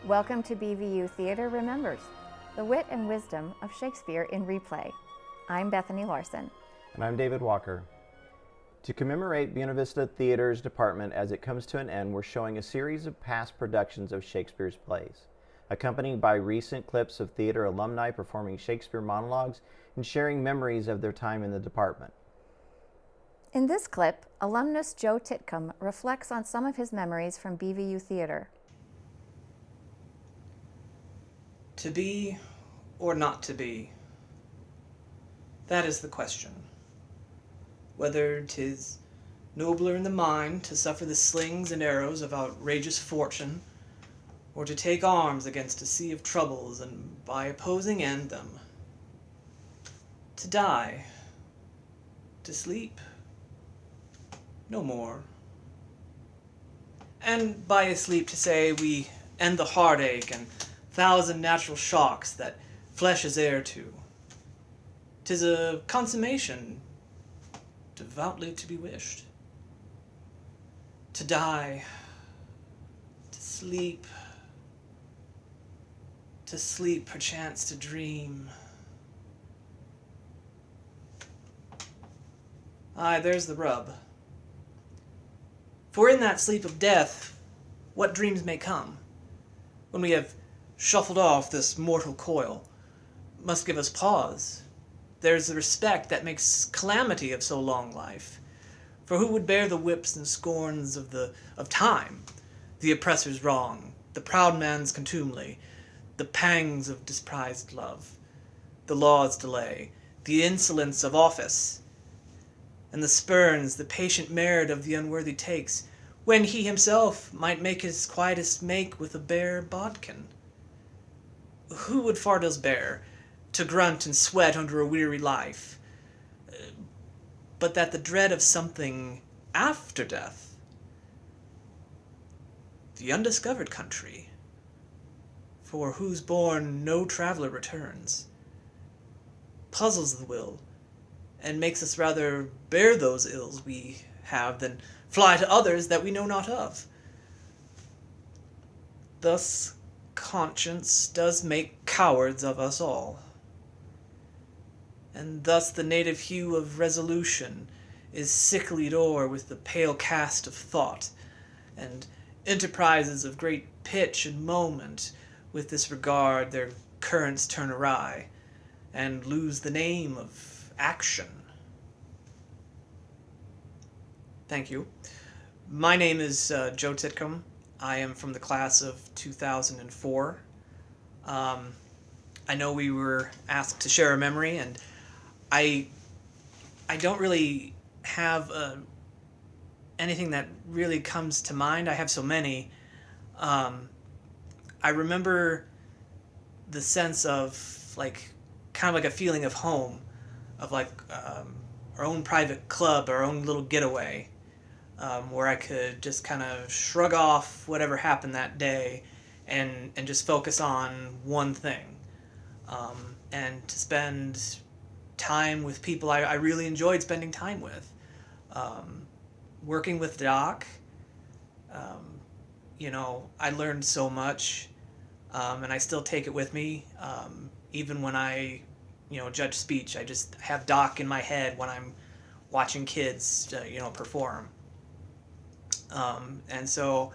Welcome to BVU Theater Remembers, the wit and wisdom of Shakespeare in replay. I'm Bethany Larson. And I'm David Walker. To commemorate Buena Vista Theater's department as it comes to an end, we're showing a series of past productions of Shakespeare's plays, accompanied by recent clips of theater alumni performing Shakespeare monologues and sharing memories of their time in the department. In this clip, alumnus Joe Titcomb reflects on some of his memories from BVU Theater. To be or not to be? That is the question. Whether 'tis nobler in the mind to suffer the slings and arrows of outrageous fortune, or to take arms against a sea of troubles and by opposing end them. To die, to sleep, no more. And by a sleep to say we end the heartache and thousand natural shocks that flesh is heir to. 'Tis a consummation devoutly to be wished. To die, to sleep perchance to dream. Aye, there's the rub. For in that sleep of death, what dreams may come, when we have shuffled off this mortal coil, must give us pause. There's the respect that makes calamity of so long life. For who would bear the whips and scorns of time, the oppressor's wrong, the proud man's contumely, the pangs of disprized love, the law's delay, the insolence of office, and the spurns the patient merit of the unworthy takes, when he himself might make his quietest make with a bare bodkin? Who would fardels bear, to grunt and sweat under a weary life, but that the dread of something after death, the undiscovered country, for whose bourne no traveller returns, puzzles the will, and makes us rather bear those ills we have than fly to others that we know not of. Thus conscience does make cowards of us all. And thus the native hue of resolution is sicklied o'er with the pale cast of thought, and enterprises of great pitch and moment with this regard their currents turn awry, and lose the name of action. Thank you. My name is Joe Titcomb. I am from the class of 2004. I know we were asked to share a memory, and I don't really have anything that really comes to mind. I have so many. I remember the sense of kind of like a feeling of home, of our own private club, our own little getaway, where I could just kind of shrug off whatever happened that day and just focus on one thing, and to spend time with people I really enjoyed spending time with. Working with Doc, I learned so much, and I still take it with me. Even when I, judge speech, I just have Doc in my head when I'm watching kids, perform. And so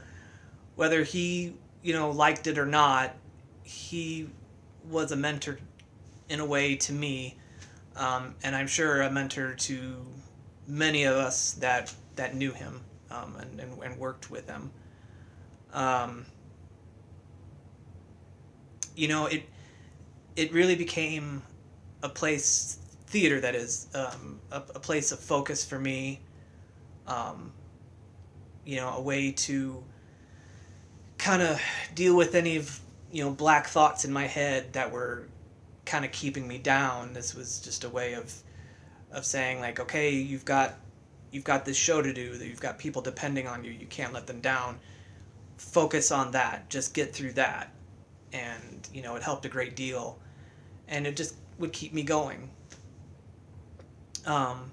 whether he, liked it or not, he was a mentor in a way to me. And I'm sure a mentor to many of us that knew him, and worked with him. It really became a place, theater that is, a place of focus for me, a way to kind of deal with any of, black thoughts in my head that were kind of keeping me down. This was just a way of saying, okay, you've got this show to do, that you've got people depending on you, you can't let them down. Focus on that, just get through that. And, it helped a great deal, and it just would keep me going. One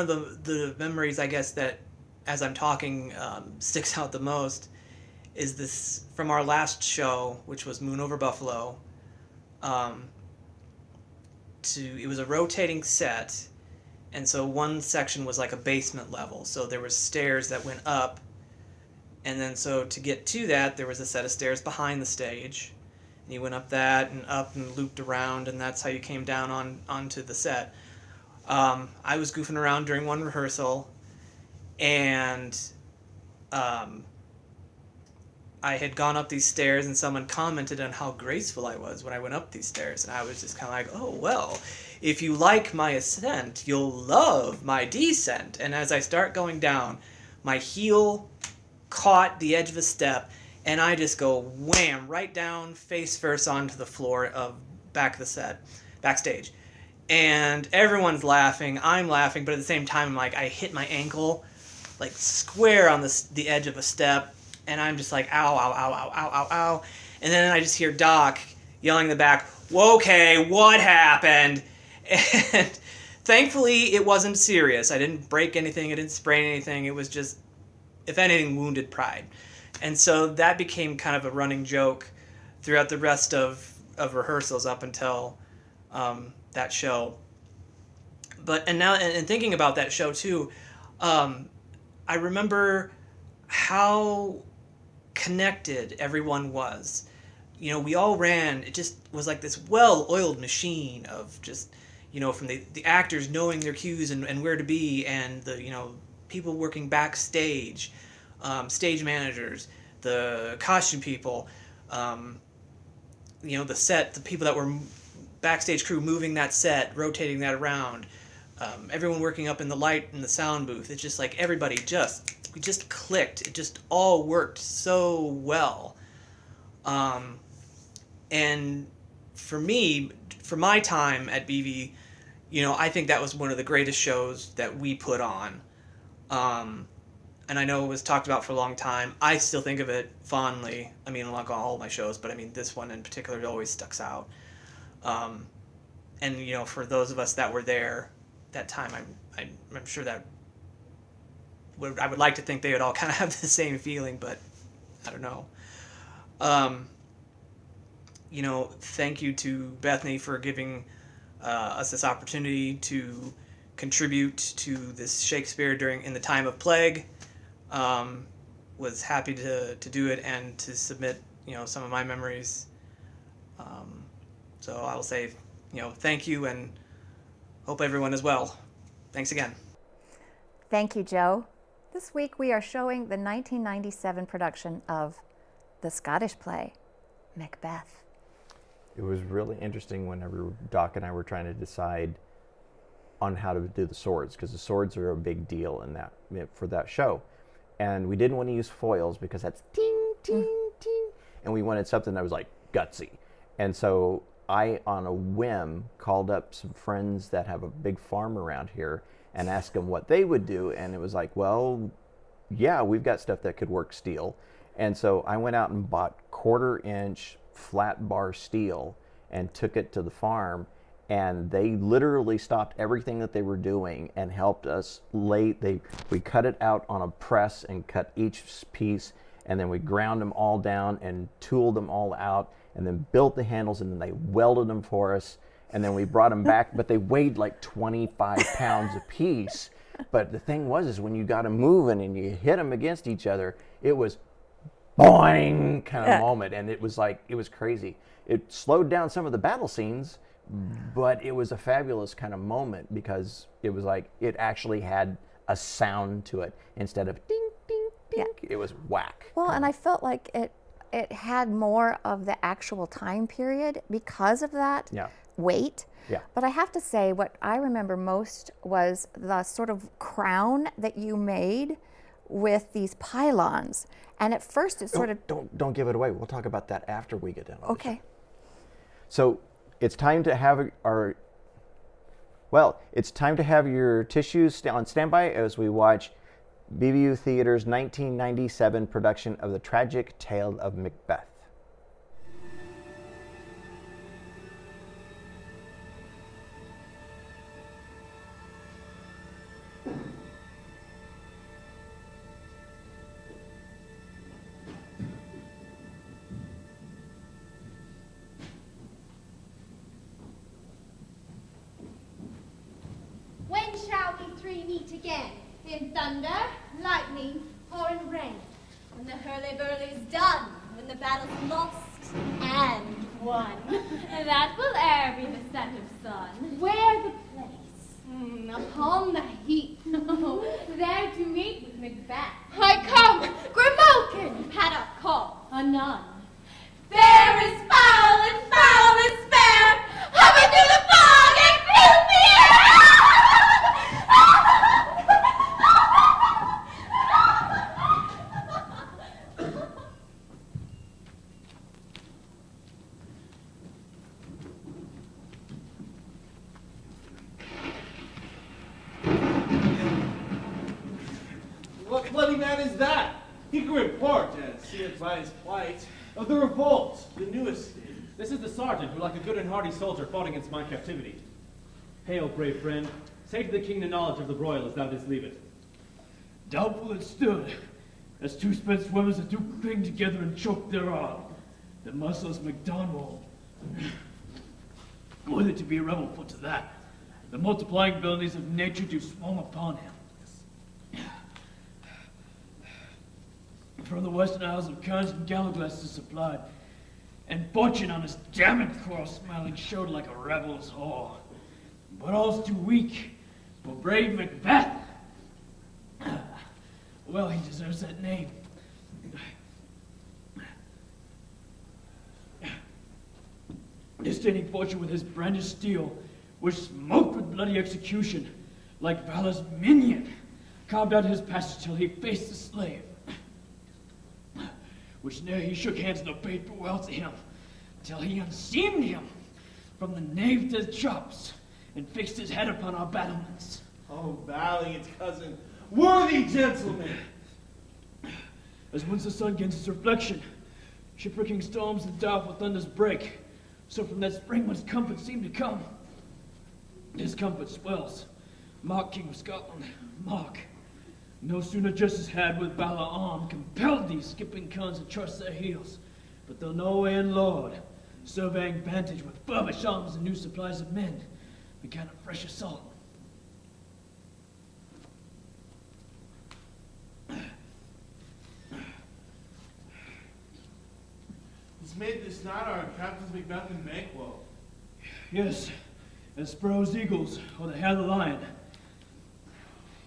of the memories, I guess, that as I'm talking sticks out the most is this from our last show, which was Moon Over Buffalo. It was a rotating set, and so one section was like a basement level, so there was stairs that went up, and then so to get to that there was a set of stairs behind the stage, and you went up that and up and looped around, and that's how you came down onto the set. I was goofing around during one rehearsal, and I had gone up these stairs, and someone commented on how graceful I was when I went up these stairs, and I was just kind of like, oh, well, if you like my ascent, you'll love my descent. And as I start going down, my heel caught the edge of a step, and I just go wham, right down, face first onto the floor of backstage. And everyone's laughing, I'm laughing, but at the same time, I'm like, I hit my ankle, like square on the edge of a step, and I'm just like, ow, ow, ow, ow, ow, ow, ow. And then I just hear Doc yelling in the back, okay, what happened? And thankfully, it wasn't serious. I didn't break anything, I didn't sprain anything. It was just, if anything, wounded pride. And so that became kind of a running joke throughout the rest of rehearsals up until that show. And thinking about that show too, I remember how connected everyone was. You know, we all ran, it just was like this well-oiled machine of just, you know, from the actors knowing their cues and where to be, and the, you know, people working backstage, stage managers, the costume people, you know, the people that were backstage crew moving that set, rotating that around, everyone working up in the light and the sound booth. It's just like everybody we just clicked. It just all worked so well. And for me, for my time at BV, you know, I think that was one of the greatest shows that we put on. And I know it was talked about for a long time. I still think of it fondly. I mean, like all my shows, but I mean, this one in particular always sticks out. And, you know, for those of us that were there that time, I'm sure that I would like to think they would all kind of have the same feeling, but I don't know. You know, thank you to Bethany for giving us this opportunity to contribute to this Shakespeare in the time of plague. Was happy to do it and to submit, you know, some of my memories. So I will say, you know, thank you, and hope everyone is well. Thanks again. Thank you, Joe. This week we are showing the 1997 production of the Scottish play, Macbeth. It was really interesting whenever Doc and I were trying to decide on how to do the swords, because the swords are a big deal for that show. And we didn't want to use foils because that's ting, ting, ting. And we wanted something that was like gutsy. And so I, on a whim, called up some friends that have a big farm around here and asked them what they would do. And it was like, well, yeah, we've got stuff that could work steel. And so I went out and bought 1/4-inch flat bar steel and took it to the farm. And they literally stopped everything that they were doing and helped us we cut it out on a press and cut each piece, and then we ground them all down and tooled them all out, and then built the handles, and then they welded them for us, and then we brought them back, but they weighed like 25 pounds a piece. But the thing was when you got them moving and you hit them against each other, it was boing kind of moment, and it was crazy. It slowed down some of the battle scenes, but it was a fabulous kind of moment because it was like it actually had a sound to it instead of ding, ding, ding. Yeah. It was whack. Well, and I felt like it had more of the actual time period because of that weight. Yeah. But I have to say, what I remember most was the sort of crown that you made with these pylons. And at first it sort of... Don't give it away. We'll talk about that after we get done. Okay. So it's time to have your tissues on standby as we watch BVU Theater's 1997 production of the tragic tale of Macbeth. three meet again, in thunder, lightning, or in rain. When the hurly-burly's done, when the battle's lost and won. That will e'er be the set of sun. Where the place? Upon the heath. There to meet with Macbeth. I come, Grimalkin, paddock call. A nun. Fair is foul and foul is fair. Hover through the fog and fill the What bloody man is that? He can report, and see it by his plight, of the revolt, the newest state. This is the sergeant who, like a good and hardy soldier, fought against my captivity. Hail, brave friend. Say to the king the knowledge of the broil as thou didst leave it. Doubtful it stood, as two spent swimmers that do cling together and choke thereon. The merciless MacDonald. Were there to be a rebel put to that, the multiplying abilities of nature do swarm upon him. From the western isles of Cairns and Gallaglass is supplied, and fortune on his damned cross smiling showed like a rebel's whore. But all's too weak for brave Macbeth. Well, he deserves that name. Disdaining fortune with his brandished steel, which smoked with bloody execution, like valor's minion, carved out his passage till he faced the slave. Which ne'er he shook hands nor bade farewell to him, till he unseamed him from the nave to the chops, and fixed his head upon our battlements. Oh, valiant cousin, worthy gentleman! As once the sun gains its reflection, shipwrecking storms and direful thunders break, so from that spring whence comfort seemed to come, discomfort swells. Mark, King of Scotland, mark. No sooner justice had with valor armed, compelled these skipping cons to trust their heels, but though Norwayan lord, surveying vantage with furbished arms and new supplies of men, began a fresh assault. He's made this night our captains Macbeth and Banquo. Yes, as sparrows eagles, or the hair of the lion.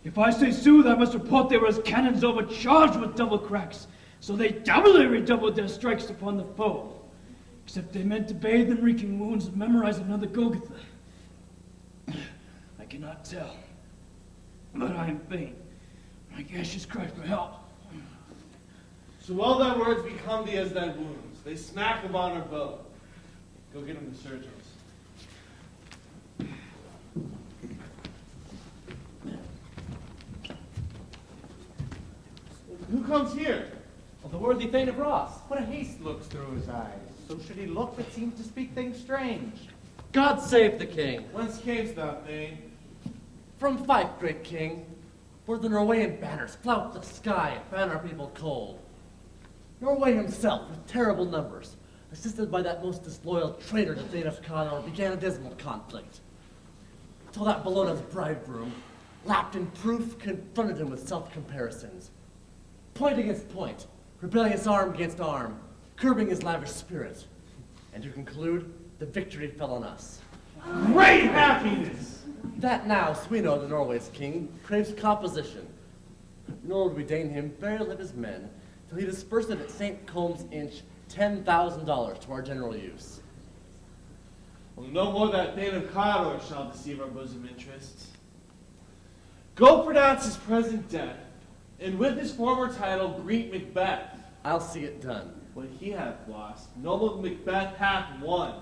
If I say sooth, I must report they were as cannons overcharged with double cracks, so they doubly redoubled their strikes upon the foe, except they meant to bathe in reeking wounds and memorize another Golgotha. I cannot tell, but I am faint. My gashes cry for help. So well thy words become thee as thy wounds. They smack of honor both. Go get him the surgeons. Who comes here? Well, the worthy Thane of Ross. What a haste looks through his eyes. So should he look that seems to speak things strange. God save the king. Whence camest thou, Thane? From Fife, great king, where the Norwegian banners flout the sky and fan our people cold. Norway himself, with terrible numbers, assisted by that most disloyal traitor to Thane of Connor, began a dismal conflict. Till that Bellona's bridegroom, lapped in proof, confronted him with self-comparisons. Point against point, rebellious arm against arm, curbing his lavish spirit. And to conclude, the victory fell on us. Great happiness! That now Sweno, the Norway's king, craves composition. Nor would we deign him burial of his men, till he dispersed it at St. Combs Inch $10,000 to our general use. Well, no more that Thane of Cawdor shall deceive our bosom interests. Go pronounce his present death, and with his former title greet Macbeth. I'll see it done. What he hath lost, noble Macbeth hath won.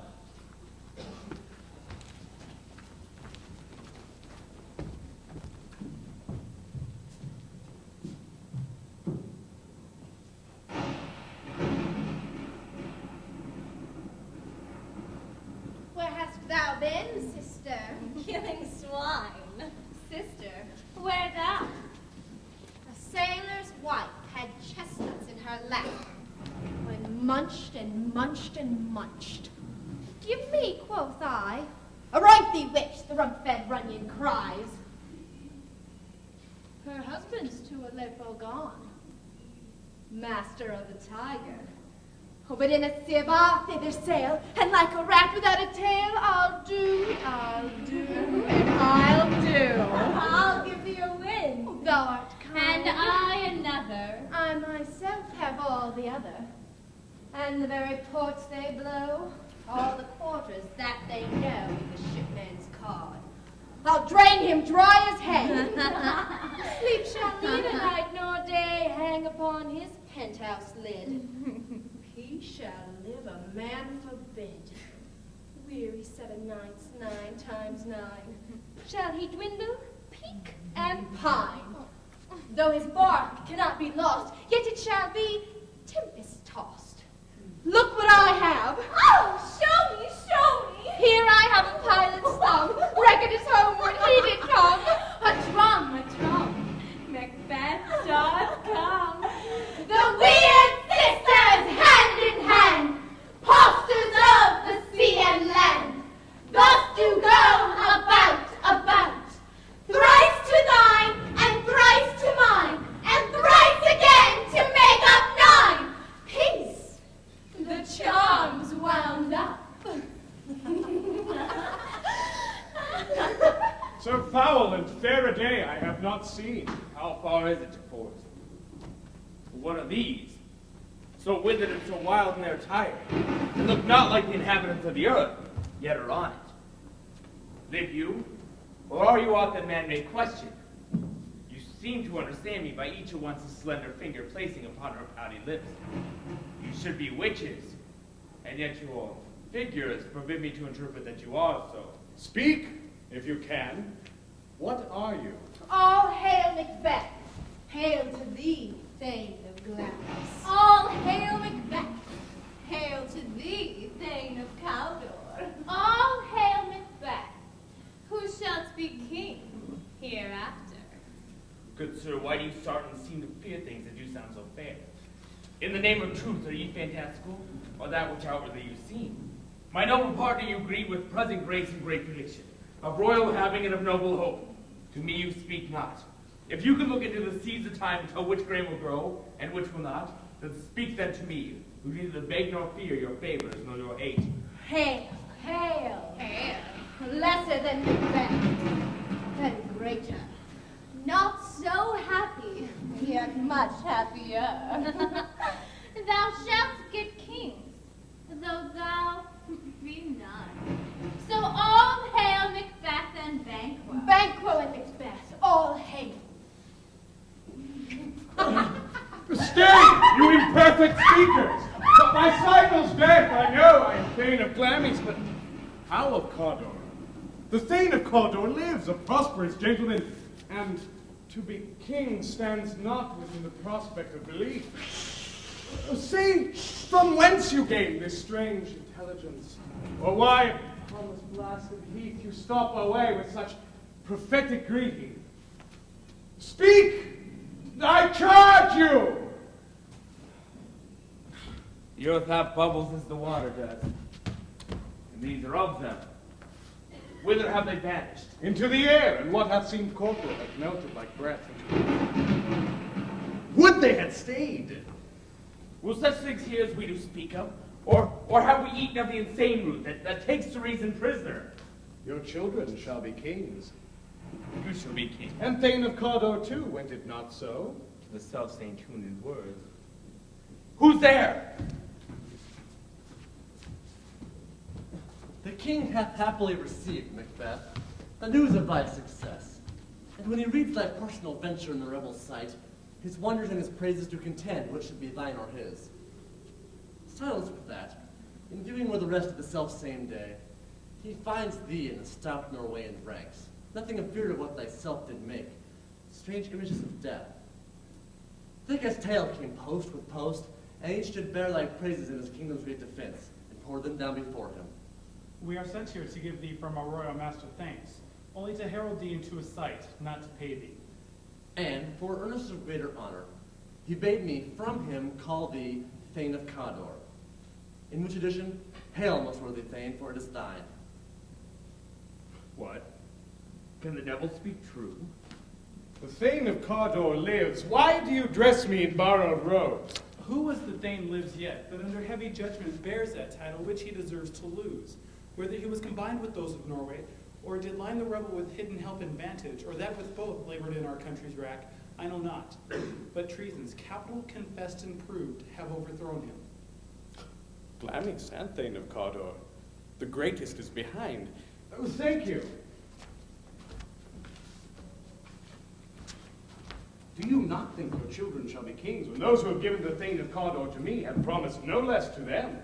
Where hast thou been, sister? Killing swine. Sister, where thou? A sailor's wife had chestnuts in her lap, when munched and munched and munched. Give me, quoth I. Aright thee, witch, the rump-fed Runyon cries. Her husband's to a lepo gone, master of the tiger. Oh, but in a sieve I'll thither sail, and like a rat without a tail, I'll do, and I'll do. I'll give thee a wind. Thou art kind. And I another. I myself have all the other. And the very ports they blow, all the quarters that they know with the shipman's card. I'll drain him dry as hay. Sleep shall neither night nor day hang upon his penthouse lid. He shall live a man forbid. Weary 7 nights, 9 times 9. Shall he dwindle, peak, and pine? Though his bark cannot be lost, yet it shall be tempest-tossed. Look what I have. Oh, show me, show me. Here I have a pilot's thumb. Reckon his homeward he did come. A drum, a drum. Macbeth doth come. The weird sisters, hand in hand, posters of the sea and land, thus do go about, about, thrice to thine, and thrice to mine, and thrice again to make up 9. Peace, the charms wound up. So foul and fair a day I have not seen. How far is it to Fort? What are these? So withered and so wild in their attire, and look not like the inhabitants of the earth, yet are on it. Live you, or are you aught that man may question? You seem to understand me by each who wants a slender finger placing upon her pouty lips. You should be witches, and yet your figures forbid me to interpret that you are so. Speak, if you can. What are you? All hail Macbeth. Hail to thee, Thane of Glamis. All hail Macbeth. Hail to thee, Thane of Cawdor. All hail Macbeth. Who shalt be king hereafter? Good sir, why do you start and seem to fear things that do sound so fair? In the name of truth, are ye fantastical, or that which outwardly you seem? My noble partner, you greet with present grace and great prediction, of royal having and of noble hope. To me you speak not. If you can look into the seeds of time and tell which grain will grow and which will not, then speak then to me, who neither beg nor fear your favors nor your hate. Hail, hail, hail. Lesser than Macbeth, then greater. Not so happy, yet much happier. Thou shalt get kings, though thou be none. So all hail Macbeth and Banquo. Banquo and Macbeth, all hail. Stay, you imperfect speakers! But my cycle's death, I know, I am Thane of Glamis, but how of Cawdor? The Thane of Cawdor lives, a prosperous gentleman, and to be king stands not within the prospect of belief. Say, from whence you gain this strange intelligence, or why upon this blasted heath you stop away with such prophetic greeting. Speak! I charge you! The earth half bubbles as the water does, and these are of them. Whither have they vanished? Into the air, and what hath seemed corporal hath melted like breath. Would they had stayed! Will such things here as we do speak of? Or have we eaten of the insane root that takes to reason prisoner? Your children shall be kings. You shall be king. And Thane of Cawdor too, went it not so? The self-same tune in words. Who's there? The king hath happily received, Macbeth, the news of thy success. And when he reads thy personal venture in the rebel's sight, his wonders and his praises do contend which should be thine or his. Silence with that, in viewing with the rest of the self-same day, he finds thee in the stout Norwegian ranks, nothing afeard of what thyself did make, strange images of death. Thick as tale came post with post, and each did bear thy praises in his kingdom's great defense, and pour them down before him. We are sent here to give thee from our royal master thanks, only to herald thee into his sight, not to pay thee. And, for earnest of greater honor, he bade me from him call thee Thane of Cawdor. In which addition, hail, most worthy Thane, for it is thine. What? Can the devil speak true? The Thane of Cawdor lives. Why do you dress me in borrowed robes? Who was the Thane lives yet, but under heavy judgment bears that title which he deserves to lose? Whether he was combined with those of Norway, or did line the rebel with hidden help and vantage, or that with both labored in our country's rack, I know not. But treasons, capital, confessed, and proved, have overthrown him. Glamis and Thane of Cawdor. The greatest is behind. Oh, thank you. Do you not think your children shall be kings when those who have given the Thane of Cawdor to me have promised no less to them?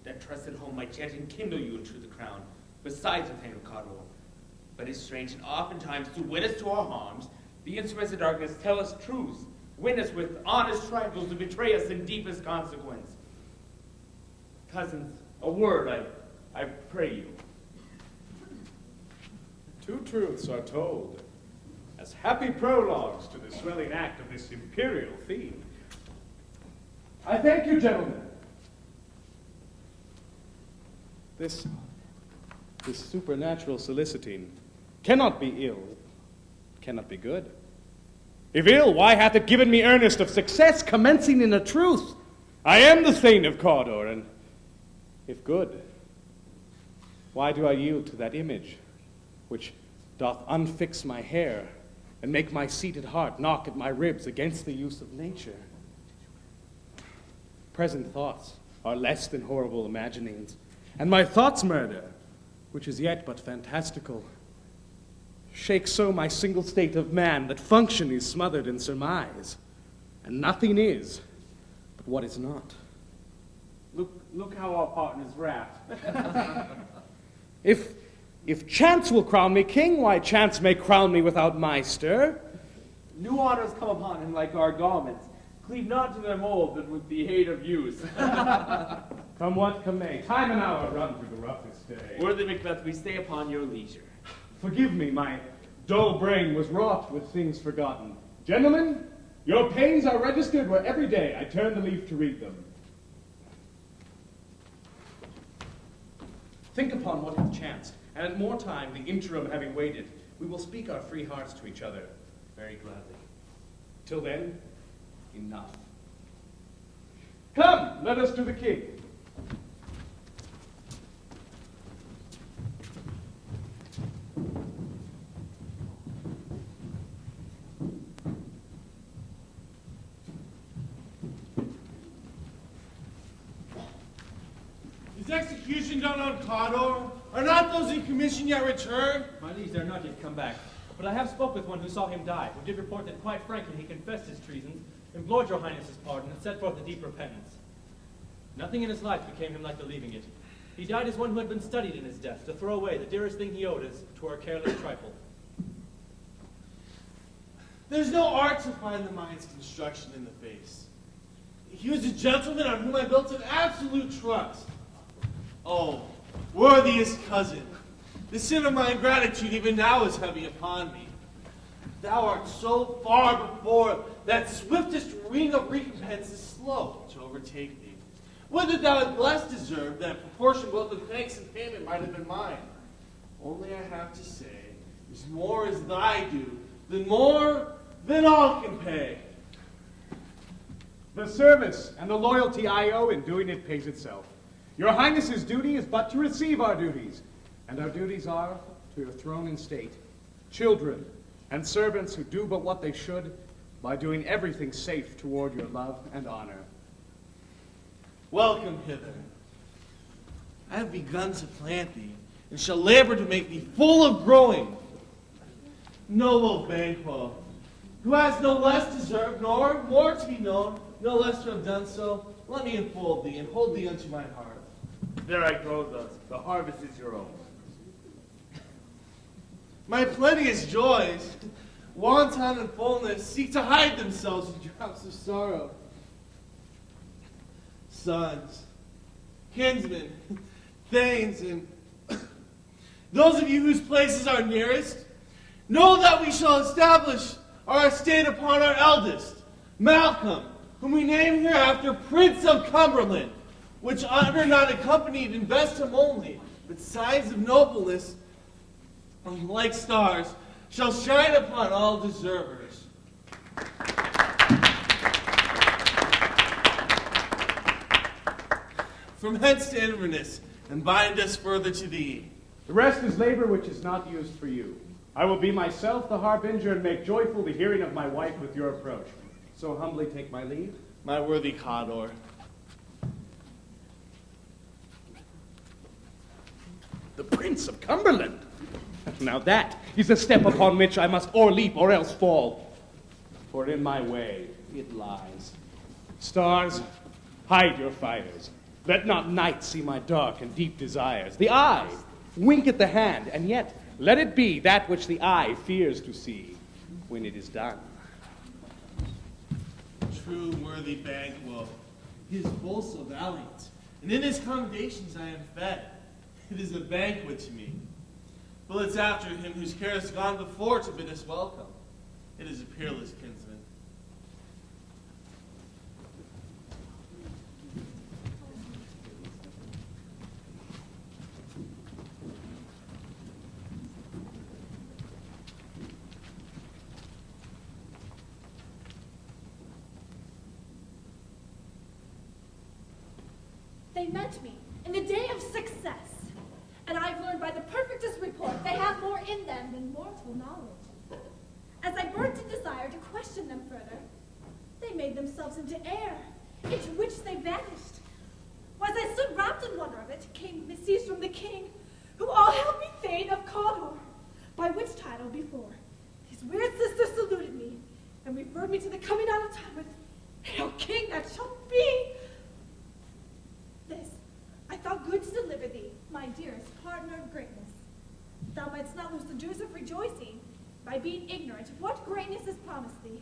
That trusted home might yet enkindle you into the crown, besides the Thane of Cawdor. But it's strange, and oftentimes to win us to our harms, the instruments of darkness tell us truths, win us with honest trifles to betray us in deepest consequence. Cousins, a word, I pray you. Two truths are told, as happy prologues to the swelling act of this imperial theme. I thank you, gentlemen. This supernatural soliciting cannot be ill, cannot be good. If ill, why hath it given me earnest of success, commencing in a truth? I am the Thane of Cawdor, and if good, why do I yield to that image, which doth unfix my hair, and make my seated heart knock at my ribs against the use of nature? Present thoughts are less than horrible imaginings, and my thoughts murder, which is yet but fantastical. Shake so my single state of man that function is smothered in surmise, and nothing is but what is not. Look how our partners wrapped. If chance will crown me king, why chance may crown me without my stir. New honors come upon him like our garments. Cleave not to their mold, but with the aid of use. Come what come may, time and hour run through the roughest day. Worthy Macbeth, we stay upon your leisure. Forgive me, my dull brain was wrought with things forgotten. Gentlemen, your pains are registered where every day I turn the leaf to read them. Think upon what hath chanced, and at more time, the interim having waited, we will speak our free hearts to each other very gladly. Till then, enough. Come, let us to the king. Is execution done on Cawdor? Are not those in commission yet returned? My liege, they are not yet come back. But I have spoke with one who saw him die, who did report that quite frankly he confessed his treasons, implored your highness's pardon, and set forth a deep repentance. Nothing in his life became him like believing it. He died as one who had been studied in his death, to throw away the dearest thing he owed us to our careless trifle. There's no art to find the mind's construction in the face. He was a gentleman on whom I built an absolute trust. Oh, worthiest cousin, the sin of my ingratitude even now is heavy upon me. Thou art so far before that swiftest ring of recompense is slow to overtake thee. Whether thou had less deserved, that proportion both of thanks and payment might have been mine. Only I have to say, is more is thy due, than more than all can pay. The service and the loyalty I owe in doing it pays itself. Your Highness's duty is but to receive our duties, and our duties are to your throne and state, children and servants who do but what they should by doing everything safe toward your love and honor. Welcome hither. I have begun to plant thee, and shall labor to make thee full of growing. Noble Banquo, who has no less deserved, nor more to be known, no less to have done so, let me enfold thee and hold thee unto my heart. There I grow thus. The harvest is your own. My plenteous joys, wanton and fullness, seek to hide themselves in drops of sorrow. Sons, kinsmen, thanes, and those of you whose places are nearest, know that we shall establish our estate upon our eldest, Malcolm, whom we name hereafter Prince of Cumberland, which honor not accompanied invest him only, but signs of nobleness, like stars, shall shine upon all deservers. From hence to Inverness, and bind us further to thee. The rest is labor which is not used for you. I will be myself the harbinger and make joyful the hearing of my wife with your approach. So humbly take my leave. My worthy Cador. The Prince of Cumberland. Now that is a step upon which I must or leap or else fall. For in my way it lies. Stars, hide your fires. Let not night see my dark and deep desires. The eye, wink at the hand, and yet let it be that which the eye fears to see when it is done. True worthy Banquo, he is full so valiant, and in his commendations I am fed. It is a banquet to me. Bullets after him whose care has gone before to bid us welcome. It is a peerless kinsman. They met me in the day of success, and I've learned by the perfectest report they have more in them than mortal knowledge. As I burnt a desire to question them further, they made themselves into air, into which they vanished. As I stood wrapped in wonder of it, came missives from the king, who all held me Thane of Cador, by which title before these weird sisters saluted me, and referred me to the coming out of time with, "Hail King that shall be!" This I thought good to deliver thee, my dearest partner of greatness. Thou mightst not lose the joys of rejoicing by being ignorant of what greatness is promised thee.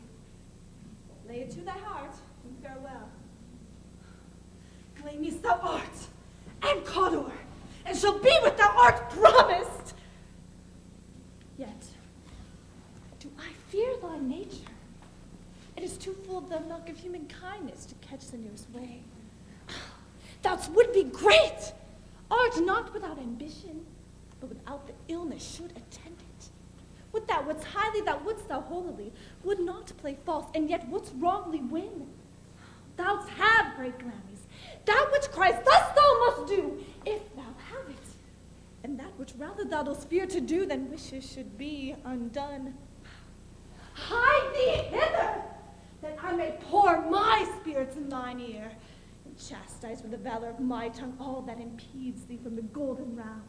Lay it to thy heart, and farewell. Claim thou art, and Cador, and shall be what thou art promised. Yet, do I fear thy nature? It is too full of the milk of human kindness to catch the nearest way. Thou would be great, art not without ambition, but without the illness should attend it. Would thou wouldst highly, thou wouldst thou holily, would not play false, and yet wouldst wrongly win. Thou'dst have great calamities, that which cries, thus thou must do, if thou have it. And that which rather thou dost fear to do than wishes should be undone. Hide thee hither, that I may pour my spirits in thine ear, and chastise with the valor of my tongue all that impedes thee from the golden round.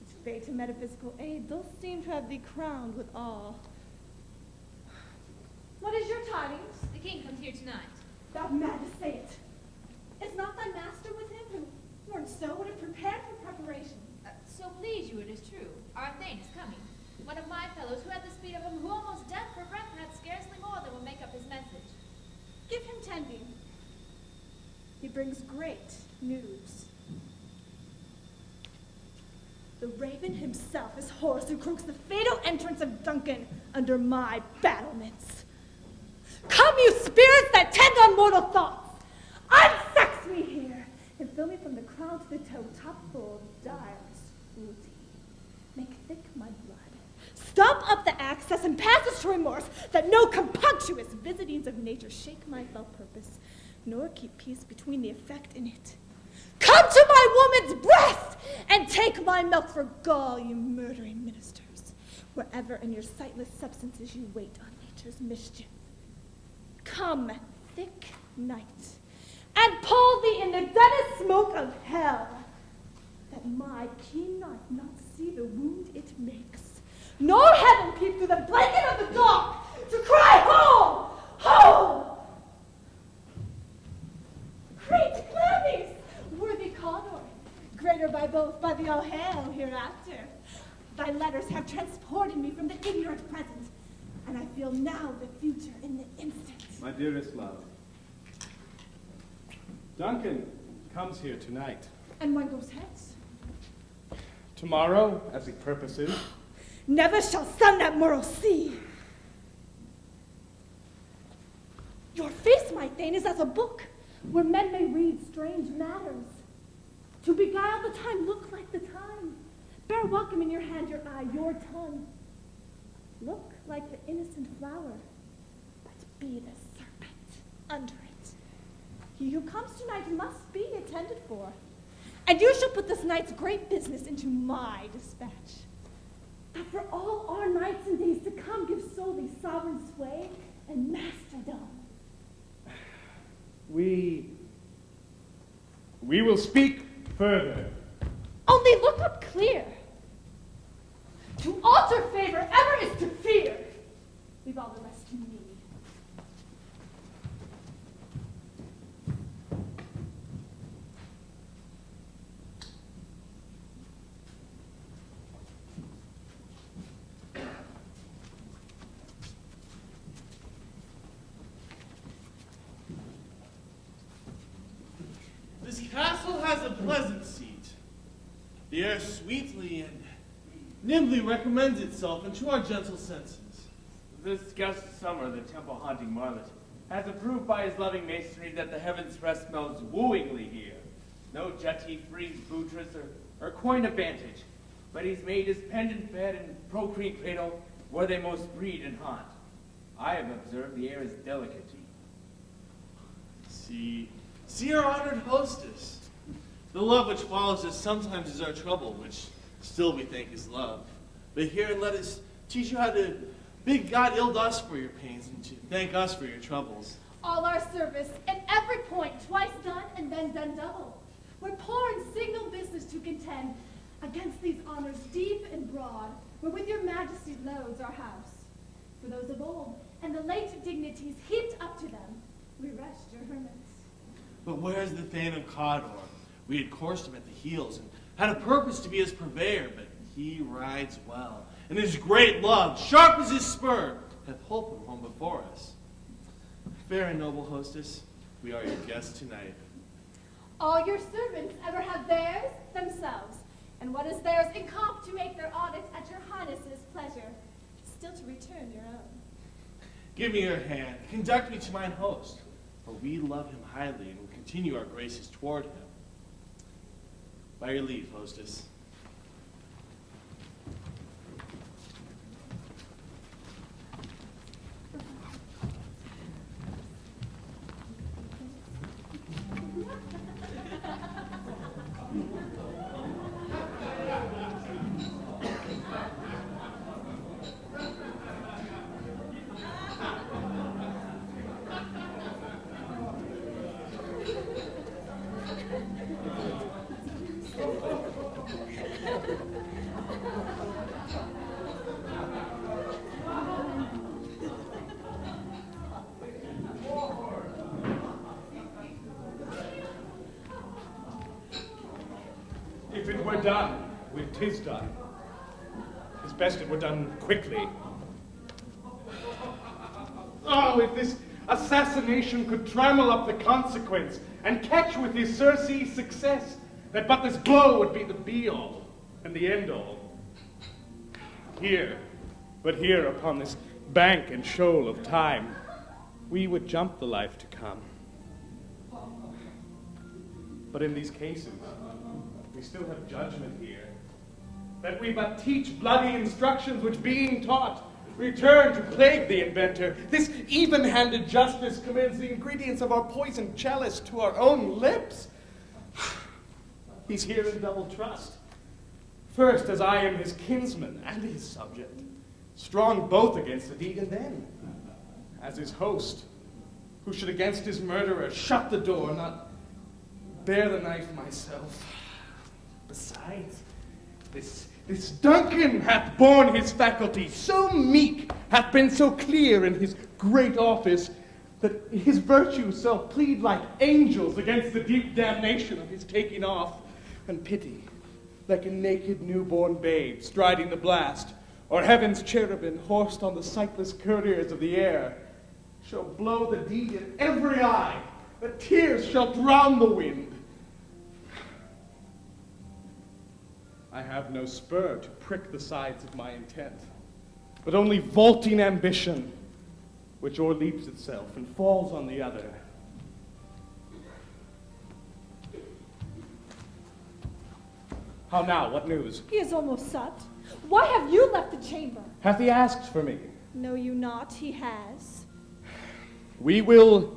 Its fate and metaphysical aid doth seem to have thee crowned with awe. What is your tidings? The king comes here tonight. Thou mad to say it. Is not thy master with him, who, or so, would have prepared for preparation? So please you, it is true. Our Thane is coming. One of my fellows who had the speed of him, who almost deaf for breath, had scarcely more than will make up his message. Give him tending. He brings great news. The raven himself is Horus, who croaks the fatal entrance of Duncan under my battlements. Come, you spirits that tend on mortal thoughts, unsex me here, and fill me from the crown to the toe, top full of direst cruelty. Make thick my blood. Stop up the access and passage to remorse, that no compunctuous visitings of nature shake my fell purpose, nor keep peace between the effect in it. Come to my woman's breast, and take my milk for gall, you murdering ministers, wherever in your sightless substances you wait on nature's mischief. Come, thick night, and pall thee in the deadest smoke of hell, that my keen knife not see the wound it makes, nor heaven peep through the blanket of the dark to cry, home, home! Great calamities, worthy Cador, greater by both, by the all hail hereafter. Thy letters have transported me from the ignorant present, and I feel now the future in the instant. My dearest love, Duncan comes here tonight. And one goes hence. Tomorrow, as he purposes. Never shall sun that morrow see. Your face, my Thane, is as a book, where men may read strange matters. To beguile the time, look like the time. Bear welcome in your hand, your eye, your tongue. Look like the innocent flower, but be the serpent under it. He who comes tonight must be attended for, and you shall put this night's great business into my dispatch. That for all our nights and days to come give solely sovereign sway and masterdom. We will speak further. Only look up clear. To alter favor ever is to fear. Leave all the rest to me. This castle has a pleasant seat. The air sweetly and nimbly recommends itself unto our gentle senses. This guest of summer, the temple-haunting marlet, has approved by his loving masonry that the heavens' rest smells wooingly here. No jetty, frieze, buttress, or coign of vantage, but he's made his pendant bed and procreant cradle where they most breed and haunt. I have observed the air is delicate. See our honored hostess. The love which follows us sometimes is our trouble, which still we think is love. But here let us teach you how to bid God ill us for your pains and to thank us for your troubles. All our service, at every point, twice done and then done double. We're poor in signal business to contend against these honors deep and broad, where with your majesty loads our house. For those of old, and the late dignities heaped up to them, we rest your hermits. But where's the Thane of Cawdor? We had coursed him at the heels and had a purpose to be his purveyor, but he rides well. And his great love, sharp as his spur, hath holpen home before us. Fair and noble hostess, we are your guests tonight. All your servants ever have theirs themselves, and what is theirs in comp to make their audit at your highness's pleasure, still to return your own. Give me your hand, conduct me to mine host, for we love him highly and will continue our graces toward him. By your leave, hostess. If it were done, well, 'tis done. 'Tis best it were done quickly. Oh, if this assassination could trammel up the consequence and catch with his surcease success, that but this blow would be the be-all and the end-all. Here, but here upon this bank and shoal of time, we would jump the life to come. But in these cases, we still have judgment here, that we but teach bloody instructions which being taught, return to plague the inventor. This even-handed justice commends the ingredients of our poisoned chalice to our own lips. He's here in double trust. First, as I am his kinsman and his subject, strong both against the deed, and then, as his host, who should against his murderer shut the door, not bear the knife myself. Besides, this Duncan hath borne his faculty so meek, hath been so clear in his great office, that his virtues shall plead like angels against the deep damnation of his taking off, and pity, like a naked newborn babe striding the blast, or heaven's cherubim horsed on the sightless couriers of the air, shall blow the deed in every eye, that tears shall drown the wind. I have no spur to prick the sides of my intent, but only vaulting ambition, which o'erleaps itself and falls on the other. How now? What news? He is almost supped. Why have you left the chamber? Hath he asked for me? Know you not, he has. We will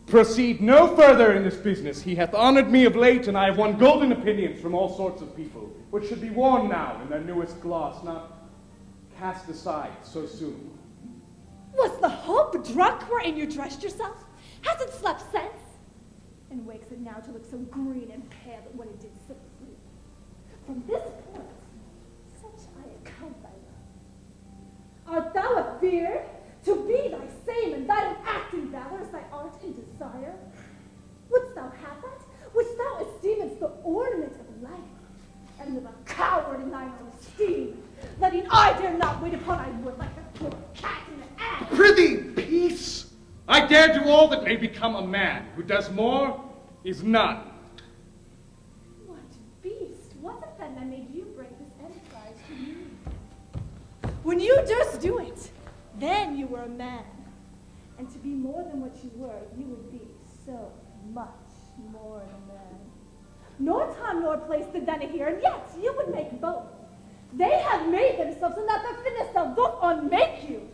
proceed no further in this business. He hath honored me of late, and I have won golden opinions from all sorts of people, which should be worn now in their newest gloss, not cast aside so soon. Was the hope drunk wherein you dressed yourself? Has it slept since? And wakes it now to look so green and pale at what it did so free. From this point, such I account thy love. Art thou afeard to be thy same and thine act in valor as thy art in desire? Wouldst thou have that which thou esteemest the ornament of life, and live a coward in thine own esteem, letting I dare not wait upon I would like a poor cat in the ass? Prithee, peace! I dare do all that may become a man. Who does more is none. What beast? Was it then that made you break this enterprise to me? When you durst do it, then you were a man. And to be more than what you were, you would be so much more than man. Nor time nor place did then adhere, and yet you would make both. They have made themselves, and that the fittest of both unmake you.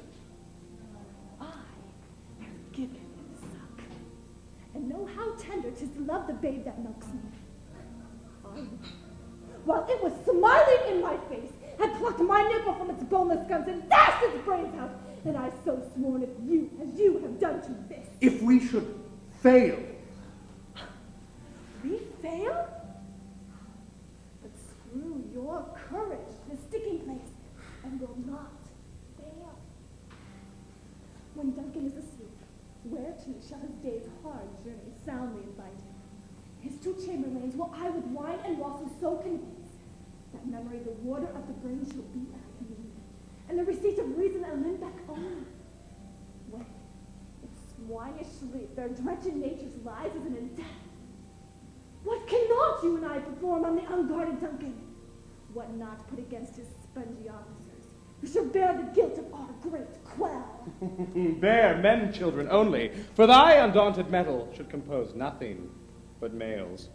I have given him suck, and know how tender 'tis to love the babe that milks me. I, while it was smiling in my face, had plucked my nipple from its boneless gums and dashed its brains out, and I so sworn if you, as you have done to this. If we should fail. We fail? But screw your courage to the sticking place, and will not fail. When Duncan is asleep, whereto shall his day's hard journey soundly invite him? His 2 chamberlains will I with wine and wassel so convince, that memory the water of the brain shall be at me, and the receipt of reason a limb back only. When, in swinish sleep, their drenched nature's lies is in death. What cannot you and I perform on the unguarded Duncan? What not put against his spongy officers, who shall bear the guilt of our great quell? Bear men children only, for thy undaunted metal should compose nothing but males.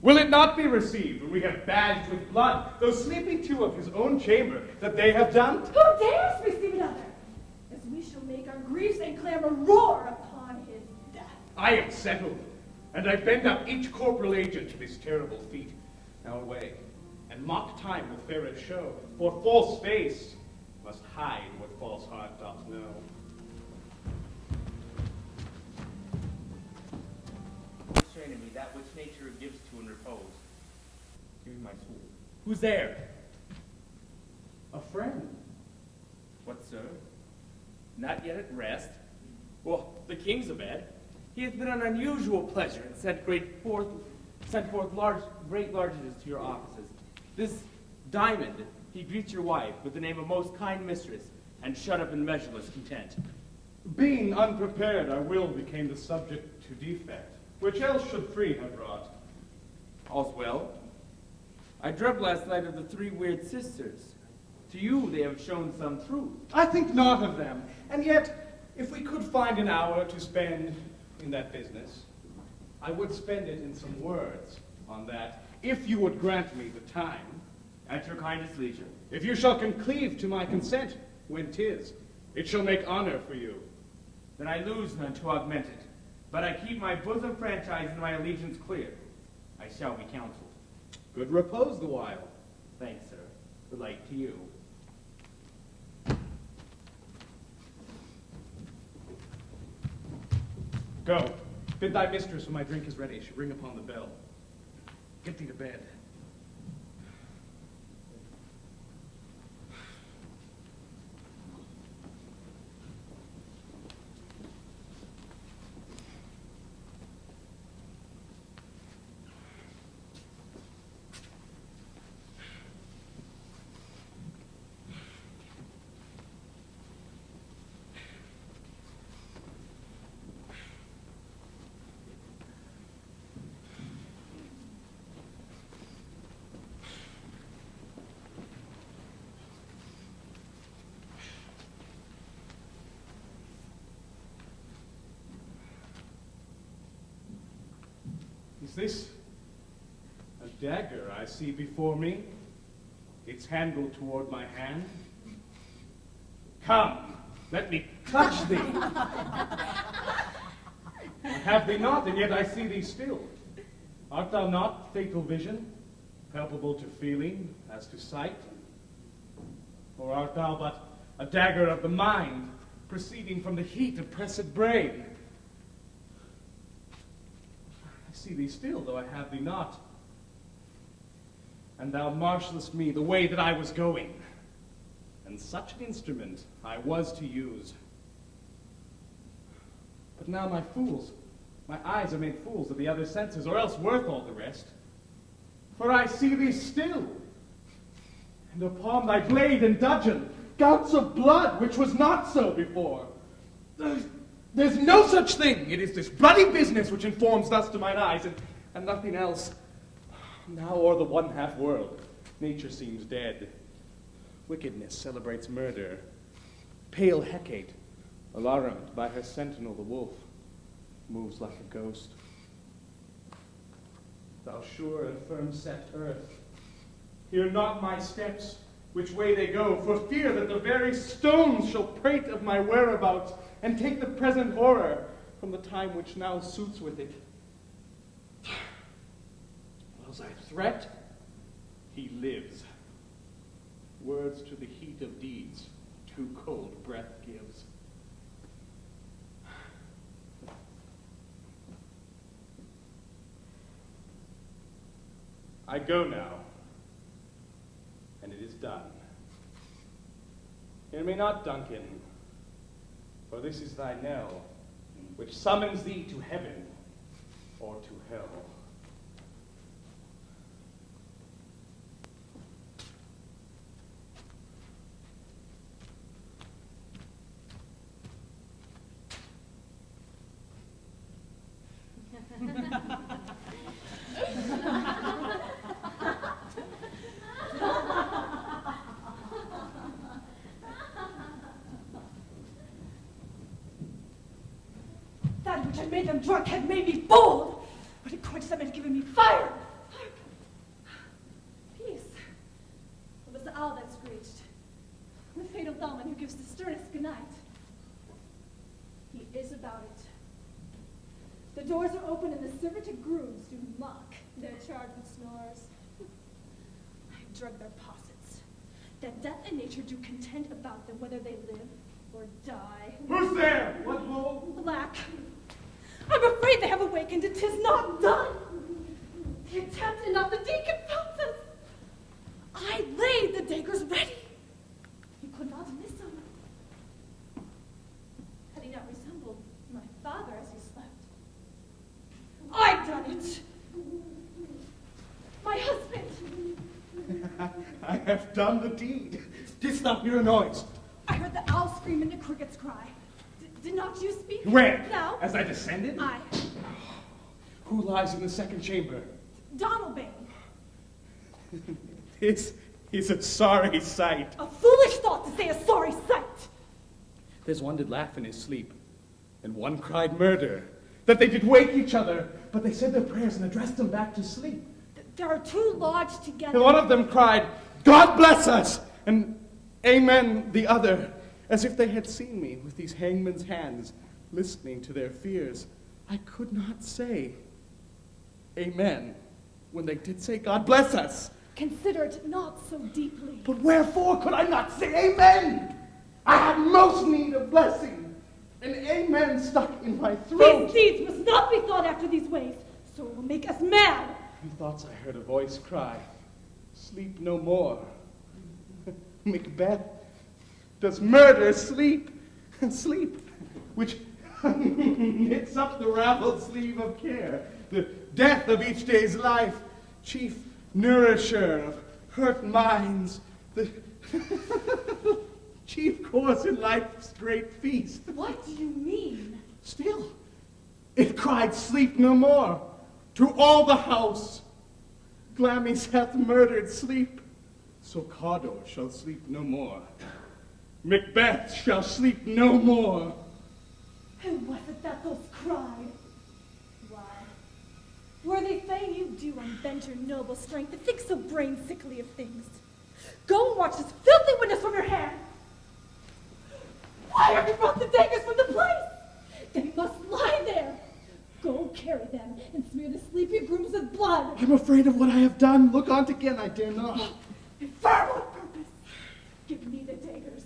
Will it not be received when we have badged with blood those sleepy 2 of his own chamber that they have done? Who dares receive another? As we shall make our griefs and clamor roar upon his death. I am settled, and I bend up each corporal agent to this terrible feat. Now away, and mock time with fairest show, for false face must hide what false heart doth know. Restrain in me that which nature gives to in repose. Give me my sword. Who's there? A friend. What, sir? Not yet at rest? Well, the king's abed. He hath been an unusual pleasure, and sent forth great largesses to your offices. This Diamond, he greets your wife with the name of most kind mistress, and shut up in measureless content. Being unprepared, our will became the subject to defect, which else should free have wrought. All's well. I dreamt last night of the 3 weird sisters. To you they have shown some truth. I think not of them, and yet, if we could find an hour to spend in that business, I would spend it in some words on that, if you would grant me the time. At your kindest leisure. If you shall concleive to my consent, when 'tis, it shall make honor for you. Then I lose none to augment it, but I keep my bosom franchise and my allegiance clear. I shall be counseled. Good repose the while. Thanks, sir. Good light to you. Go. Bid thy mistress when my drink is ready. She ring upon the bell. Get thee to bed. Is this a dagger I see before me, its handle toward my hand. Come, let me touch thee. I have thee not, and yet I see thee still. Art thou not fatal vision, palpable to feeling as to sight? Or art thou but a dagger of the mind, proceeding from the heat of pressed brain? I see thee still, though I have thee not. And thou marshallest me the way that I was going, and such an instrument I was to use. But now my eyes are made fools of the other senses, or else worth all the rest. For I see thee still, and upon thy blade and dudgeon, gouts of blood, which was not so before. There's no such thing. It is this bloody business which informs thus to mine eyes, and nothing else. Now o'er the one-half world, nature seems dead. Wickedness celebrates murder. Pale Hecate, alarmed by her sentinel the wolf, moves like a ghost. Thou sure and firm-set earth, hear not my steps, which way they go, for fear that the very stones shall prate of my whereabouts, and take the present horror from the time which now suits with it. Whiles I threat, he lives. Words to the heat of deeds, too cold breath gives. I go now, and it is done. Hear me not, Duncan, for this is thy knell, which summons thee to heaven or to hell. That which had made them drunk had made me bold, but it quenched them and given me fire. Peace. It was the owl that screeched, the fatal bellman who gives the sternest goodnight. He is about it. The doors are open and the servitor grooms do mock their charged with snores. I drug their possets, that death and nature do contend about them, whether they live or die. Who's there? What bull? Black. I'm afraid they have awakened, and 'tis not done. The attempt and not the deacon felt us. I laid the daggers ready. You could not miss him. Had he not resembled my father as he slept, I'd done it. My husband. I have done the deed. Didst thou hear a noise? I heard the owl scream and the crickets cry. Did not you speak? Where? Now? As I descended? I. Who lies in the second chamber? Donalbain. This is a sorry sight. A foolish thought to say a sorry sight. There's one did laugh in his sleep, and one cried murder, that they did wake each other, but they said their prayers and addressed them back to sleep. There are two lodged together. And one of them cried, God bless us, and amen the other, as if they had seen me with these hangman's hands, listening to their fears. I could not say amen when they did say God bless us. Consider it not so deeply. But wherefore could I not say amen? I have most need of blessing, and amen stuck in my throat. These deeds must not be thought after these ways, so it will make us mad. Methoughts I heard a voice cry, sleep no more. Macbeth, does murder sleep? And sleep, which knits up the raveled sleeve of care, the death of each day's life, chief nourisher of hurt minds, the chief course in life's great feast. What do you mean? Still, it cried sleep no more. To all the house, Glamis hath murdered sleep, so Cawdor shall sleep no more. Macbeth shall sleep no more. Who was it that those cried? Why, Worthy thane, you do unbend your noble strength to think so brain-sickly of things. Go and watch this filthy witness from your hand. Why have you brought the daggers from the place? They must lie there. Go carry them and smear the sleepy grooms with blood. I'm afraid of what I have done. Look on't again, I dare not. And for what purpose? Give me the daggers.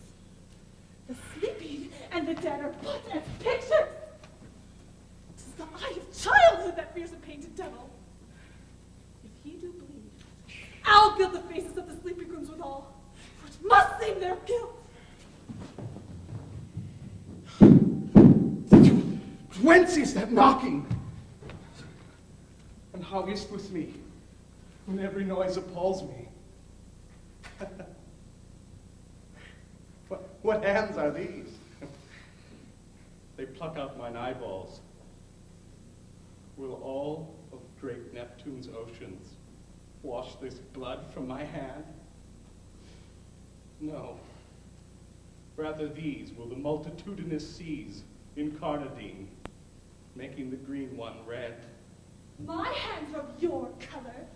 The sleeping and the dead are but as pictures. 'Tis the eye of childhood that fears a painted devil. If he do bleed, I'll gild the faces of the sleepy grooms withal, for it must seem their guilt. Whence is that knocking? And how is't with me, when every noise appalls me? What hands are these? They pluck out mine eyeballs. Will all of great Neptune's oceans wash this blood from my hand? No. Rather these will the multitudinous seas incarnadine, making the green one red. My hands are of your color,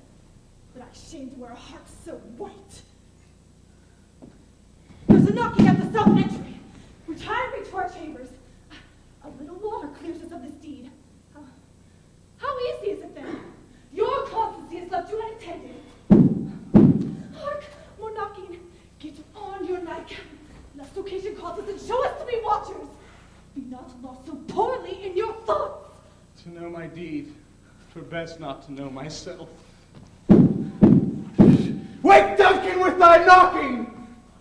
but I shame to wear a heart so white. There's a knocking at the south entry. Retire we to our chambers. A little water clears us of this deed. How easy is it then? Your constancy has left you unattended. Hark, more knocking. Get on your nightgown, lest occasion calls us and show us to be watchers. Be not lost so poorly in your thoughts. To know my deed, 'twere best not to know myself. Wake Duncan with thy knocking!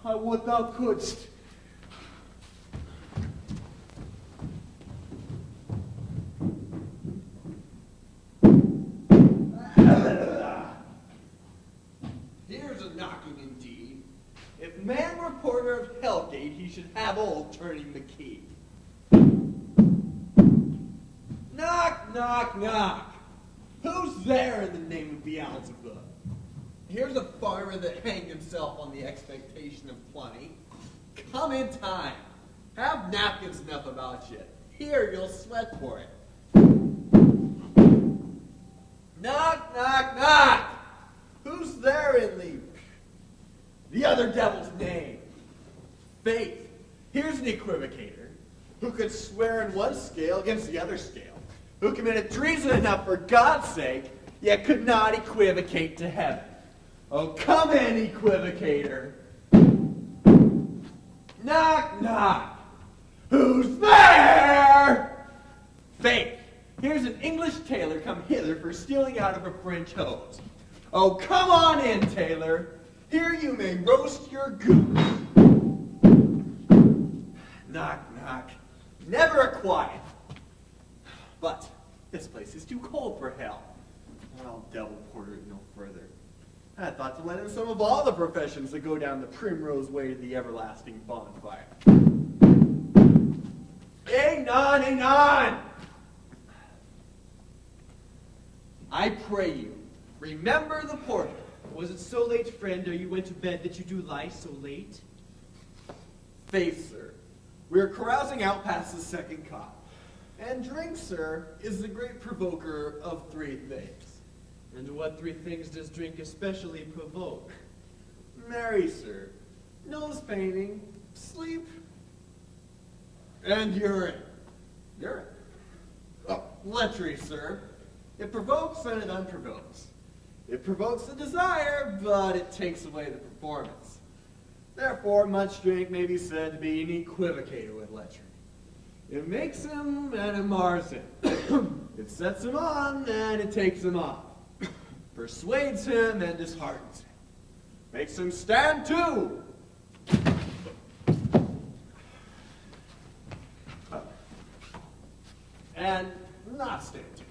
I would thou couldst. Here's a knocking indeed. If man were porter of Hellgate, he should have old turning the key. Knock, knock, knock. Who's there in the name of Beelzebub? Here's a farmer that hanged himself on the expectation of plenty. Come in time. Have napkins enough about you. Here, you'll sweat for it. Knock, knock, knock. Who's there in the other devil's name? Faith. Here's an equivocator who could swear in one scale against the other scale, who committed treason enough for God's sake, yet could not equivocate to heaven. Oh, come in, equivocator. Knock, knock. Who's there? Faith. Here's an English tailor come hither for stealing out of a French hose. Oh, come on in, tailor. Here you may roast your goose. Knock, knock. Never a quiet. But this place is too cold for hell. I'll devil porter it no further. I thought to let in some of all the professions that go down the primrose way to the everlasting bonfire. Anon, anon! I pray you, remember the porter. Was it so late, friend, ere you went to bed, that you do lie so late? Faith, sir, we are carousing out past the second cup. And drink, sir, is the great provoker of three things. And what three things does drink especially provoke? Marry, sir, nose painting, sleep, and urine. Urine? Oh, lechery, sir. It provokes and it unprovokes. It provokes the desire, but it takes away the performance. Therefore, much drink may be said to be an equivocator with lechery. It makes him and it mars him. It sets him on and it takes him off. Persuades him and disheartens him. Makes him stand to. And not stand to.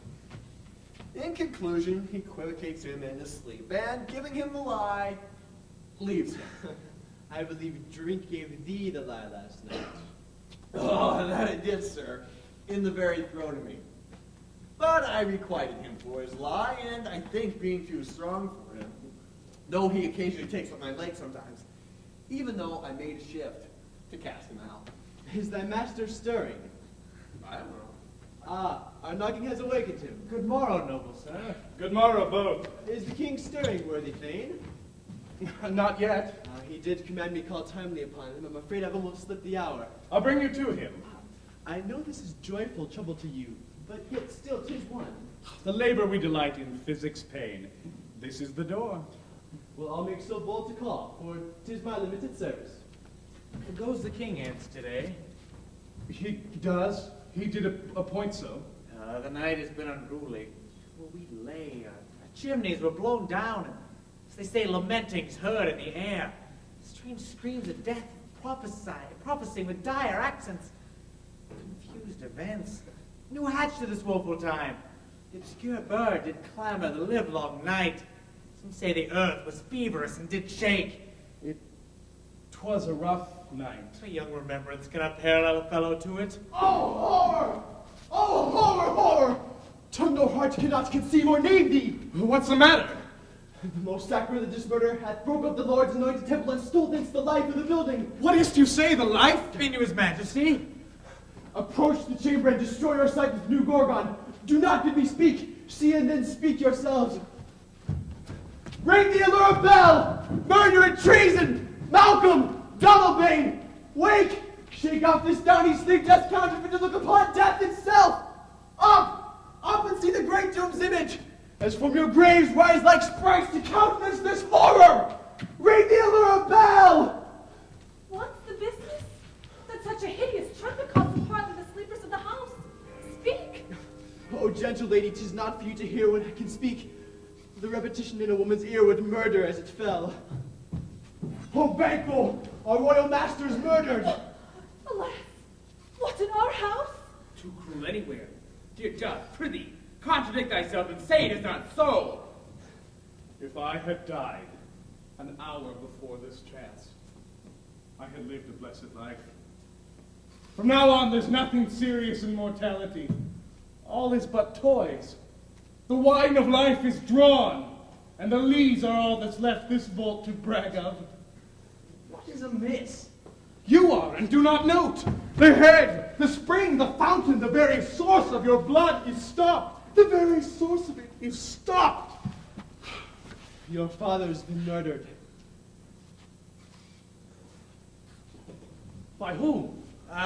In conclusion, he equivocates him into sleep, and giving him the lie, leaves him. I believe drink gave thee the lie last night. Oh, that it did, sir, in the very throat of me. But I requited him for his lie, and I think being too strong for him, though he occasionally takes up my leg sometimes, even though I made a shift to cast him out. Is thy master stirring? I don't know. Ah, our knocking has awakened him. Good morrow, noble sir. Good morrow, both. Is the king stirring, worthy Thane? Not yet. He did command me call timely upon him. I'm afraid I've almost slipped the hour. I'll bring you to him. I know this is joyful trouble to you, but yet still 'tis one. The labor we delight in physics pain. This is the door. Well, I'll make so bold to call, for 'tis my limited service. Goes the king ants today? He does. He did appoint so. The night has been unruly. Where we lay, our chimneys were blown down, and, as they say, lamentings heard in the air. Strange screams of death, prophesying with dire accents. Confused events. New hatch to this woeful time. The obscure bird did clamor the livelong night. Some say the earth was feverous and did shake. 'Twas a rough night. A young remembrance cannot parallel a fellow to it. Oh, horror! Oh, horror, horror! Tongue nor heart cannot conceive or name thee! What's the matter? The most sacrilegious murder hath broke up the Lord's anointed temple and stole thence the life of the building. What is't you say, the life? Mean to his majesty? Approach the chamber and destroy your sight with new Gorgon. Do not bid me speak. See and then speak yourselves. Ring the allure bell! Murder and treason! Malcolm! Donalbain! Wake! Shake off this downy sleep that's counterfeit to look upon death itself! Up! Up and see the great doom's image! As from your graves rise like sprites to countenance this horror! Ring the allure bell! What's the business? That such a hideous trumpet calls upon the sleepers of the house. Speak! Oh, gentle lady, 'tis not for you to hear what I can speak. The repetition in a woman's ear would murder as it fell. Oh, Banquo! Our royal master is murdered! Alas, what in our house? Too cruel anywhere. Dear judge, prithee, contradict thyself and say it is not so. If I had died an hour before this chance, I had lived a blessed life. From now on, there's nothing serious in mortality. All is but toys. The wine of life is drawn, and the lees are all that's left this vault to brag of. What is amiss? You are, and do not note. The head, the spring, the fountain, the very source of your blood is stopped. The very source of it is stopped. Your father's been murdered. By whom?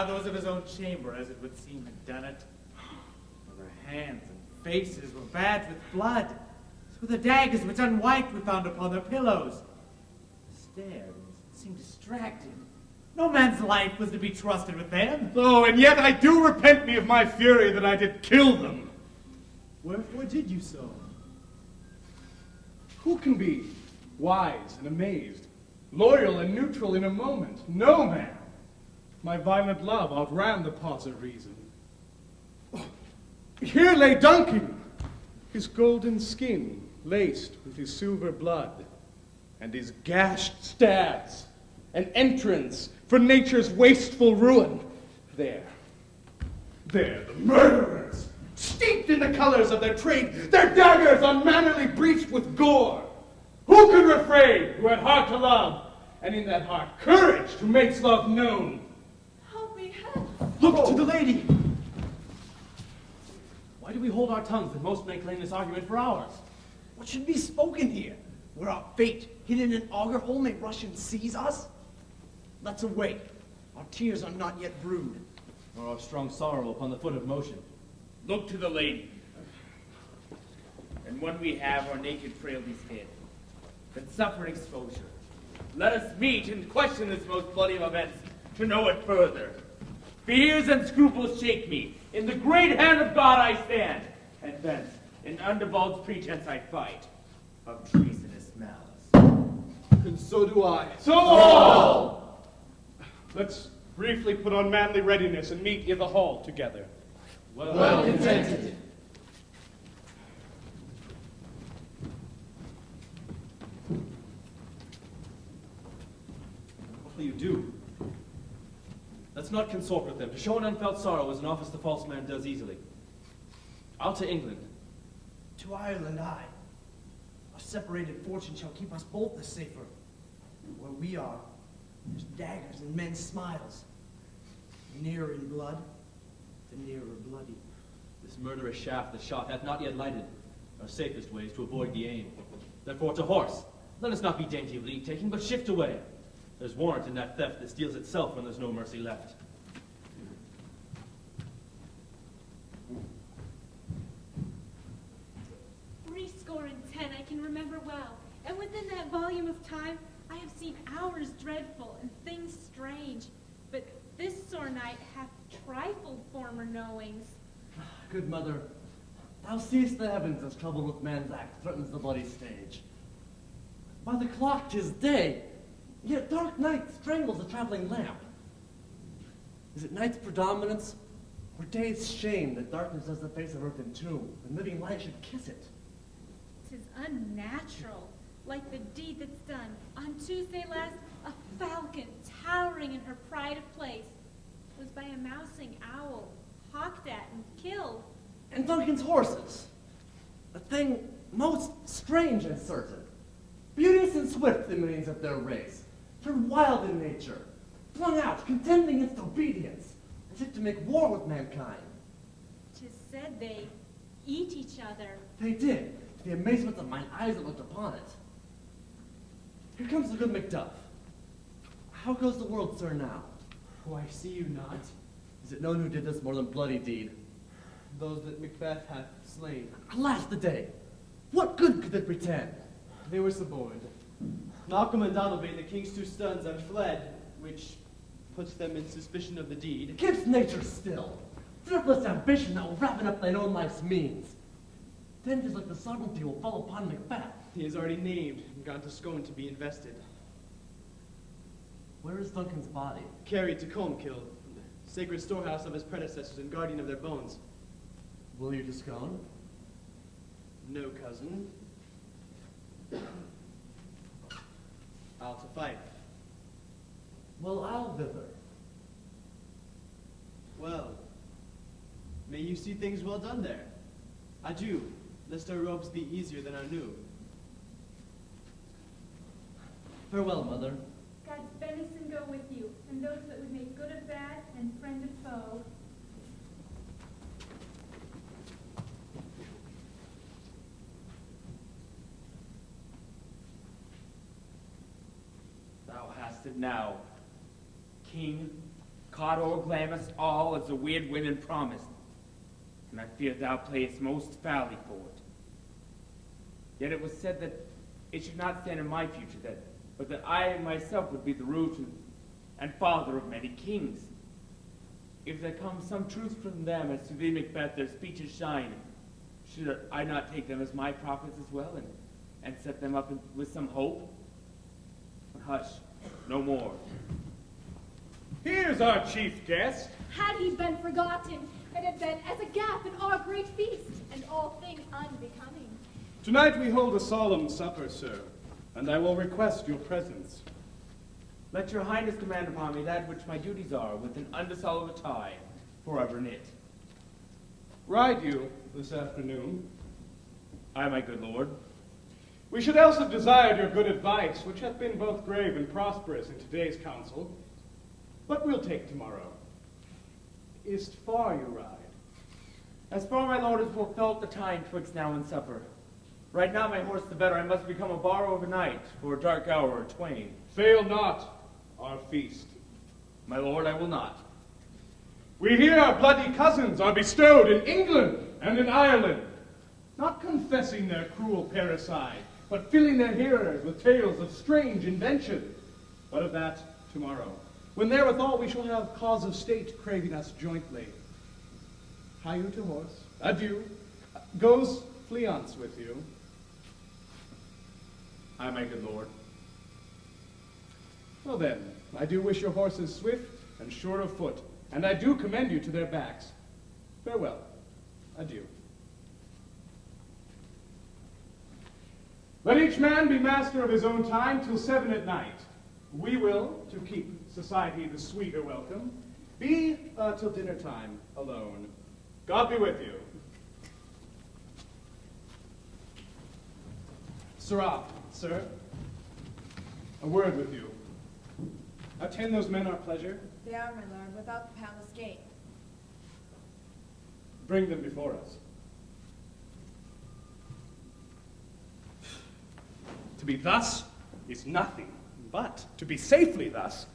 Those of his own chamber, as it would seem, had done it. For their hands and faces were badged with blood. So the daggers which unwiped we found upon their pillows. Stared and seemed distracted. No man's life was to be trusted with them. Oh, and yet I do repent me of my fury that I did kill them. Wherefore did you so? Who can be wise and amazed, loyal and neutral in a moment? No man. My violent love outran the pause of reason. Oh, here lay Duncan, his golden skin laced with his silver blood, and his gashed stabs, an entrance for nature's wasteful ruin. There, the murderers, steeped in the colors of their trade, their daggers unmannerly breached with gore. Who could refrain, who had heart to love, and in that heart courage to make love known? Help me, Hess. Look to the lady. Why do we hold our tongues that most may claim this argument for ours? What should be spoken here? Where our fate, hidden in auger hole, may rush and seize us? Let's awake. Our tears are not yet brewed. Or our strong sorrow upon the foot of motion. Look to the lady. And when we have our naked frailties hid, then suffer exposure. Let us meet and question this most bloody of events, to know it further. Fears and scruples shake me. In the great hand of God I stand, and thence, in undivulged pretense I fight, of treasonous malice. And so do I. So all! Let's briefly put on manly readiness and meet in the hall together. Well contented. What will you do? Let's not consort with them. To show an unfelt sorrow is an office the false man does easily. Out to England. To Ireland, I. Our separated fortune shall keep us both the safer. Where we are, there's daggers and men's smiles. Nearer in blood, the nearer bloody. This murderous shaft the shot hath not yet lighted. Our safest way is to avoid the aim. Therefore to horse. Let us not be dainty of leave taking, but shift away. There's warrant in that theft that steals itself when there's no mercy left. Threescore and 10 I can remember well, and within that volume of time I have seen hours dreadful and things strange, but this sore night hath trifled former knowings. Good mother, thou seest the heavens as trouble with man's act threatens the bloody stage. By the clock 'tis day, yet dark night strangles the traveling lamp. Is it night's predominance, or day's shame that darkness does the face of earth entomb, and living light should kiss it? 'Tis unnatural, like the deed that's done. On Tuesday last, a falcon, towering in her pride of place, was by a mousing owl hawked at and killed. And Duncan's horses, a thing most strange and certain. Beauteous and swift the means of their race, turned wild in nature, flung out, contending against obedience, as if to make war with mankind. 'Tis said they eat each other. They did, to the amazement of mine eyes that looked upon it. Here comes the good Macduff. How goes the world, sir, now? Why, see you not? Is it known who did this more than bloody deed? Those that Macbeth hath slain. Alas the day! What good could they pretend? They were suborned. Malcolm and Donalbain, the king's two sons, have fled, which puts them in suspicion of the deed. Against nature still, thriftless ambition that will raven up thine own life's means. Then 'tis like the sovereignty will fall upon Macbeth. He is already named and gone to Scone to be invested. Where is Duncan's body? Carried to Colmkill, sacred storehouse of his predecessors and guardian of their bones. Will you to Scone? No, cousin. I'll to Fife. Well, I'll thither. Well, may you see things well done there. Adieu, lest our robes be easier than our new. Farewell, mother. God's benison go with you, and those that would make good of bad and friend of foe. Thou hast it now. King, Cawdor glamest all as the weird women promised, and I fear thou playest most foully for it. Yet it was said that it should not stand in my future, but that I myself would be the root and father of many kings. If there comes some truth from them as to thee, Macbeth, their speeches shine, should I not take them as my prophets as well, and set them up with some hope? Hush, no more. Here's our chief guest. Had he been forgotten, it had been as a gap in our great feast, and all things unbecoming. Tonight we hold a solemn supper, sir, and I will request your presence. Let your highness demand upon me that which my duties are, with an undissolved tie, forever knit. Ride you this afternoon? Aye, my good lord. We should else have desired your good advice, which hath been both grave and prosperous in today's council, but we'll take tomorrow. Is't far you ride? As far, my lord, as will fill up the time twixt now and supper. Right now, my horse the better, I must become a borrower of a night, for a dark hour or twain. Fail not our feast. My lord, I will not. We hear our bloody cousins are bestowed in England and in Ireland, not confessing their cruel parricide, but filling their hearers with tales of strange invention. But of that tomorrow, when therewithal we shall have cause of state craving us jointly. Hie you to horse. Adieu. Goes Fleance with you? Aye, my good lord. Well then, I do wish your horses swift and sure of foot, and I do commend you to their backs. Farewell. Adieu. Let each man be master of his own time till 7 at night. We will, to keep society the sweeter welcome, be till dinner time alone. God be with you. Sirrah, sir, a word with you. Attend those men our pleasure. They are, my lord, without the palace gate. bring them before us. To be thus is nothing, but to be safely thus,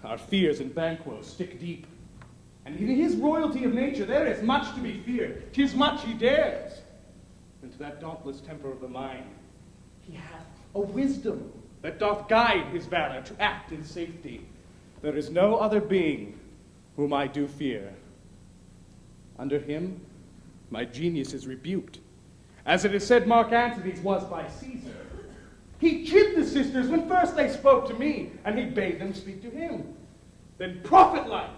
our fears in Banquo stick deep. And in his royalty of nature there is much to be feared. 'Tis much he dares. And to that dauntless temper of the mind, he hath a wisdom that doth guide his valor to act in safety. There is no other being whom I do fear. Under him, my genius is rebuked, as it is said Mark Antony's was by Caesar. He chid the sisters when first they spoke to me, and he bade them speak to him. Then prophet-like,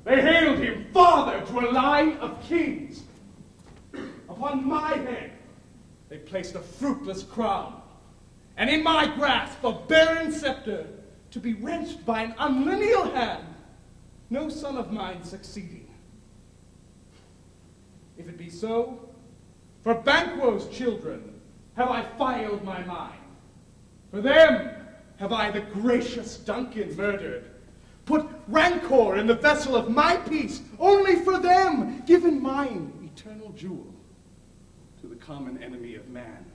they hailed him father to a line of kings. Upon my head they placed a fruitless crown, and in my grasp a barren scepter, to be wrenched by an unlineal hand, no son of mine succeeding. If it be so, for Banquo's children have I filed my mind. For them have I the gracious Duncan murdered, put rancor in the vessel of my peace, only for them given mine eternal jewel to the common enemy of man,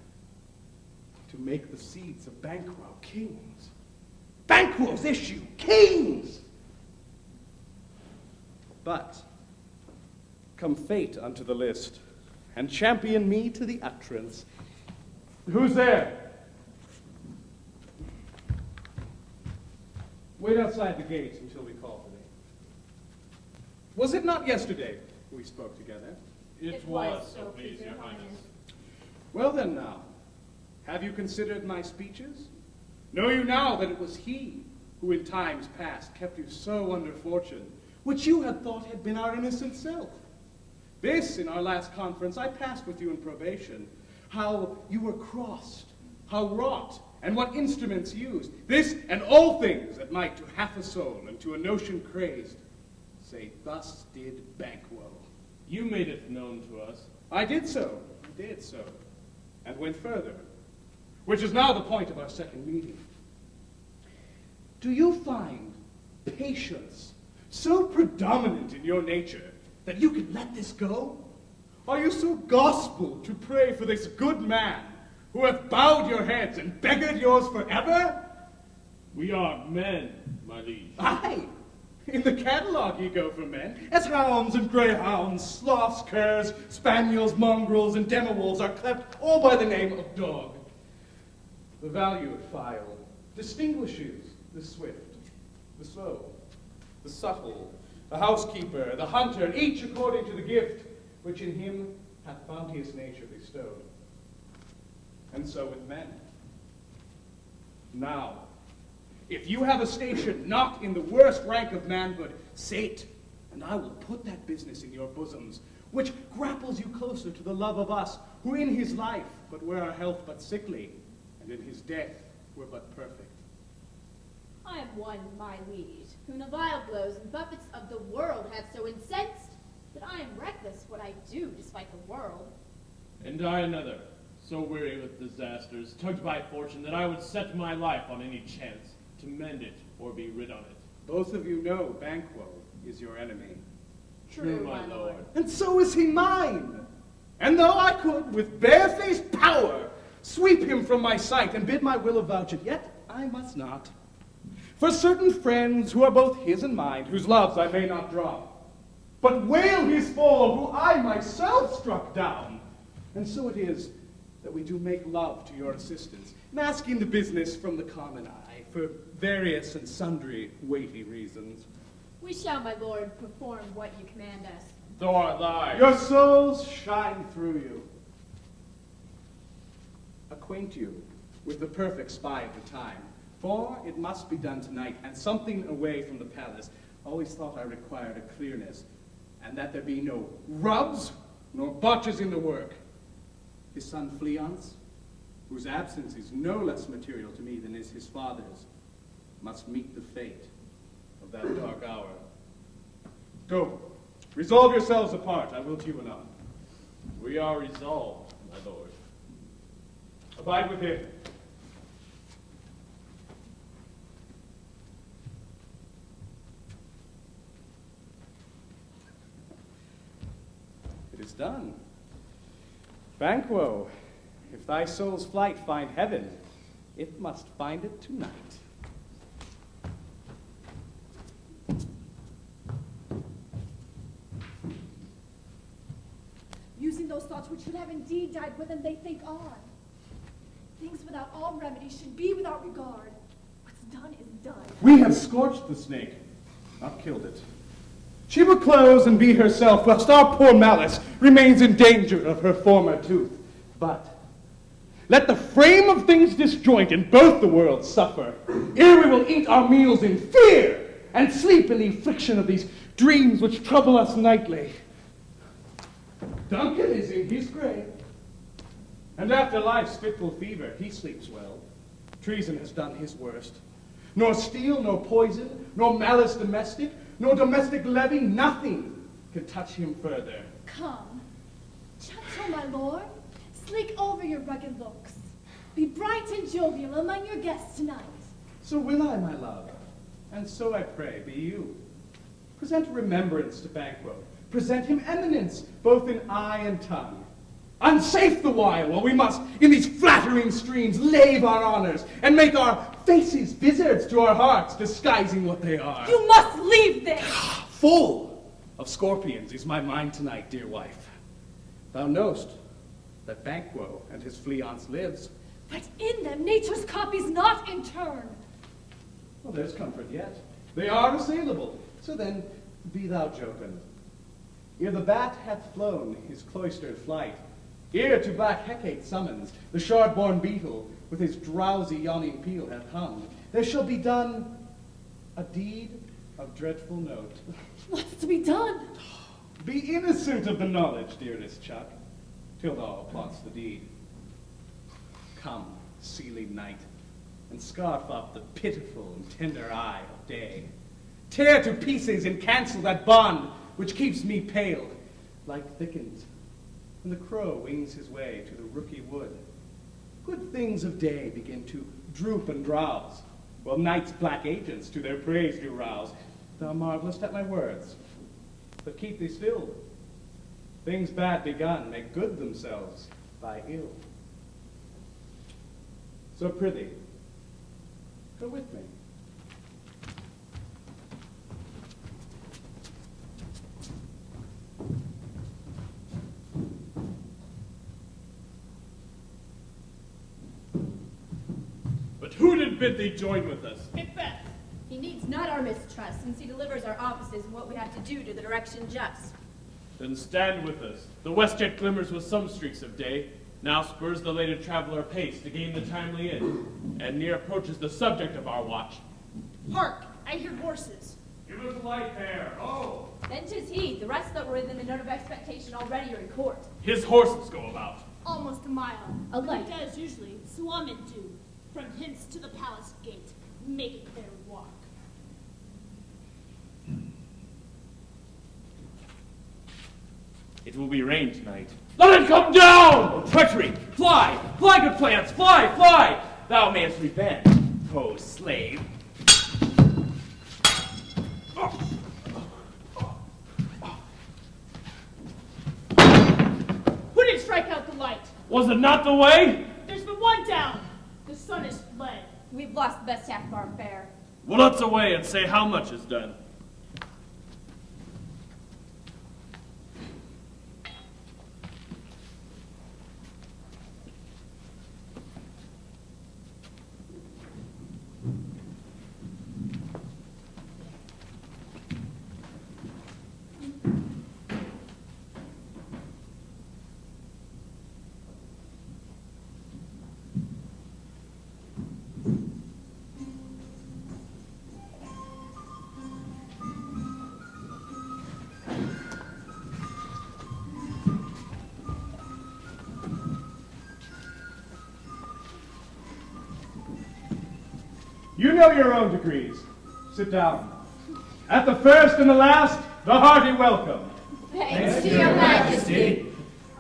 to make the seeds of Banquo kings. Banquo's issue, kings! But come fate unto the list, and champion me to the utterance. Who's there? Wait outside the gates until we call for thee. Was it not yesterday we spoke together? It was, so please your highness. Well then now, have you considered my speeches? Know you now that it was he who in times past kept you so under fortune, which you had thought had been our innocent self? This, in our last conference, I passed with you in probation, how you were crossed, how wrought, and what instruments used. This and all things that might to half a soul and to a notion crazed say, thus did Banquo. You made it known to us. I did so, and went further, which is now the point of our second meeting. Do you find patience so predominant in your nature that you can let this go? Are you so gospel to pray for this good man who hath bowed your heads and beggared yours forever? We are men, my liege. Aye, in the catalogue ye go for men, as hounds and greyhounds, sloths, curs, spaniels, mongrels, and demowolves are clept all by the name of dog. The valued file distinguishes the swift, the slow, the subtle, the housekeeper, the hunter, each according to the gift which in him hath bounteous nature bestowed. And so with men. Now, if you have a station not in the worst rank of manhood, say it, and I will put that business in your bosoms, which grapples you closer to the love of us, who in his life but were our health but sickly, and in his death were but perfect. I am one, my liege, whom the vile blows and buffets of the world have so incensed that I am reckless what I do despite the world. And I another, so weary with disasters, tugged by fortune, that I would set my life on any chance to mend it or be rid on it. Both of you know Banquo is your enemy. True, my lord. And so is he mine. And though I could, with barefaced power, sweep him from my sight and bid my will avouch it, yet I must not. For certain friends who are both his and mine, whose loves I may not drop, but wail his fall, who I myself struck down. And so it is that we do make love to your assistance, masking the business from the common eye, for various and sundry weighty reasons. We shall, my lord, perform what you command us. Though our lives... Your souls shine through you. Acquaint you with the perfect spy of the time, for it must be done tonight, and something away from the palace. Always thought I required a clearness, and that there be no rubs nor botches in the work. His son Fleance, whose absence is no less material to me than is his father's, must meet the fate of that dark hour. Go, resolve yourselves apart. I will to you anon. We are resolved, my lord. Abide with him. is done. Banquo, if thy soul's flight find heaven, it must find it tonight. Using those thoughts which should have indeed died with them, they think on. Things without all remedy should be without regard. What's done is done. We have scorched the snake, not killed it. She will close and be herself, whilst our poor Malice remains in danger of her former tooth. But let the frame of things disjoint and both the worlds suffer, ere we will eat our meals in fear and sleep in the affliction of these dreams which trouble us nightly. Duncan is in his grave, and after life's fitful fever, he sleeps well. Treason has done his worst. Nor steel, nor poison, nor malice domestic, nor domestic levy, nothing can touch him further. Come, gentle, my lord. Sleek over your rugged looks. Be bright and jovial among your guests tonight. So will I, my love, and so I pray be you. Present remembrance to Banquo. Present him eminence, both in eye and tongue. Unsafe the while we must, in these flattering streams, lave our honors, and make our faces vizards to our hearts, disguising what they are. You must leave this! Full of scorpions is my mind tonight, dear wife. Thou knowst that Banquo and his fleance lives. But in them nature's copies not in turn. Well, there's comfort yet. They are assailable, so then be thou jocund. Ere the bat hath flown his cloistered flight, ere to black Hecate summons, the shard-born beetle with his drowsy yawning peal hath hung, there shall be done a deed of dreadful note. What's to be done? Be innocent of the knowledge, dearest Chuck, till thou plots the deed. Come, sealing night, and scarf up the pitiful and tender eye of day. Tear to pieces and cancel that bond which keeps me pale, like thickens when the crow wings his way to the rooky wood. Good things of day begin to droop and drowse, while night's black agents to their praise do rouse. Thou marvelest at my words, but keep thee still. Things bad begun make good themselves by ill. So prithee, go with me. But who did bid thee join with us? Macbeth. He needs not our mistrust, since he delivers our offices and what we have to do to the direction just. Then stand with us. The west yet glimmers with some streaks of day. Now spurs the lated traveler pace to gain the timely inn, and near approaches the subject of our watch. Hark! I hear horses. Give us light there. Oh! Then 'tis he. The rest that were within the note of expectation already are in court. His horses go about. Almost a mile. A light. He does usually. Suomen do. From hence to the palace gate, making their walk. It will be rain tonight. Let it come down! Oh, treachery! Fly! Fly, good plants! Fly! Fly! Thou mayest revenge, oh slave. Who did strike out the light? Was it not the way? There's but one down. The sun is fled. We've lost the best half of our fare. Well, let's away and say how much is done. You know your own degrees. Sit down. At the first and the last, the hearty welcome. Thanks to your majesty.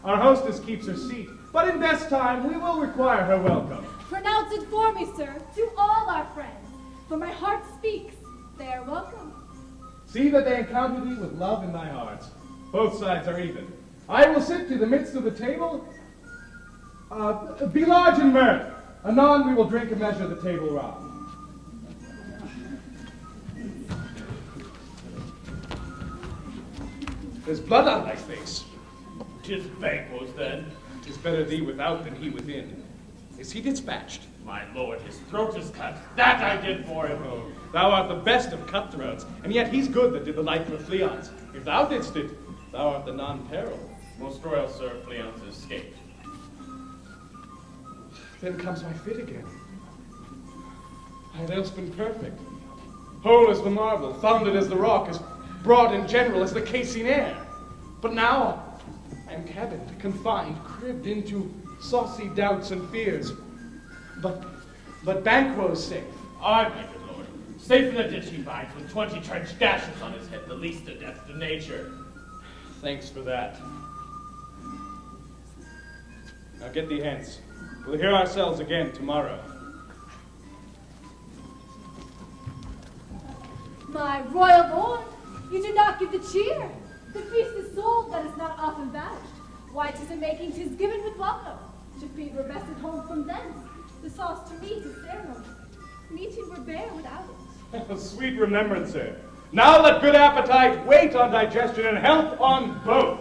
Our hostess keeps her seat, but in best time we will require her welcome. Pronounce it for me, sir, to all our friends. For my heart speaks. They are welcome. See that they encounter thee with love in thy hearts. Both sides are even. I will sit to the midst of the table. Be large in mirth. Anon we will drink and measure the table round. There's blood on thy face. 'Tis Banquo's then. 'Tis better thee without than he within. Is he dispatched? My lord, his throat is cut. That I did for him. Oh, thou art the best of cutthroats, and yet he's good that did the like for Fleance. If thou didst it, thou art the non-peril. Most royal sir, Fleance escaped. Then comes my fit again. I had else been perfect, whole as the marble, founded as the rock, as broad and general as the casing air. But now I am cabined, confined, cribbed into saucy doubts and fears. But Banquo's safe. Aye, my good lord. Safe in the ditch he bides, with 20 trench gashes on his head, the least a death to nature. Thanks for that. Now get thee hence. We'll hear ourselves again tomorrow. My royal lord, you do not give the cheer. The feast is sold, that is not often vouched. Why, 'tis a making, 'tis given with welcome. To feed were best at home from thence. The sauce to meat is ceremony. Meeting were bare without it. Sweet remembrancer. Now let good appetite wait on digestion and health on both.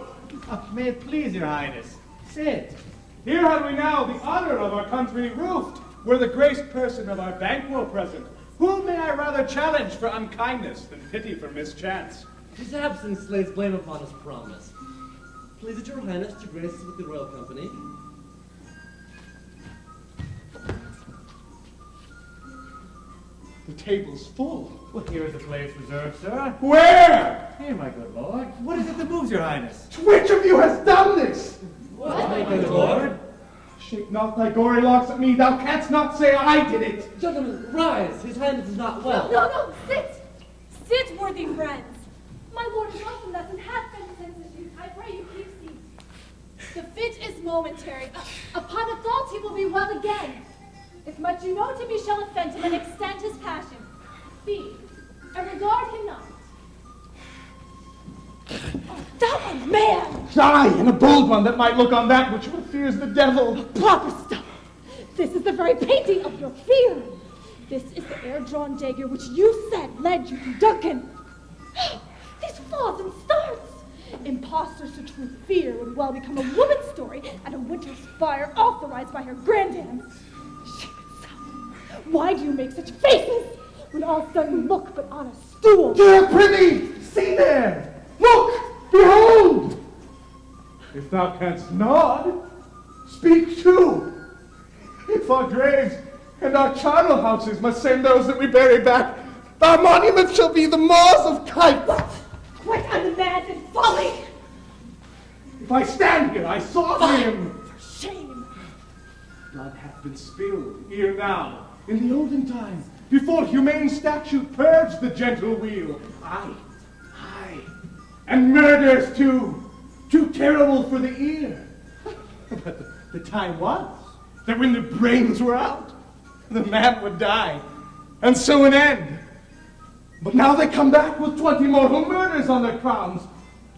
May it please your highness. Sit. Here have we now the honor of our country roofed, were the graced person of our Banquo present. Whom may I rather challenge for unkindness than pity for mischance? His absence lays blame upon his promise. Please it your highness to grace us with the royal company. The table's full. Well, here is the place reserved, sir. Where? Here, my good lord. What is it that moves your highness? Which of you has done this? What, my good lord? Shake not thy gory locks at me. Thou canst not say I did it. Gentlemen, rise. His highness is not well. No, sit. Sit, worthy friends. My lord is welcome thus and hath been since his youth. I pray you keep seat. The fit is momentary. Upon a thought he will be well again. If much you know to me shall offend him and extend his passion, feed and regard him not. Oh, thou art man! I, and a bold one that might look on that which fears the devil. Proper stuff. This is the very painting of your fear. This is the air-drawn dagger which you said led you to Duncan. These flaws and starts. Impostors to true fear would well become a woman's story at a winter's fire authorized by her grandams. Shame itself. Why do you make such faces when all sudden look but on a stool? Dear prithee, see there! Look! Behold! If thou canst nod, speak too. If our graves and our charnel houses must send those that we bury back, our monuments shall be the maws of kites. What? Quite unmanned and folly! If I stand here, I saw him. For shame! Blood hath been spilled, ere now, in the olden time, before humane statute purged the gentle wheel. Aye. And murders too terrible for the ear. But the time was that when the brains were out, the man would die, and so an end. But now they come back with 20 mortal murders on their crowns,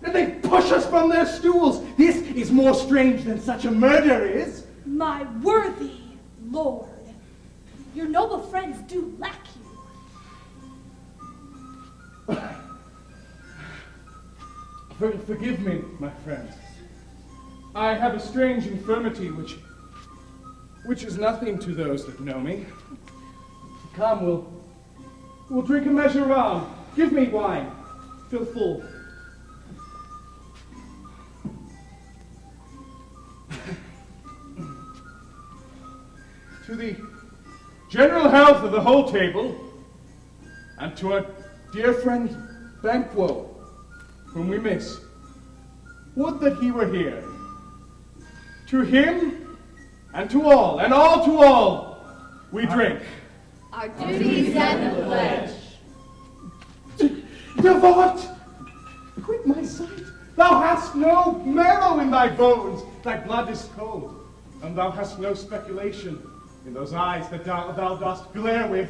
and they push us from their stools. This is more strange than such a murder is. My worthy lord, your noble friends do lack you. Forgive me, my friends. I have a strange infirmity which is nothing to those that know me. Come, we'll drink a measure round. Give me wine. Fill full. To the general health of the whole table, and to our dear friend Banquo, whom we miss. Would that he were here. To him, and to all to all, we drink. Our duties and the pledge. Devot! Quit my sight. Thou hast no marrow in thy bones. Thy blood is cold, and thou hast no speculation in those eyes that thou dost glare with.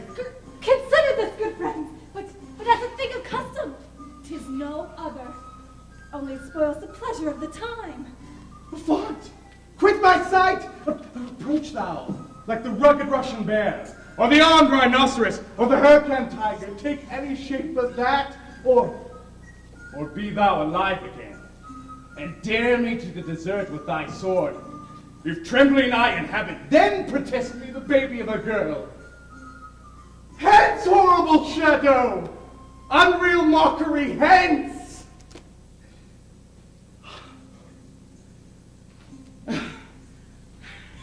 Consider this, good friends, but as a thing of custom. 'Tis no other. only spoils the pleasure of the time. What? Quit my sight! Approach thou, like the rugged Russian bear, or the armed rhinoceros, or the Hurcan tiger. Take any shape but that, or be thou alive again, and dare me to the desert with thy sword. If trembling I inhabit, then protest me the baby of a girl. Hence, horrible shadow! Unreal mockery, hence!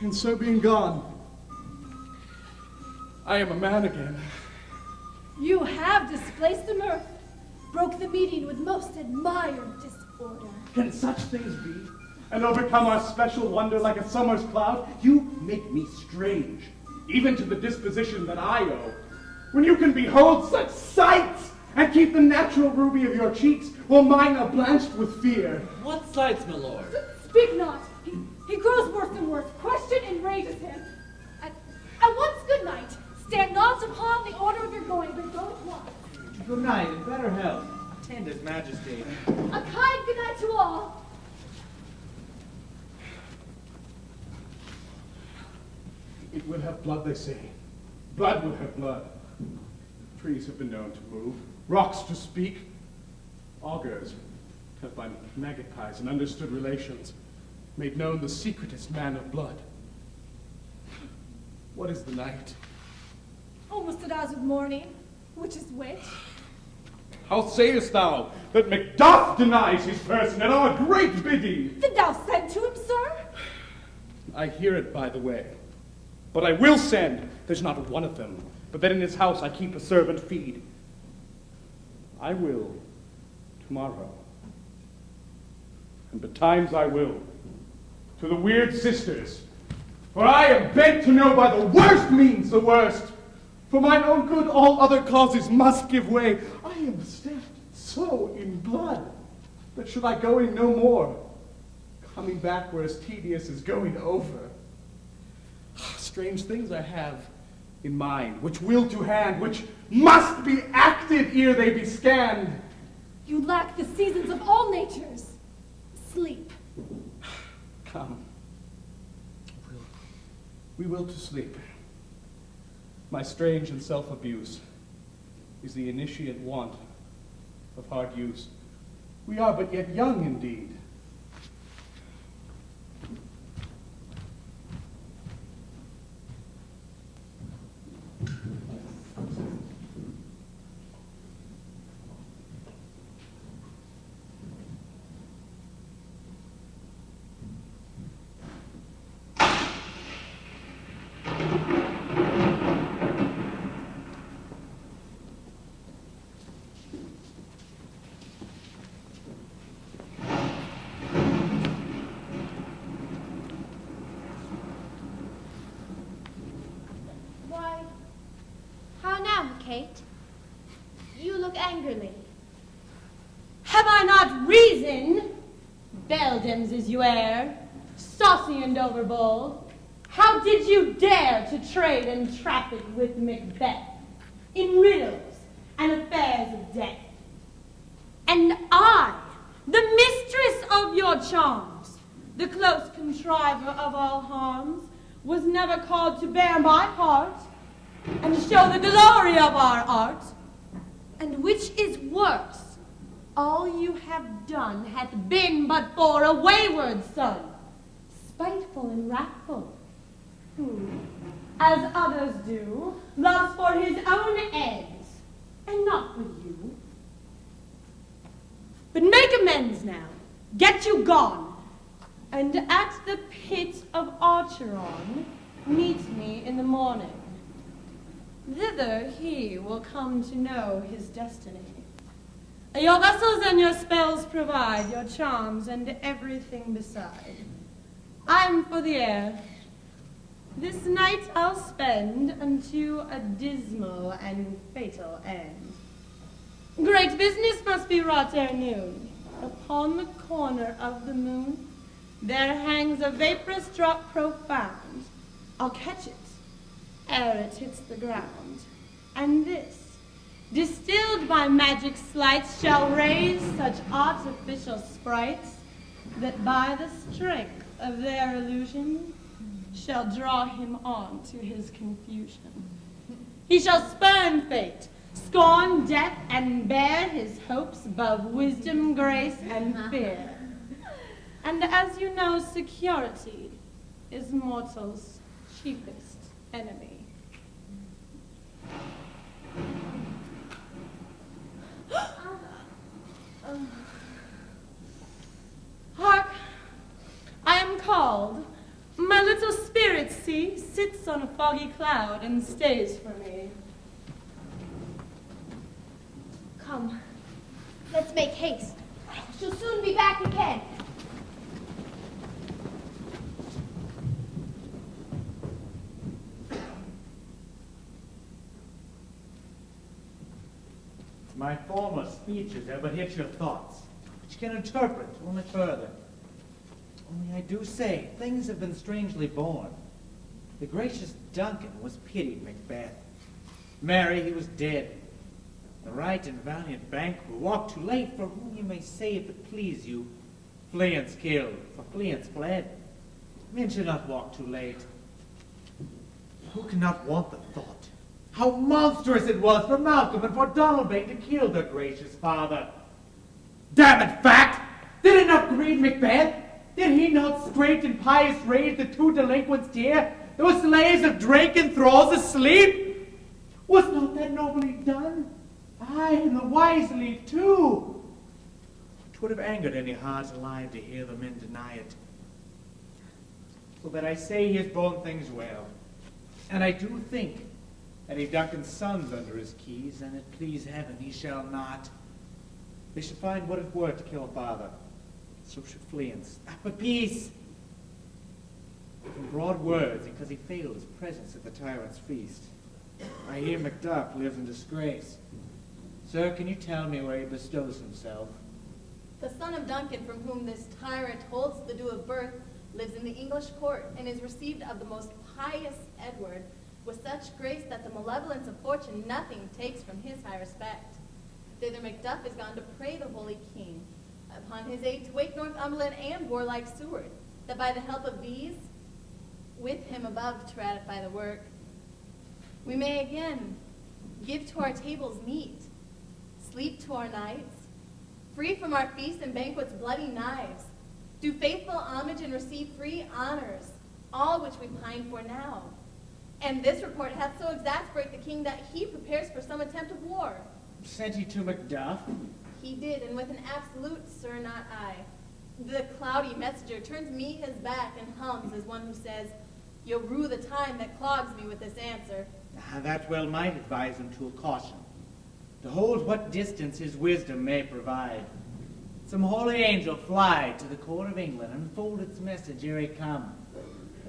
And so being gone, I am a man again. You have displaced the mirth, broke the meeting with most admired disorder. Can such things be? And overcome our special wonder like a summer's cloud? You make me strange, even to the disposition that I owe. When you can behold such sights, and keep the natural ruby of your cheeks, while mine are blanched with fear. What sights, my lord? Speak not. He grows worse and worse. Question enrages him. At once, good night. Stand not upon the order of your going, but go at once. Good night, and better health. Attend his majesty. A kind good night to all. It will have blood, they say. Blood will have blood. Trees have been known to move, rocks to speak. Augurs have by magpies and understood relations made known the secretest man of blood. What is the night? Almost at hours of morning, which is which? How sayest thou that Macbeth denies his person at our great bidding? Did thou send to him, sir? I hear it, by the way. But I will send, there's not one of them, but that in his house I keep a servant feed. I will, tomorrow. And betimes I will, to the weird sisters, for I am bent to know by the worst means the worst. For mine own good, all other causes must give way. I am stamped so in blood, that should I go in no more, coming back were as tedious as going over. Strange things I have in mind, which will to hand, which must be acted ere they be scanned. You lack the seasons of all natures. Sleep. Come. We will to sleep. My strange and self-abuse is the initiate want of hard use. We are but yet young indeed. Kate. You look angrily. Have I not reason? Beldams as you air, saucy and overbold. How did you dare to trade and traffic with Macbeth in riddles and affairs of death? And I, the mistress of your charms, the close contriver of all harms, was never called to bear my part and show the glory of our art. And which is worse, all you have done hath been but for a wayward son, spiteful and wrathful, who, as others do, loves for his own ends, and not for you. But make amends now, get you gone, and at the pit of Archeron, meet me in the morning. Thither he will come to know his destiny. Your vessels and your spells provide, your charms and everything beside. I'm for the air. This night I'll spend unto a dismal and fatal end. Great business must be wrought ere noon. Upon the corner of the moon there hangs a vaporous drop profound. I'll catch it ere it hits the ground. And this distilled by magic sleights, shall raise such artificial sprites that by the strength of their illusion shall draw him on to his confusion. He shall spurn fate, scorn death, and bear his hopes above wisdom, grace, and fear. And as you know, security is mortal's chiefest enemy. Hark, I am called. My little spirit, see, sits on a foggy cloud and stays for me. Come, let's make haste. She'll soon be back again. My former speeches have but hit your thoughts, which can interpret only further. Only I do say, things have been strangely born. The gracious Duncan was pitied Macbeth. Marry, he was dead. The right and valiant banquer walked too late, for whom you may say, if it please you, fleance killed, for fleance fled. Men should not walk too late. Who cannot want the thought? How monstrous it was for Malcolm and for Donalbain to kill their gracious father. Damn it, fact! Did it not grieve Macbeth? Did he not straight in pious rage the two delinquents tear, those slaves of drink and thralls asleep? Was not that nobly done? Aye, and the wisely too. 'Twould have angered any heart alive to hear the men deny it. So that I say he has borne things well. And I do think that if Duncan's son's under his keys, and it please heaven he shall not, they should find what it were to kill a father. So should fleance. But peace! From broad words, because he failed his presence at the tyrant's feast. I hear Macduff lives in disgrace. Sir, can you tell me where he bestows himself? The son of Duncan, from whom this tyrant holds the due of birth, lives in the English court, and is received of the most pious Edward, with such grace that the malevolence of fortune nothing takes from his high respect. Thither Macduff is gone to pray the holy king, upon his aid to wake Northumberland and warlike Seward, that by the help of these, with him above to ratify the work, we may again give to our tables meat, sleep to our nights, free from our feasts and banquets bloody knives, do faithful homage and receive free honors, all which we pine for now. And this report hath so exasperate the king that he prepares for some attempt of war. Sent he to Macduff? He did, and with an absolute, sir, not I. The cloudy messenger turns me his back and hums as one who says, you'll rue the time that clogs me with this answer. That well might advise him to a caution, to hold what distance his wisdom may provide. Some holy angel fly to the court of England, and unfold its message ere he come.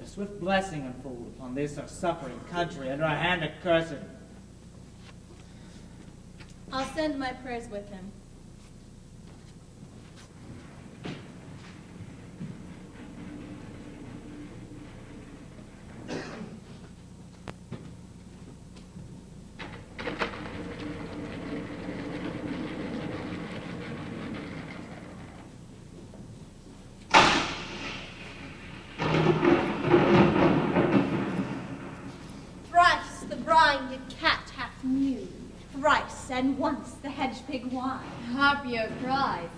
A swift blessing unfold upon this our suffering country, under our hand accursed. I'll send my prayers with him. And once the hedge pig whined. Harpier cries,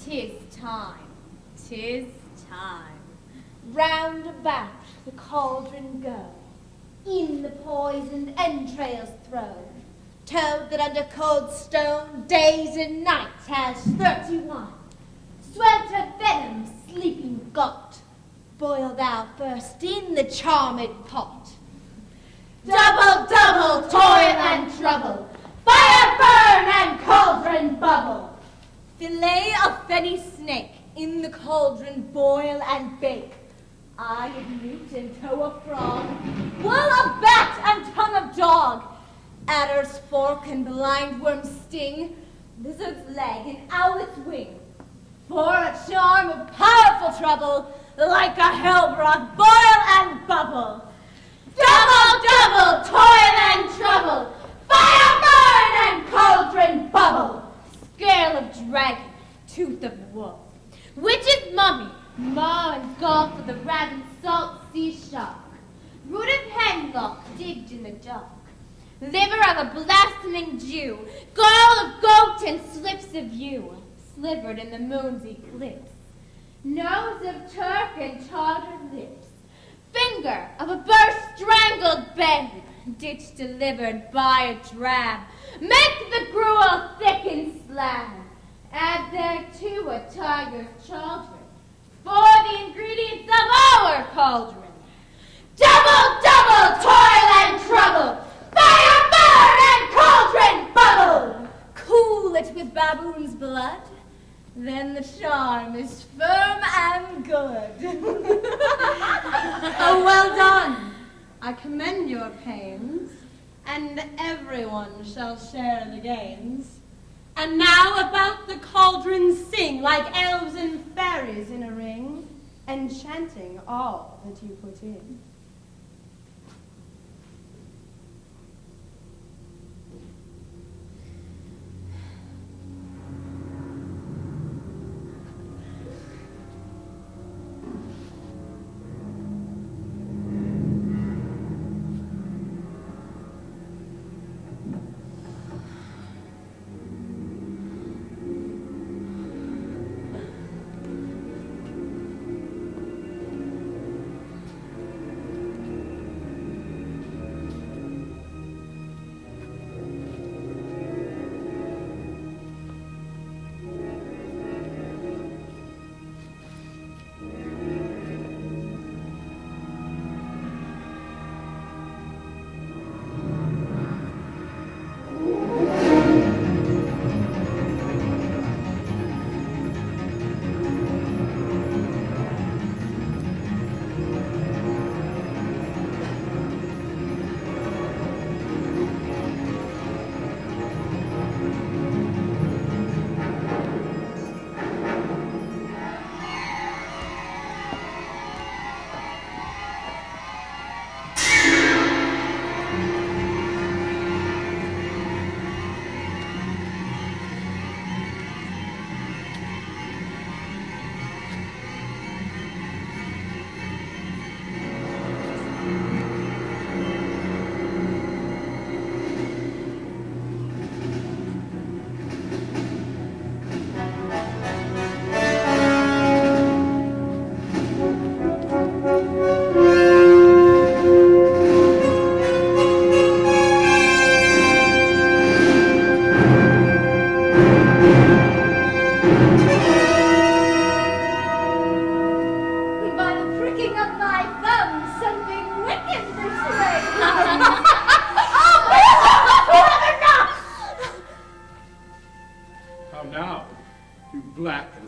'tis time, 'tis time. Round about the cauldron go, in the poisoned entrails throw. Toad that under cold stone days and nights has 31. Swelter venom sleeping got, boil thou first in the charmed pot. Double, double toil and trouble, fire burn and cauldron bubble. Fillet of fenny snake, in the cauldron boil and bake. Eye of newt and toe of frog, wool of bat and tongue of dog. Adder's fork and blindworm's sting, lizard's leg and owlet's wing. For a charm of powerful trouble, like a hellbroth boil and bubble. Double, double toil and trouble, fire burn and cauldron bubble, scale of dragon, tooth of wolf, witch's mummy, maw and gulf of the ravened salt sea shark, root of hemlock digged in the dark, liver of a blaspheming Jew, gall of goat and slips of yew, slivered in the moon's eclipse, nose of Turk and tartar lips, finger of a burst strangled babe, ditch delivered by a drab, make the gruel thick and slab, add thereto a tiger's chaldron, for the ingredients of our cauldron. Double, double toil and trouble, fire, burn, and cauldron bubble. Cool it with baboon's blood, then the charm is firm and good. Oh, well done. I commend your pains, and everyone shall share the gains. And now about the cauldron sing, like elves and fairies in a ring, enchanting all that you put in.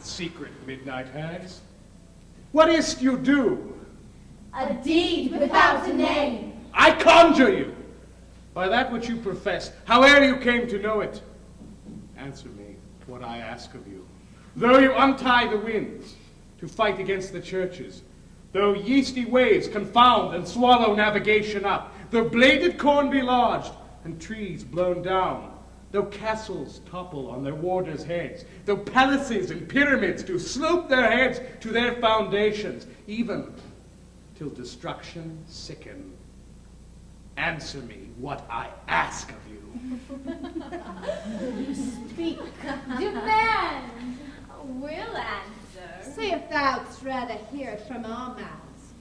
Secret midnight hags. What is't you do? A deed without a name. I conjure you, by that which you profess, howe'er you came to know it. Answer me what I ask of you. Though you untie the winds to fight against the churches, though yeasty waves confound and swallow navigation up, though bladed corn be lodged and trees blown down, though castles topple on their warders' heads, though palaces and pyramids do slope their heads to their foundations, even till destruction sicken, answer me what I ask of you. Speak. Demand. We'll answer. Say if thou'dst rather hear it from our mouths,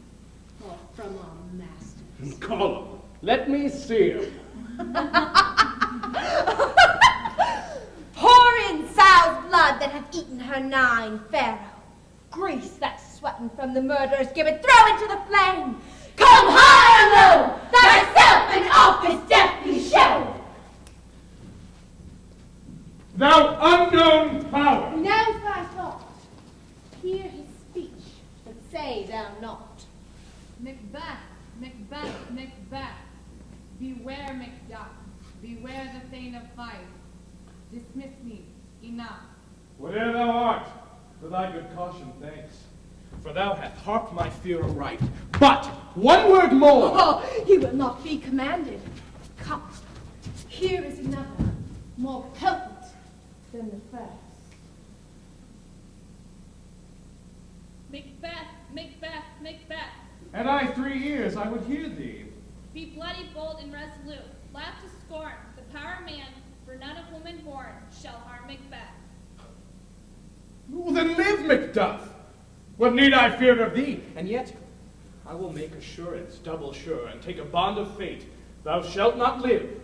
or from our masters. Call him. Let me see him. Pour in sow's blood that hath eaten her nine, Pharaoh. Grease that's sweating from the murderers, give it, throw into the flame. Come high or low, thyself an office deftly show. Thou unknown power! Knows thy thought. Hear his speech, but say thou not. Macbeth, Macbeth, Macbeth. Beware Macduff, beware the Thane of Fife. Dismiss me, enough. Whate'er thou art, for thy good caution, thanks. For thou hast harped my fear aright. But one word more! Oh, he will not be commanded. Come, here is another. more potent than the first. Macbeth, Macbeth, Macbeth. Had I 3 ears, I would hear thee. Be bloody, bold, and resolute. Laugh to scorn the power of man, for none of woman born shall harm Macbeth. Well, then live, Macduff. What need I fear of thee? And yet, I will make assurance double sure, and take a bond of fate. Thou shalt not live,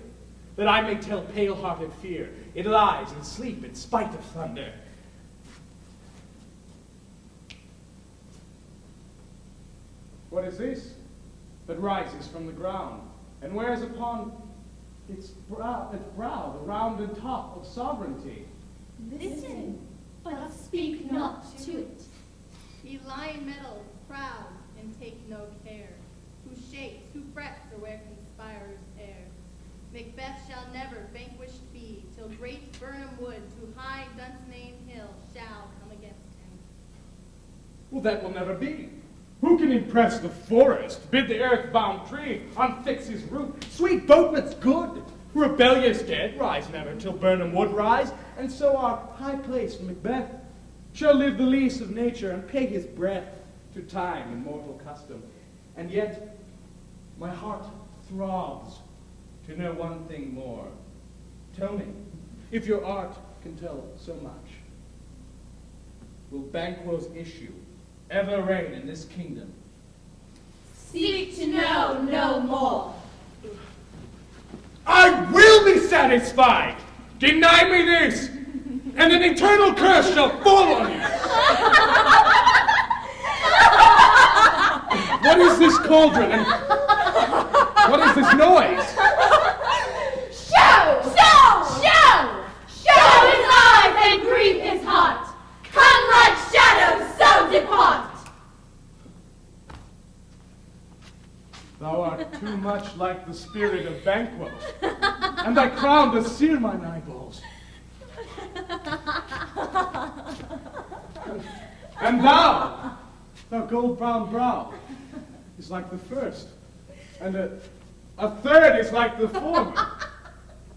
that I may tell pale-hearted fear. It lies in sleep in spite of thunder. What is this that rises from the ground, and wears upon its brow the rounded top of sovereignty? Listen, but speak not to it. He lion mettled, proud, and take no care. Who shakes, who frets, or where conspirers err. Macbeth shall never vanquished be, till great Burnham Wood to high Dunsinane Hill shall come against him. Well, that will never be. Who can impress the forest, bid the earth-bound tree unfix his root? Sweet boatman's good. Rebellious dead rise never till Burnham Wood rise, and so our high-placed Macbeth shall live the lease of nature and pay his breath to time and mortal custom. And yet my heart throbs to know one thing more. Tell me, if your art can tell so much, will Banquo's issue ever reign in this kingdom? Seek to know no more. I will be satisfied! Deny me this, and an eternal curse shall fall on you! What is this cauldron, and what is this noise? Show! Show! Show! Show his eyes and grieve his heart. Come like shadows, so depart. Thou art too much like the spirit of Banquo, and thy crown does sear mine eyeballs. And thou gold-brown brow, is like the first, and a third is like the former.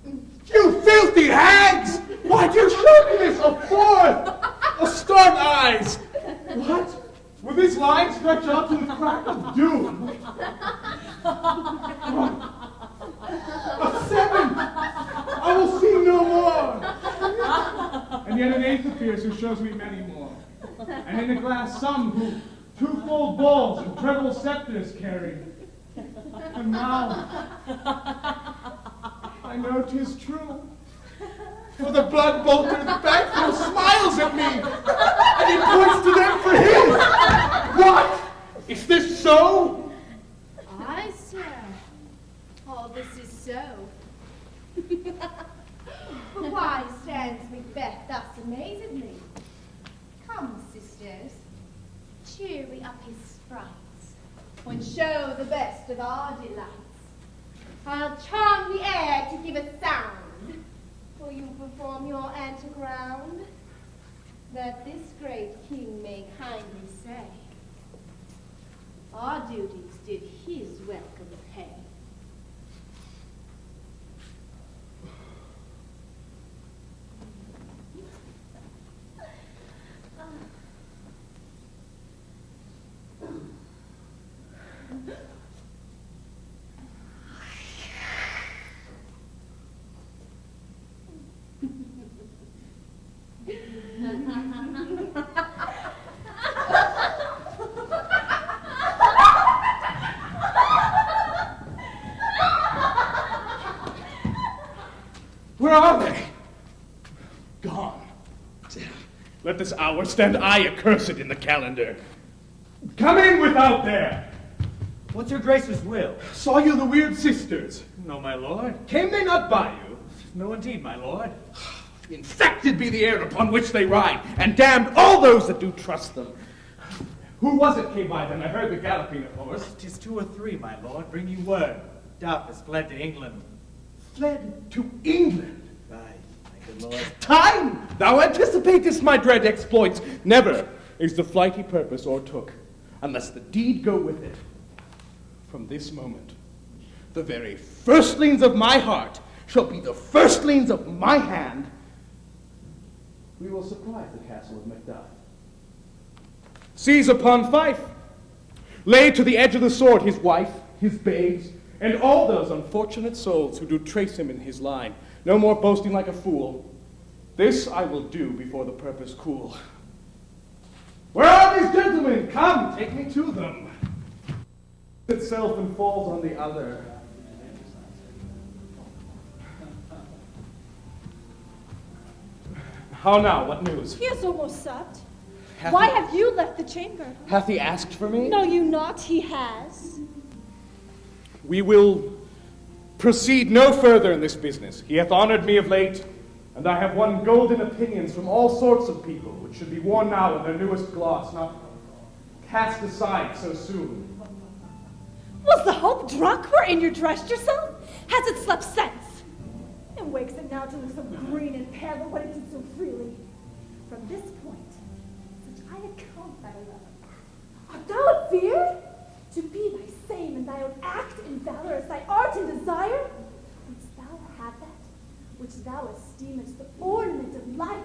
You filthy hags! Why'd you show me this? A fourth! A stark eyes! What? Will this line stretch out to the crack of doom? A seventh! I will see no more! And yet an eighth appears who shows me many more. And in the glass some who twofold balls and treble scepters carry. And now I know 'tis true. For the blood bolter's Banquo smiles at me, and he points to them for his. What? Is this so? Aye, sir. All this is so. But why stands Macbeth thus amazedly? Come, sisters, cheer we up his sprites, and show the best of our delights. I'll charm the air to give a sound, for you perform your anteground, that this great king may kindly say, our duties did his welcome pay. Where are they? Gone. Let this hour stand I accursed in the calendar. Come in without there! What's your grace's will? Saw you the weird sisters? No, my lord. Came they not by you? No, indeed, my lord. Infected be the air upon which they ride, and damned all those that do trust them. Who was it came by them? I heard the galloping of horse. 'Tis 2 or 3, my lord. Bring you word. Doubtless fled to England. Fled to England? Aye, my good lord. Time! Thou anticipatest my dread exploits. Never is the flight he purpose o'ertook, unless the deed go with it. From this moment, the very firstlings of my heart shall be the firstlings of my hand, we will surprise the castle of Macbeth. Seize upon Fife. Lay to the edge of the sword his wife, his babes, and all those unfortunate souls who do trace him in his line. No more boasting like a fool. This I will do before the purpose cool. Where are these gentlemen? Come, take me to them. Itself and falls on the other. How now? What news? He has almost supped. Hath Why he- have you left the chamber? Hath he asked for me? No, you not. He has. We will proceed no further in this business. He hath honored me of late, and I have won golden opinions from all sorts of people, which should be worn now in their newest gloss, not cast aside so soon. Was the hope drunk wherein you dressed yourself? Has it slept since? And wakes it now to look so green and pale than what it did so freely. From this point, such I account thy love. Art thou afeard? To be thy same in thy own act and valor as thy art and desire? Wouldst thou have that which thou esteemest the ornament of life,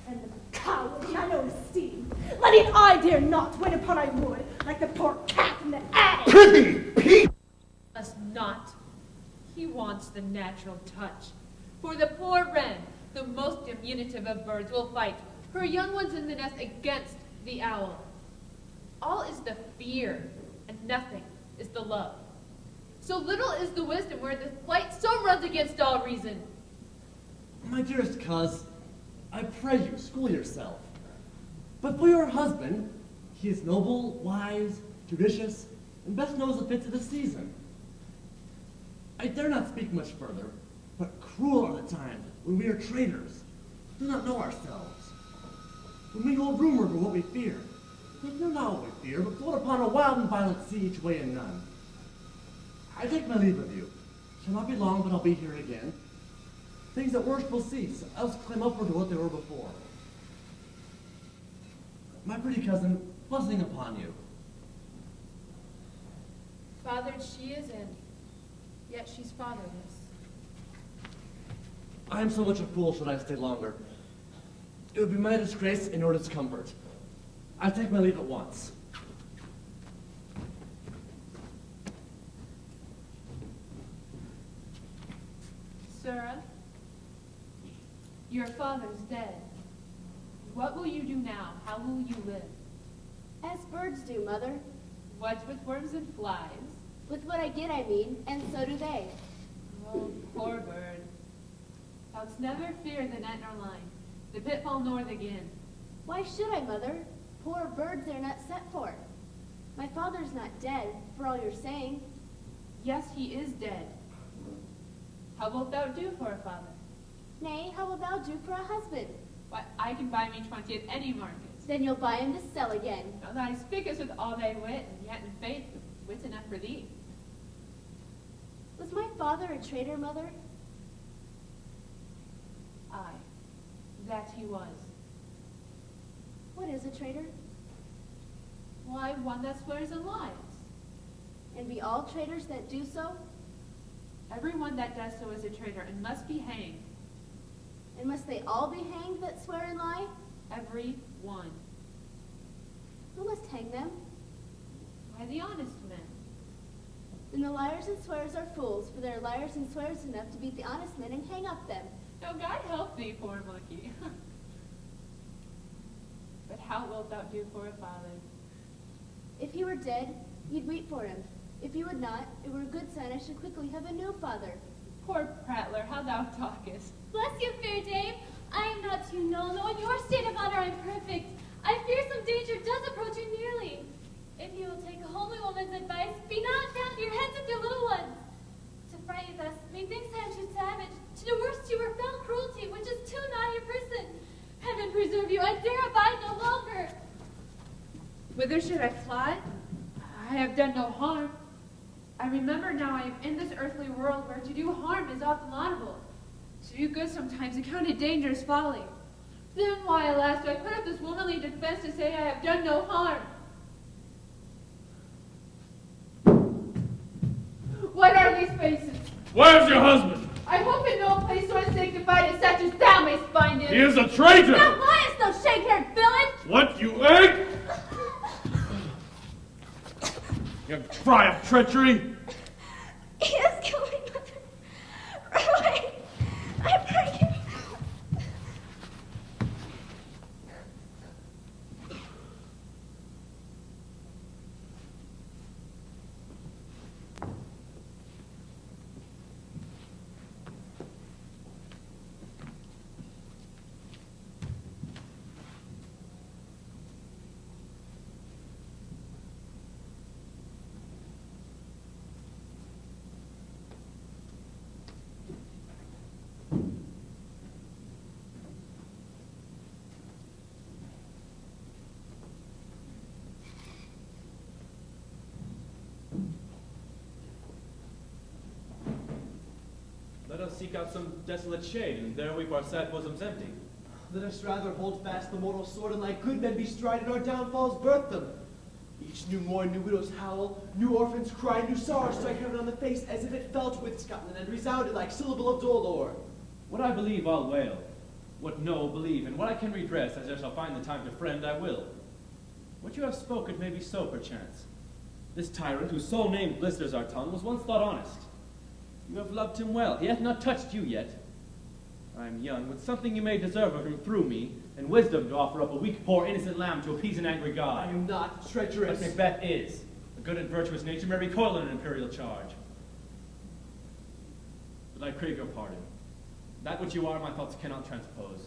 and the coward in thine own esteem, letting I dare not wait upon I would, like the poor cat in the attic? Prithee, peace! Must not. He wants the natural touch. For the poor wren, the most diminutive of birds, will fight her young ones in the nest against the owl. All is the fear, and nothing is the love. So little is the wisdom where the flight so runs against all reason. My dearest coz, I pray you, school yourself. But for your husband, he is noble, wise, judicious, and best knows the fits of the season. I dare not speak much further, but cruel are the times when we are traitors, do not know ourselves. When we hold rumor for what we fear, we know not what we fear, but float upon a wild and violent sea each way and none. I take my leave of you. Shall not be long, but I'll be here again. Things that worst will cease, else climb upward to what they were before. My pretty cousin, blessing upon you. Fathered she is in, yet she's fatherless. I am so much a fool should I stay longer. It would be my disgrace and your discomfort. I take my leave at once. Sirrah, your father's dead. What will you do now? How will you live? As birds do, Mother. What with worms and flies? With what I get, I mean, and so do they. Oh, poor bird. Thou'dst never fear the net nor line, the pitfall nor the gin. Why should I, Mother? Poor birds they're not set for. My father's not dead, for all you're saying. Yes, he is dead. How wilt thou do for a father? Nay, how will thou do for a husband? Why, I can buy me 20 at any market. Then you'll buy him to sell again. Now thou speakest with all thy wit, and yet in faith wit enough for thee. Was my father a traitor, Mother? Aye, that he was. What is a traitor? Why, one that swears and lies. And be all traitors that do so? Everyone that does so is a traitor and must be hanged. And must they all be hanged that swear and lie? Every one. Who must hang them? Why, the honest men. Then the liars and swearers are fools, for there are liars and swearers enough to beat the honest men and hang up them. No, God help thee, poor monkey. But how wilt thou do for a father? If he were dead, you'd weep for him. If you would not, it were a good sign I should quickly have a new father. Poor prattler, how thou talkest. Bless you, fair dame. I am not too null, nor in your state of honor I'm perfect. I fear some danger does approach you nearly. If you will take a homely woman's advice, be not down to your heads with your little ones. To frighten thus, methinks I am too savage. To do worse to you were fell cruelty, which is too naughty a person. Heaven preserve you, I dare abide no longer. Whither should I fly? I have done no harm. I remember now I am in this earthly world where to do harm is often laudable. To do good sometimes accounted dangerous folly. Then why, alas, do I put up this womanly defense to say I have done no harm? What are these faces? Where's your husband? I hope in no place so unsanctified as such as thou mayst find him. He is a traitor! Thou liest, thou shake-haired villain! What, you egg? You cry of treachery! He is killing Mother. Run away. I beg you. Let us seek out some desolate shade, and there weep our sad bosoms empty. Let us rather hold fast the mortal sword, and like good men bestride in our downfalls birth them. Each new morn, new widows howl, new orphans cry, new sorrows strike heaven on the face, as if it felt with Scotland and resounded like syllable of dolor. What I believe, I'll wail. What no, believe, and what I can redress, as I shall find the time to friend, I will. What you have spoken may be so, perchance. This tyrant, whose sole name blisters our tongue, was once thought honest. You have loved him well. He hath not touched you yet. I am young, with something you may deserve of him through me, and wisdom to offer up a weak, poor, innocent lamb to appease an angry god. I am not treacherous. But Macbeth is. A good and virtuous nature may recoil in an imperial charge. But I crave your pardon. That which you are, my thoughts cannot transpose.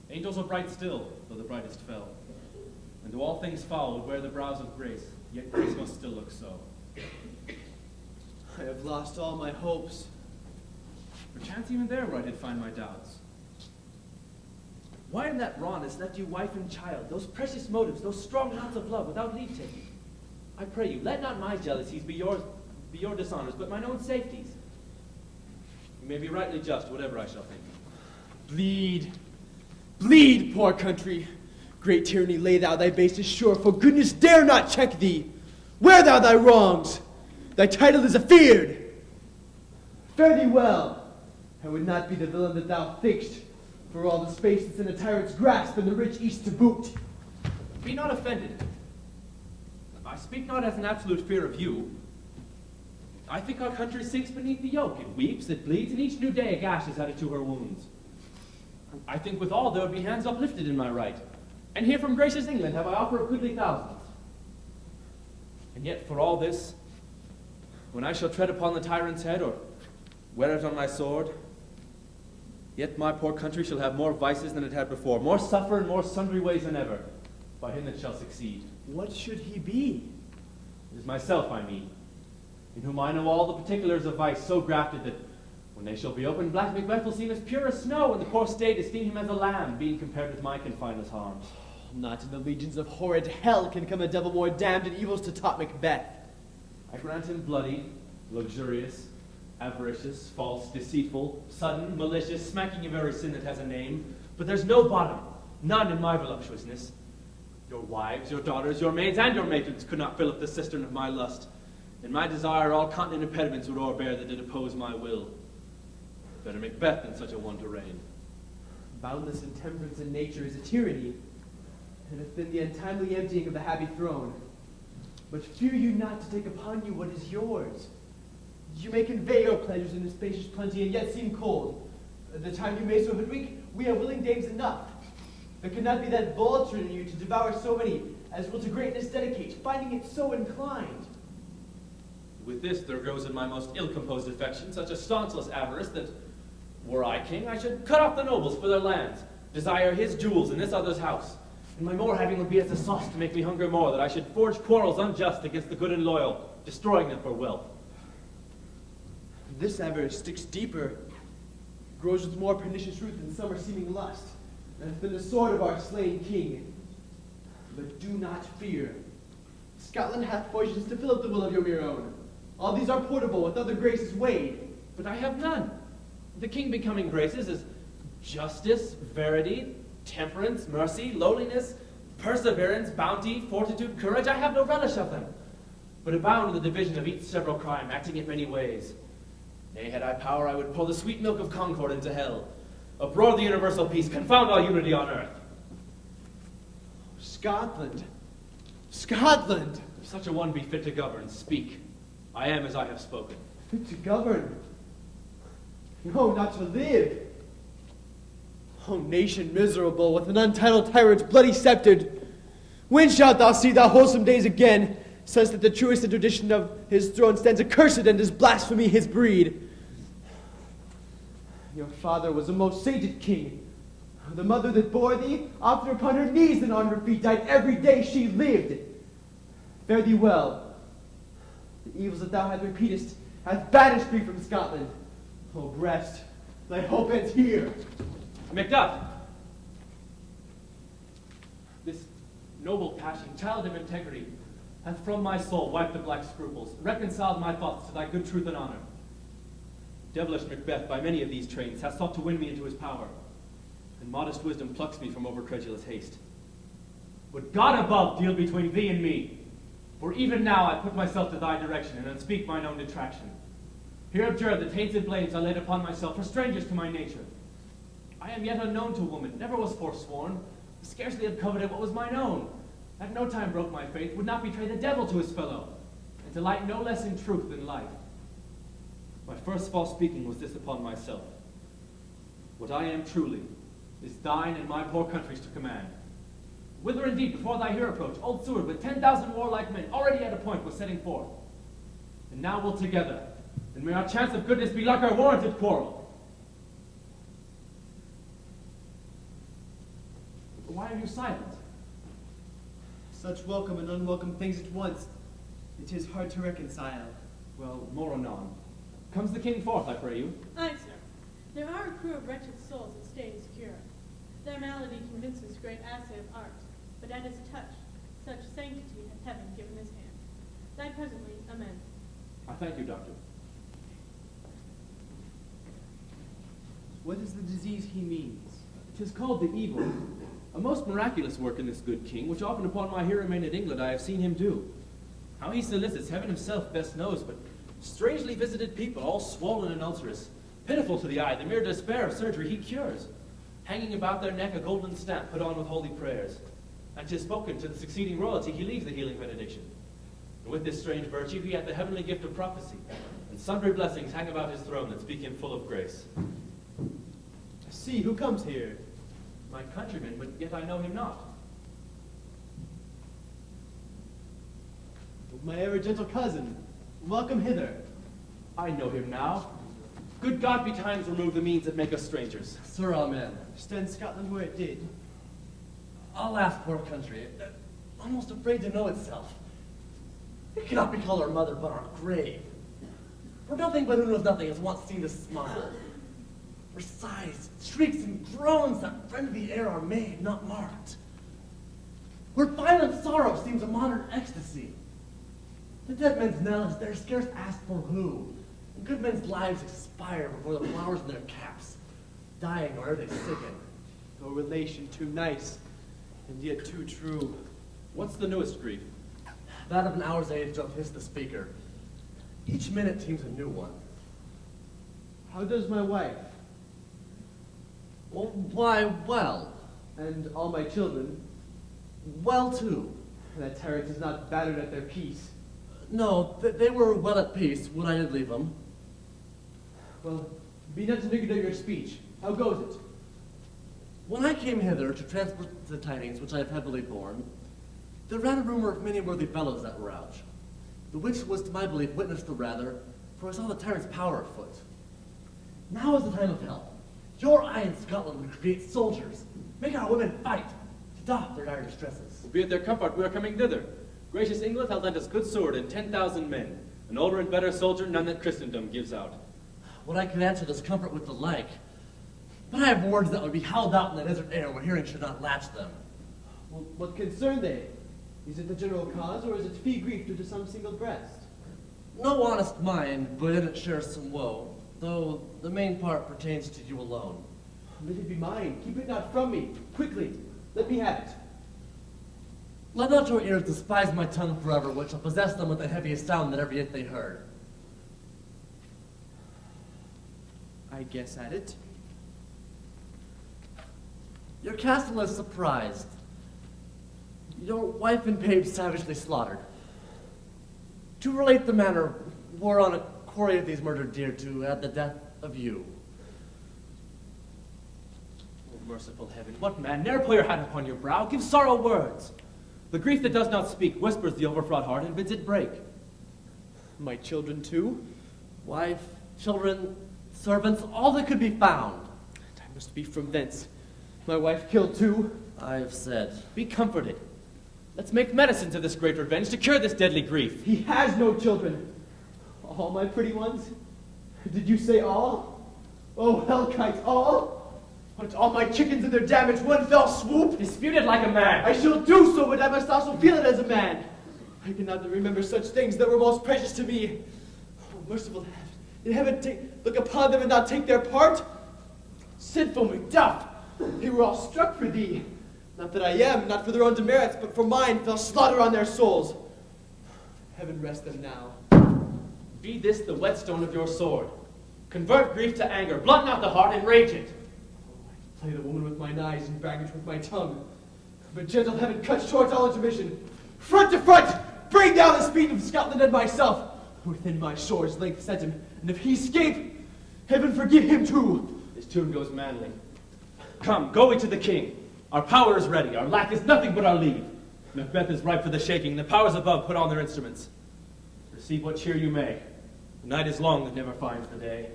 Angels are bright still, though the brightest fell. And though all things foul would wear the brows of grace, yet grace must still look so. I have lost all my hopes. Perchance even there where I did find my doubts. Why in that rawness left you wife and child, those precious motives, those strong knots of love, without leave taking? I pray you, let not my jealousies be your dishonors, but mine own safeties. You may be rightly just, whatever I shall think. Bleed, bleed, poor country. Great tyranny, lay thou thy basest shore, for goodness dare not check thee. Wear thou thy wrongs. Thy title is afeard. Fare thee well. I would not be the villain that thou think'st, for all the space that's in a tyrant's grasp, and the rich east to boot. Be not offended. I speak not as an absolute fear of you. I think our country sinks beneath the yoke. It weeps, it bleeds, and each new day a gash is added to her wounds. I think withal there would be hands uplifted in my right. And here from gracious England have I offer of goodly thousands. And yet for all this, when I shall tread upon the tyrant's head, or wear it on my sword, yet my poor country shall have more vices than it had before, more suffer and more sundry ways than ever, by him that shall succeed. What should he be? It is myself, I mean, in whom I know all the particulars of vice so grafted that when they shall be opened, black Macbeth will seem as pure as snow, and the poor state esteem him as a lamb, being compared with my confineless harms. Not in the legions of horrid hell can come a devil more damned in evils to top Macbeth. I grant him bloody, luxurious, avaricious, false, deceitful, sudden, malicious, smacking of every sin that has a name, but there's no bottom, none in my voluptuousness. Your wives, your daughters, your maids, and your matrons could not fill up the cistern of my lust. In my desire all continent impediments would o'erbear that did oppose my will. Better Macbeth than such a one to reign. Boundless intemperance in nature is a tyranny, and hath been the untimely emptying of the happy throne. But fear you not to take upon you what is yours. You may convey your pleasures in a spacious plenty, and yet seem cold. At the time you may so hoodwink, we have willing dames enough. There cannot be that vulture in you to devour so many as will to greatness dedicate, finding it so inclined. With this there grows in my most ill-composed affection such a staunceless avarice that, were I king, I should cut off the nobles for their lands, desire his jewels in this other's house, and my more having would be as a sauce to make me hunger more, that I should forge quarrels unjust against the good and loyal, destroying them for wealth. This avarice sticks deeper, grows with more pernicious root than summer seeming lust, and hath been the sword of our slain king. But do not fear. Scotland hath fortunes to fill up the will of your mere own. All these are portable, with other graces weighed. But I have none. The king becoming graces is justice, verity, temperance, mercy, lowliness, perseverance, bounty, fortitude, courage. I have no relish of them, but abound in the division of each several crime, acting in many ways. Nay, had I power, I would pour the sweet milk of concord into hell. Uproar the universal peace, confound all unity on earth. Scotland. Scotland! If such a one be fit to govern, speak. I am as I have spoken. Fit to govern? No, not to live. O nation miserable, with an untitled tyrant's bloody scepter, when shalt thou see thy wholesome days again, such that the truest and tradition of his throne stands accursed and is blasphemy his breed? Your father was a most sainted king. The mother that bore thee, often upon her knees than on her feet, died every day she lived. Fare thee well. The evils that thou hast repeatest hath banished me from Scotland. O breast, thy hope ends here. Macduff! This noble passion, child of integrity, hath from my soul wiped the black scruples, reconciled my thoughts to thy good truth and honor. Devilish Macbeth, by many of these trains, hath sought to win me into his power, and modest wisdom plucks me from overcredulous haste. Would God above deal between thee and me, for even now I put myself to thy direction, and unspeak mine own detraction. Here abjure the tainted blades I laid upon myself, for strangers to my nature. I am yet unknown to woman, never was forsworn, scarcely have coveted what was mine own. At no time broke my faith, would not betray the devil to his fellow, and delight no less in truth than life. My first false speaking was this upon myself. What I am truly is thine and my poor country's to command. Whither indeed, before thy here approach, old Seward with 10,000 warlike men already at a point was setting forth. And now we'll together, and may our chance of goodness be like our warranted quarrel. But why are you silent? Such welcome and unwelcome things at once. It is hard to reconcile. Well, more anon. Comes the king forth, I pray you? Aye, sir. There are a crew of wretched souls that stay insecure. Their malady convinces great assay of art, but at his touch, such sanctity hath heaven given his hand. Die presently, amen. I thank you, doctor. What is the disease he means? 'Tis called the evil. A most miraculous work in this good king, which often upon my here remain at England I have seen him do. How he solicits, heaven himself best knows, but strangely visited people, all swollen and ulcerous, pitiful to the eye, the mere despair of surgery he cures. Hanging about their neck a golden stamp put on with holy prayers. And 'tis spoken to the succeeding royalty he leaves the healing benediction. And with this strange virtue he hath the heavenly gift of prophecy, and sundry blessings hang about his throne that speak him full of grace. See, who comes here? My countryman, but yet I know him not. My ever gentle cousin, welcome hither. I know him now. Good God betimes remove the means that make us strangers. Sir, amen. Stand Scotland where it did. Alas, poor country, almost afraid to know itself. It cannot be called our mother, but our grave. For nothing but who knows nothing has once seen us smile. For sighs, shrieks, and groans that rend the air are made, not marked. Where violent sorrow seems a modern ecstasy. The dead men's knell is there scarce asked for who, and good men's lives expire before the flowers in their caps, dying or ere they sicken. No relation too nice, and yet too true. What's the newest grief? That of an hour's age doth hiss the speaker. Each minute seems a new one. How does my wife? Well, why, well. And all my children? Well, too. And that tyrant is not battered at their peace. No, they were well at peace when I did leave them. Well, be not niggard of your speech. How goes it? When I came hither to transport the tidings which I have heavily borne, there ran a rumor of many worthy fellows that were out, the which was to my belief witnessed the rather, for I saw the tyrant's power afoot. Now is the time of help. Your eye in Scotland would create soldiers, make our women fight, to doff their dire distresses. Be it their comfort, we are coming thither. Gracious England hath lent us good sword and 10,000 men, an older and better soldier none that Christendom gives out. What I could answer this comfort with the like, but I have words that would be howled out in the desert air where hearing should not latch them. Well, what concern they? Is it the general cause, or is it fee grief due to some single breast? No honest mind, but in it shares some woe, though the main part pertains to you alone. Let it be mine. Keep it not from me. Quickly, let me have it. Let not your ears despise my tongue forever, which shall possess them with the heaviest sound that ever yet they heard. I guess at it. Your castle is surprised. Your wife and babe savagely slaughtered. To relate the manner whereon a quarry of these murdered deer to add the death of you. Oh, merciful heaven, what man, ne'er pour your hat upon your brow, give sorrow words. The grief that does not speak whispers the overfraught heart and bids it break. My children too? Wife, children, servants, all that could be found. And I must be from thence. My wife killed too? I have said. Be comforted. Let's make medicine to this great revenge to cure this deadly grief. He has no children. All my pretty ones? Did you say all? Oh, hellkites, all? But all my chickens and their damage, one fell swoop? Dispute it like a man. I shall do so, but I must also feel it as a man. I cannot remember such things that were most precious to me. Oh, merciful heaven, did heaven look upon them and not take their part? Sinful Macduff, they were all struck for thee. Not that I am, not for their own demerits, but for mine fell slaughter on their souls. Heaven rest them now. Be this the whetstone of your sword. Convert grief to anger, blunt not the heart, enrage it. Play the woman with mine eyes and baggage with my tongue. But gentle heaven cuts short all intermission. Front to front, bring down the speed of Scotland and myself. Within my shore's length set him, and if he escape, heaven forgive him too. His tune goes manly. Come, go we to the king. Our power is ready, our lack is nothing but our leave. Macbeth is ripe for the shaking, the powers above put on their instruments. Receive what cheer you may. The night is long that never finds the day.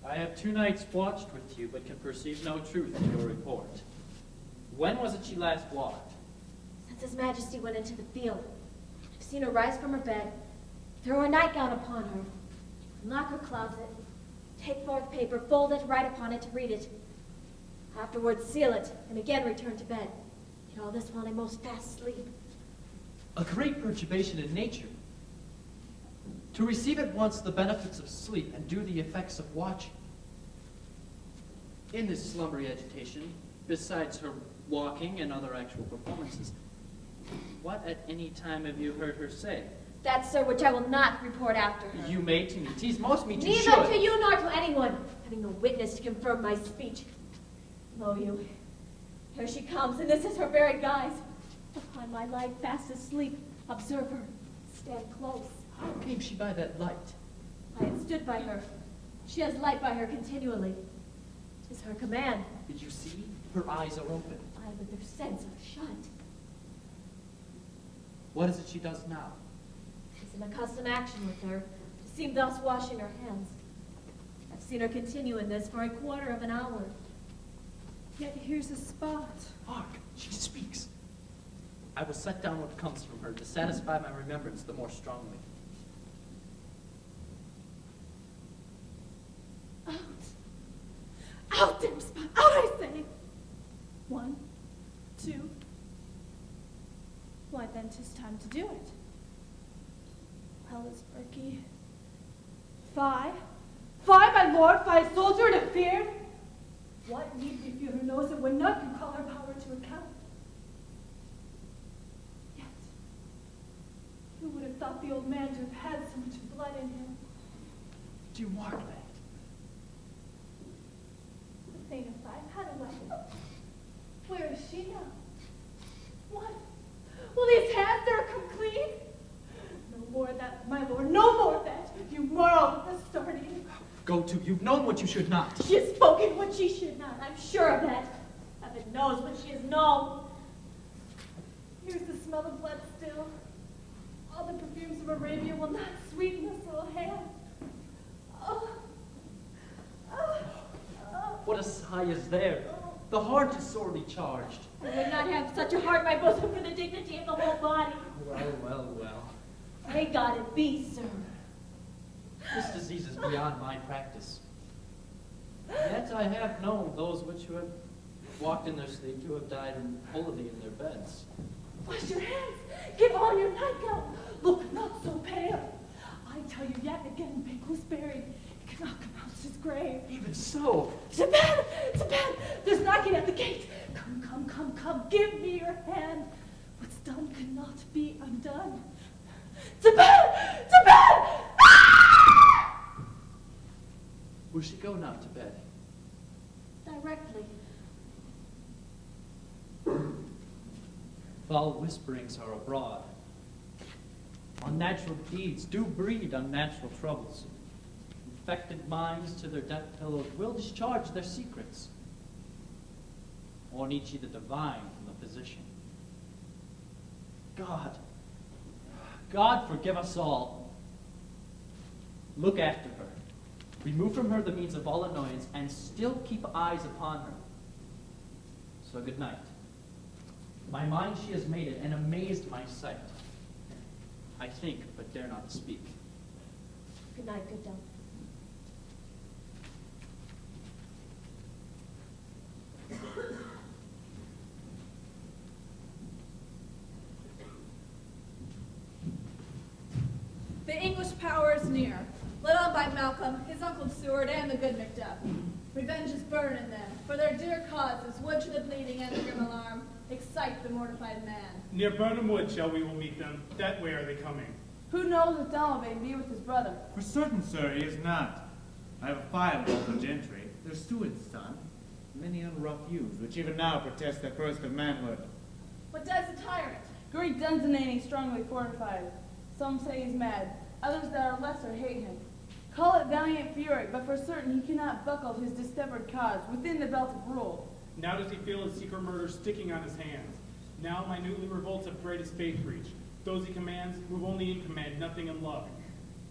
I have 2 nights watched with you, but can perceive no truth in your report. When was it she last walked? Since His Majesty went into the field. I've seen her rise from her bed, throw her nightgown upon her, unlock her closet, take forth paper, fold it, write upon it to read it. Afterwards seal it, and again return to bed. Yet all this while I most fast sleep. A great perturbation in nature. To receive at once the benefits of sleep and do the effects of watching. In this slumbery agitation, besides her walking and other actual performances, what at any time have you heard her say? That, sir, which I will not report after her. You may to me, tease most me too Neither should. to you nor to anyone, having no witness to confirm my speech. Lo you, here she comes, and this is her very guise. Upon my life, fast asleep, observe her, stand close. How came she by that light? I had stood by her. She has light by her continually. 'Tis her command. Did you see? Her eyes are open. Aye, but their sense are shut. What is it she does now? 'Tis an accustomed action with her, to seem thus washing her hands. I've seen her continue in this for a quarter of an hour. Yet here's a spot. Hark, she speaks. I will set down what comes from her to satisfy my remembrance the more strongly. Out, damn spot! Out, I say! 1, 2. Why, then 'tis time to do it. Well is Berkey. 5. 5, my lord, 5 soldier to fear. What need we fear who knows it when none can call our power to account? Yet, who would have thought the old man to have had so much blood in him? Do you mark that? The thane of 5 had a wife. Where is she now? What? Will these hands there come clean? No more of that, my lord, no more of that. You moral starting. Go to, you've known what you should not. She has spoken what she should not. I'm sure of that. Heaven knows what she has known. Here's the smell of blood still. All the perfumes of Arabia will not sweeten this little hand. Oh. Oh. Oh. What a sigh is there. The heart is sorely charged. I would not have such a heart, my bosom, for the dignity of the whole body. Well, well, well. May God it be, sir. This disease is beyond my practice. Yet I have known those which who have walked in their sleep to have died holily in their beds. Wash your hands. Give on your nightgown. Look not so pale. I tell you yet again, be gooseberry. I cannot come out to his grave. Even so. Savannah! Savannah! There's knocking at the gate. Come, come, come, come. Give me your hand. What's done cannot be undone. Savannah! Savannah! Ah! Will she go now to bed? Directly. Foul whisperings are abroad. Unnatural deeds do breed unnatural troubles. Infected minds to their death pillows will discharge their secrets. Or need she the divine from the physician? God forgive us all. Look after her. Remove from her the means of all annoyance, and still keep eyes upon her. So good night. My mind she has made it, and amazed my sight. I think, but dare not speak. Good night, good Duncan. The English power is near. Led on by Malcolm, his uncle Seward, and the good Macbeth. Revenge is burning them, for their dear causes, wood to the bleeding and the grim alarm, excite the mortified man. Near Burnham Wood shall we will meet them. That way are they coming. Who knows if Donalbain be with his brother? For certain, sir, he is not. I have a file of all the gentry, their steward's son, many unrough youths, which even now protest their first of manhood. What does the tyrant? Great Dunsinane strongly fortified. Some say he's mad, others that are lesser hate him. Call it valiant fury, but for certain he cannot buckle his distempered cause within the belt of rule. Now does he feel his secret murder sticking on his hands. Now minutely revolts have prayed his faith breach. Those he commands move only in command, nothing in love.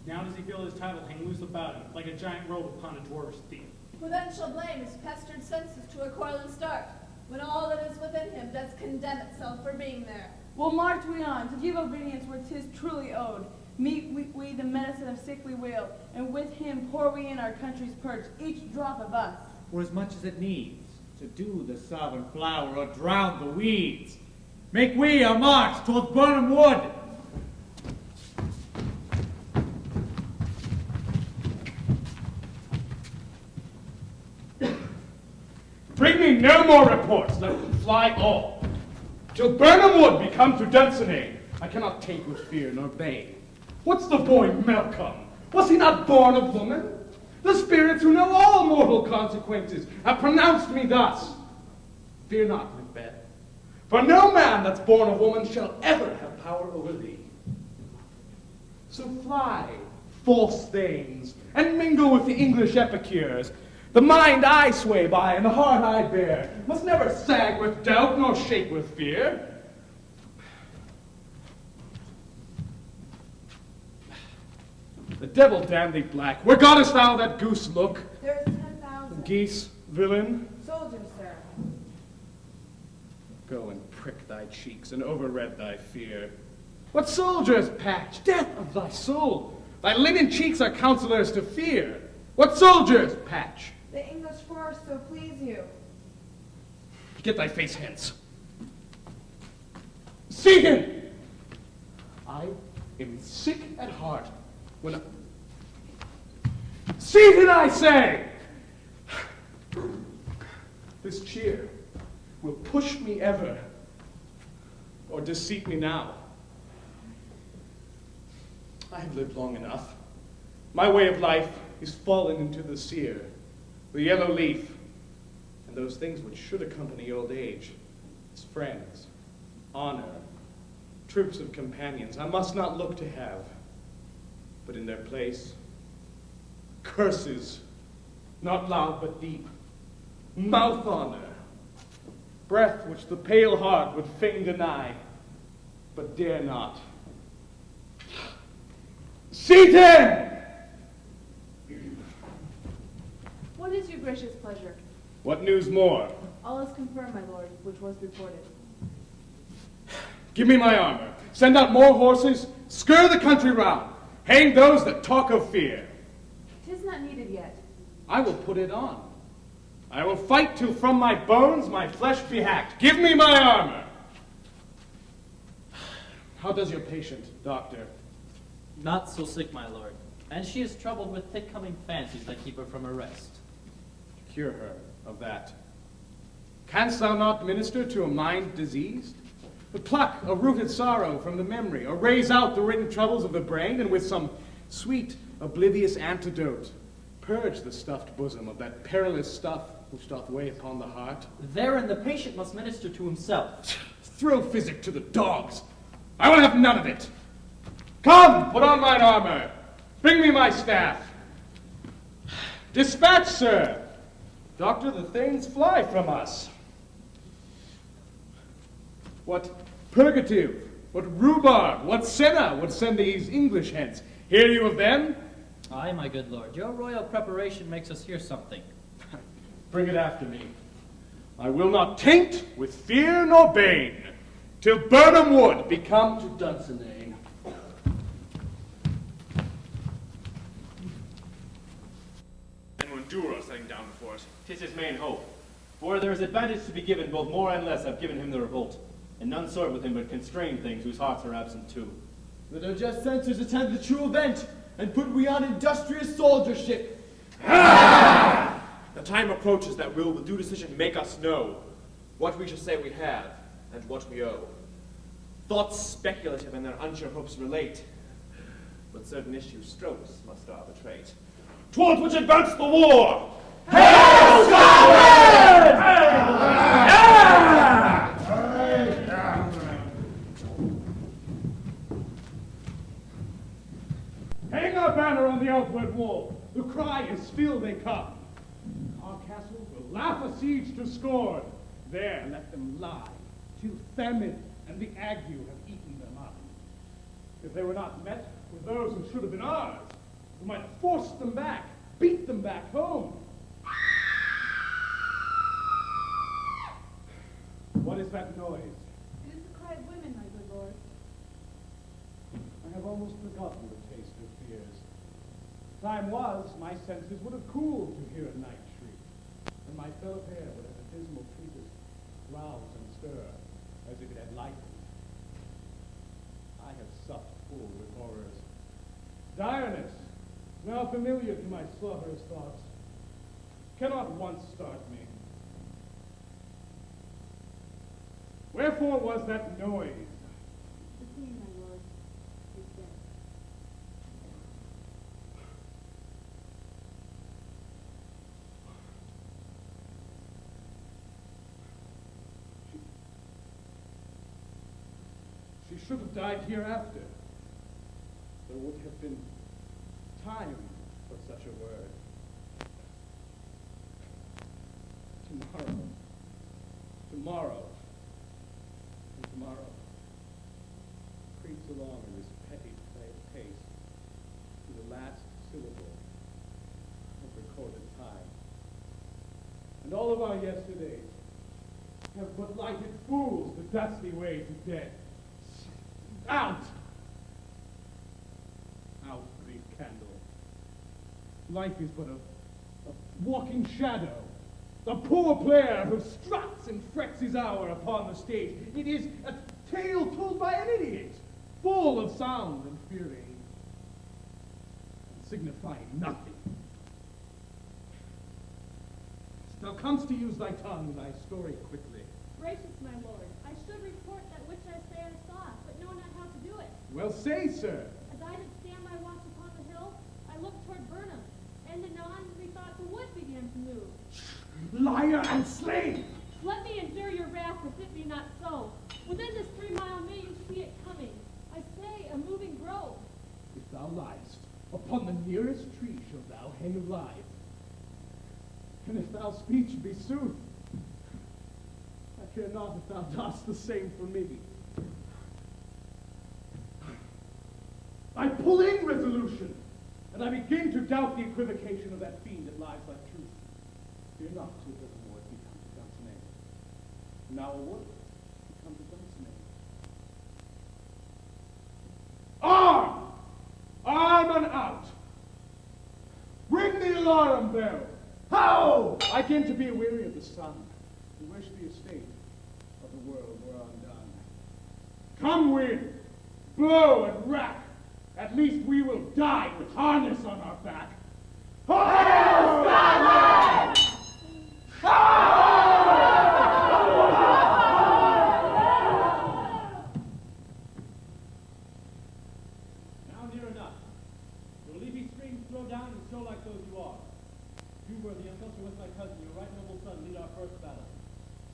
Now does he feel his title hang loose about him, like a giant robe upon a dwarf's thief. Who then shall blame his pestered senses to a coil and start, when all that is within him does condemn itself for being there? Well, march we on, to give obedience where 'tis truly owed. Meet we the medicine of sickly will, and with him pour we in our country's purge, each drop of us. For as much as it needs, to do the sovereign flower or drown the weeds. Make we our march towards Burnham Wood. Bring me no more reports, let them fly all. Till Burnham Wood be come to Dunsinane, I cannot take with fear nor bane. What's the boy Malcolm? Was he not born of woman? The spirits who know all mortal consequences have pronounced me thus. Fear not, Macbeth, for no man that's born of woman shall ever have power over thee. So fly, false thanes, and mingle with the English epicures. The mind I sway by and the heart I bear must never sag with doubt nor shake with fear. The devil damn thee black, where gottest thou that goose look? There's 10,000. Geese, villain, Soldiers, sir. go and prick thy cheeks and overred thy fear. What soldiers patch, death of thy soul! Thy linen cheeks are counselors to fear. What soldiers patch? The English force so please you. Get thy face hence. See him! I am sick at heart when I... See him, I say! This cheer will push me ever, or deceit me now. I have lived long enough. My way of life is fallen into the sear, the yellow leaf, and those things which should accompany old age, its friends, honor, troops of companions, I must not look to have, but in their place, curses, not loud but deep, mouth honor, breath which the pale heart would fain deny, but dare not. Seaton! What is your gracious pleasure? What news more? All is confirmed, my lord, which was reported. Give me my armor. Send out more horses. Scur the country round. Hang those that talk of fear. 'Tis not needed yet. I will put it on. I will fight till from my bones my flesh be hacked. Give me my armor. How does your patient, doctor? Not so sick, my lord. And she is troubled with thick-coming fancies that keep her from her rest. Cure her of that. Canst thou not minister to a mind diseased? But pluck a rooted sorrow from the memory, or raise out the written troubles of the brain, and with some sweet, oblivious antidote, purge the stuffed bosom of that perilous stuff which doth weigh upon the heart. Therein the patient must minister to himself. Throw physic to the dogs. I will have none of it. Come, put on mine armor. Bring me my staff. Dispatch, sir. Doctor, the things fly from us. What purgative, what rhubarb, what senna would send these English hence? Hear you of them? Aye, my good lord, your royal preparation makes us hear something. Bring it after me. I will not taint with fear nor bane, till Burnham Wood be come to Dunsinane. And when Dura sang down before us, 'Tis his main hope. For there is advantage to be given, both more and less have given him the revolt. And none sort with him but constrain things whose hearts are absent too. Let our just censors attend the true event, and put we on industrious soldiership. the time approaches that will with due decision make us know what we shall say we have, and what we owe. Thoughts speculative and their unsure hopes relate, but certain issue strokes must arbitrate. Towards which advance the war! Hail Scotland! Hang our banner on the outward wall. The cry is still they come. Our castle will laugh a siege to scorn. There let them lie, till famine and the ague have eaten them up. If they were not met with those who should have been ours, we might force them back, beat them back home. What is that noise? It is the cry of women, my good lord. I have almost forgotten the taste of fears. Time was, my senses would have cooled to hear a night shriek, and my fellow pair would have a dismal treatise rouse and stir, as if it had lightened. I have supped full with horrors. Direness, now familiar to my slaughterous thoughts, cannot once start me. Wherefore was that noise? The queen, my lord, is dead. She should have died hereafter. There would have been time for such a word. Tomorrow, and tomorrow creeps along in this petty pace to the last syllable of recorded time. And all of our yesterdays have but lighted fools the dusty way to death. Out! Out, brief candle. Life is but a walking shadow. A poor player who struts and frets his hour upon the stage. It is a tale told by an idiot, full of sound and fury, and signifying nothing. Thou comest to use thy tongue, thy story quickly. Gracious, my lord, I should report that which I say I saw, but know not how to do it. Well, say, sir. As I did stand my watch upon the hill, I looked toward Burnham, and anon methought the wood began to move. Liar and slave! Let me endure your wrath if it be not so. Within this 3 mile may you see it coming. I say a moving grove. If thou liest, upon the nearest tree shalt thou hang alive. And if thou speech be sooth, I care not if thou dost the same for me. I pull in resolution, and I begin to doubt the equivocation of that fiend that lies like truth. Fear not to the Lord become to Dunsinane. Now a wood become to Dunsinane. Arm! Arm and out! Ring the alarm bell! How? I begin to be weary of the sun, and wish the estate of the world were undone. Come, wind, blow and rack, At least we will die with harness on our back. Hail Scotland! Now near enough. Your leafy streams flow down and show like those you are. You, worthy uncle, shall with my cousin, your right noble son, lead our first battle.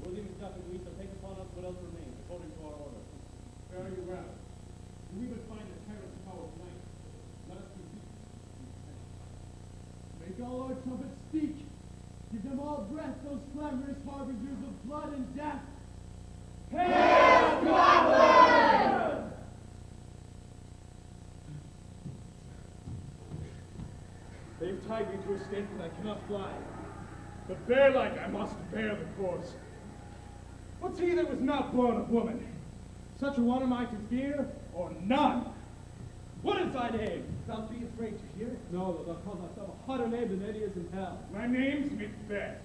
Worthy Macbeth, we shall take upon us what else remains, according to our order. Fare you well. Do we but find the tyrant's power tonight? Let us compete. Make all our trumpets speak. Give them all breath, those clamorous harbingers of blood and death. Hail Scotland! They've tied me to a stake and I cannot fly. But bear-like I must bear the course. What's he that was not born of woman? Such a one am I to fear, or none? What is thy name? Thou be afraid to hear it. No, thou call thyself a hotter name than any is in hell. My name's Macbeth.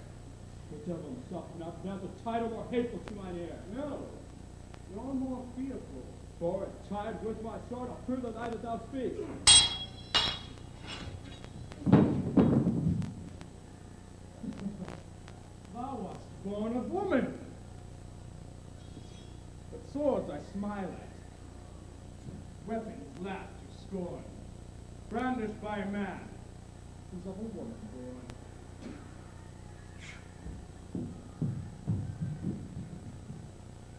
The devil himself cannot pronounce a title more hateful to mine ear. No, you're more fearful. For it, tired with my sword, I'll prove the lie that thou speak. Thou wast born of woman. But swords I smile at. Weapons laugh to scorn. Brandished by a man who's of a woman born.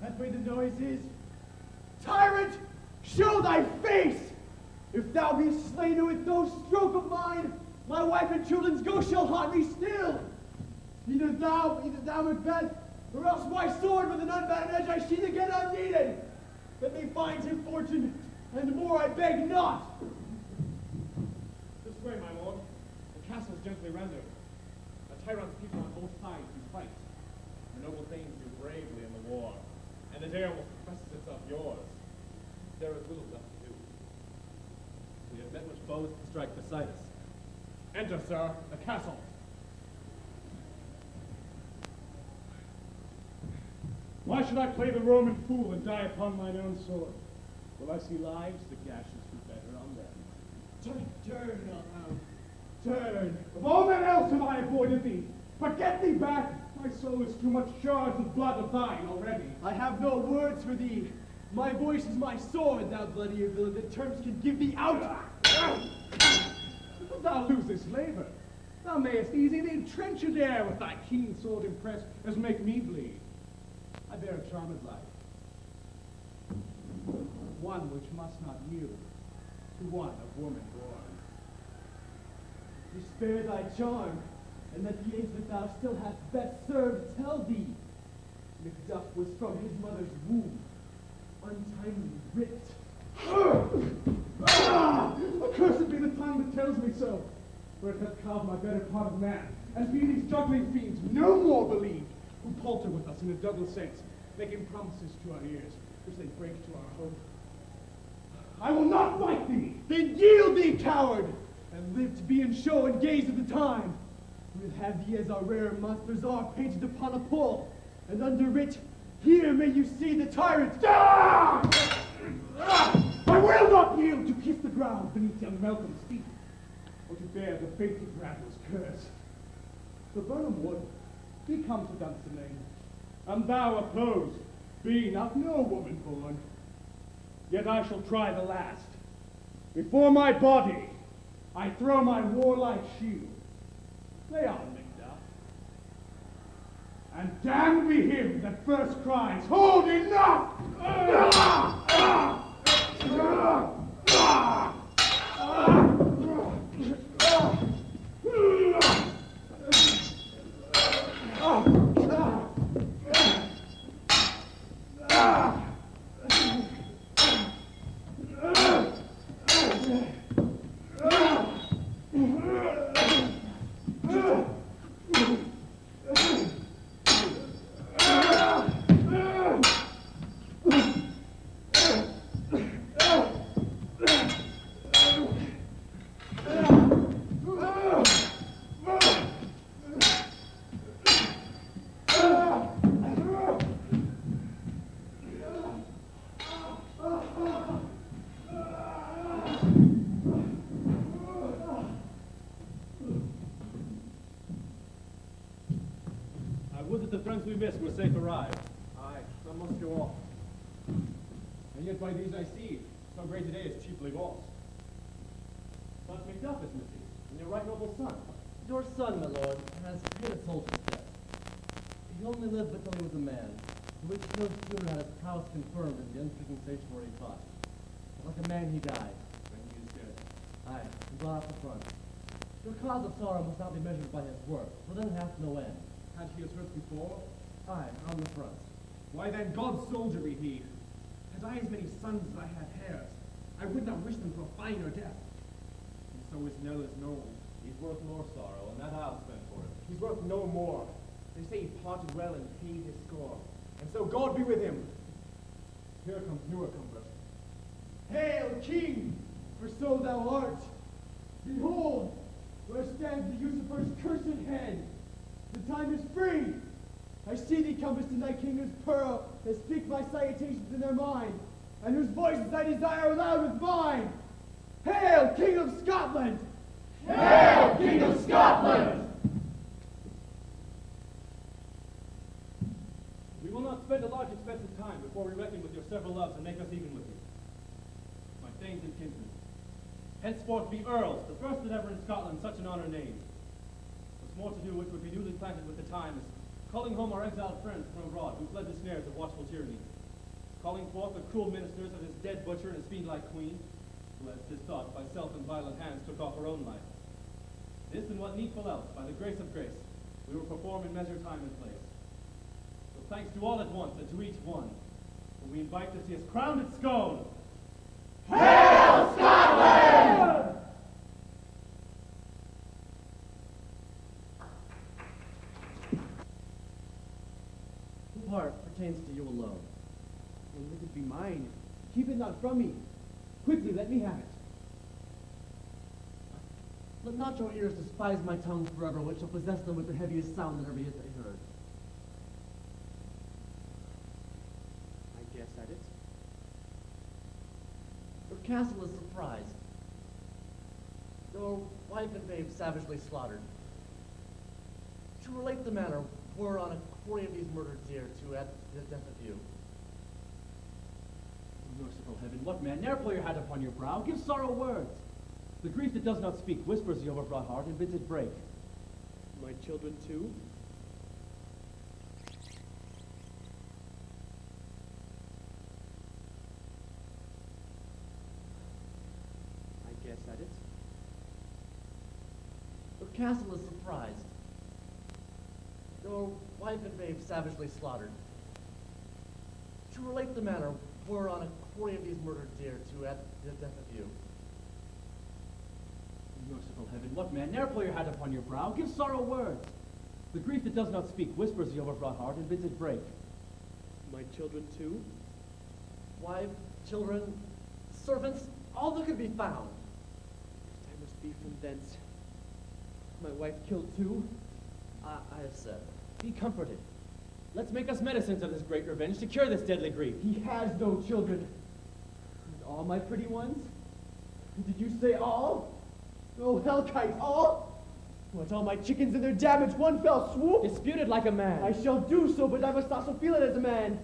That way the noise is. Tyrant, show thy face! If thou be slain with no stroke of mine, my wife and children's ghost shall haunt me still. Either thou, Macbeth, or else my sword with an unbound edge I sheathe again unneeded. Let me find him fortune, and more I beg not. This way, my lord. The castle is gently rendered. The tyrant's people on both sides do fight. The noble thanes do bravely in the war. And the day almost professes itself yours. There is little left to do. We have met which foes to strike beside us. Enter, sir, the castle. Why should I play the Roman fool and die upon mine own sword? Will I see lives? The gashes be better on them. Turn, Turn. Of all men else have I avoided thee. But get thee back. My soul is too much charged with blood of thine already. I have no words for thee. My voice is my sword, thou bloody villain, that terms can give thee out. Thou losest labor. Thou mayest easily entrench in air with thy keen sword impressed as make me bleed. I bear a charmed life. One which must not yield to one of woman born. You spare thy charm, and that the age that thou still hast best served tell thee. Macduff was from his mother's womb, untimely ripped. Accursed be the tongue that tells me so, for it hath carved my better part of man, and be these juggling fiends no more believed, who palter with us in a double sense, making promises to our ears, which they break to our hope. I will not fight thee! Then yield thee, coward, and live to be in show and gaze at the time. We'll have thee as our rare monsters are painted upon a pole, and under it, here may you see the tyrant. I will not yield to kiss the ground beneath young Malcolm's feet, or to bear the fated Randall's curse. The Burnham wood, he come to Dunsinane, and thou opposed, being of no woman born. Yet I shall try the last. Before my body, I throw my warlike shield. Lay on, Macduff. And damned be him that first cries, hold enough! miss were safe arrived. Aye, some must go off. And yet by these I see, so great a day is chiefly lost. But Macbeth is missing, and your right noble son. Your son, my lord, has paid a soldier's debt. He only lived but till he was a man, to which no sooner had his prowess confirmed in the unspeaking station where he fought. But like a man he died. When he is dead. Aye, and brought up the front. Your cause of sorrow must not be measured by his worth, for then it hath no end. Had he his hurts before? Aye, on the front. Why then, God's soldier be he. Had I as many sons as I had heirs, I would not wish them to a finer death. And so is Nell is known. He's worth more sorrow, and that I'll spend for it. He's worth no more. They say he parted well and paid his score. And so God be with him. Here comes newer comfort. Hail, King, for so thou art. Behold, where stands the usurper's cursed head. The time is free. I see thee compassed in thy kingdom's pearl, that speak my salutations in their mind, and whose voices I desire aloud with mine. Hail, King of Scotland! Hail, King of Scotland! We will not spend a large expense of time before we reckon with your several loves and make us even with you. My thanes and kinsmen, henceforth be earls, the first that ever in Scotland such an honor named. What's more to do which would be newly planted with the time is calling home our exiled friends from abroad who fled the snares of watchful tyranny. Calling forth the cruel ministers of his dead butcher and his fiend-like queen, who, as 'tis thought, by self and violent hands took off her own life. This and what needful else, by the grace of grace, we will perform in measure, time, and place. So thanks to all at once and to each one, whom we invite to see us crowned at Scone. Hail, Scotland! The part pertains to you alone. And let it be mine. Keep it not from me. Quickly, let me have it. Let not your ears despise my tongue forever, which shall possess them with the heaviest sound that ever yet they heard. I guess at it. Your castle is surprised. Your wife and babe savagely slaughtered. To relate the manner whereon a quarry of these murdered deer to add the death of you. Merciful heaven, what man ne'er pull your hat upon your brow? Give sorrow words. The grief that does not speak whispers the overwrought heart and bids it break. My children too? I guess at it. Your castle is surprised. Your wife and babe savagely slaughtered. To relate the manner whereon a quarry of these murdered deer to add the death of you. Merciful heaven, what man ne'er pull your hat upon your brow? Give sorrow words. The grief that does not speak whispers the overwrought heart and bids it break. My children too? Wife, children, servants, all that could be found. I must be from thence. My wife killed too? I have said. Be comforted. Let's make us medicines of this great revenge to cure this deadly grief. He has no children. And all my pretty ones? Did you say all? Oh, hellkite, all? What, all my chickens and their damage, one fell swoop? Disputed like a man. I shall do so, but I must also feel it as a man.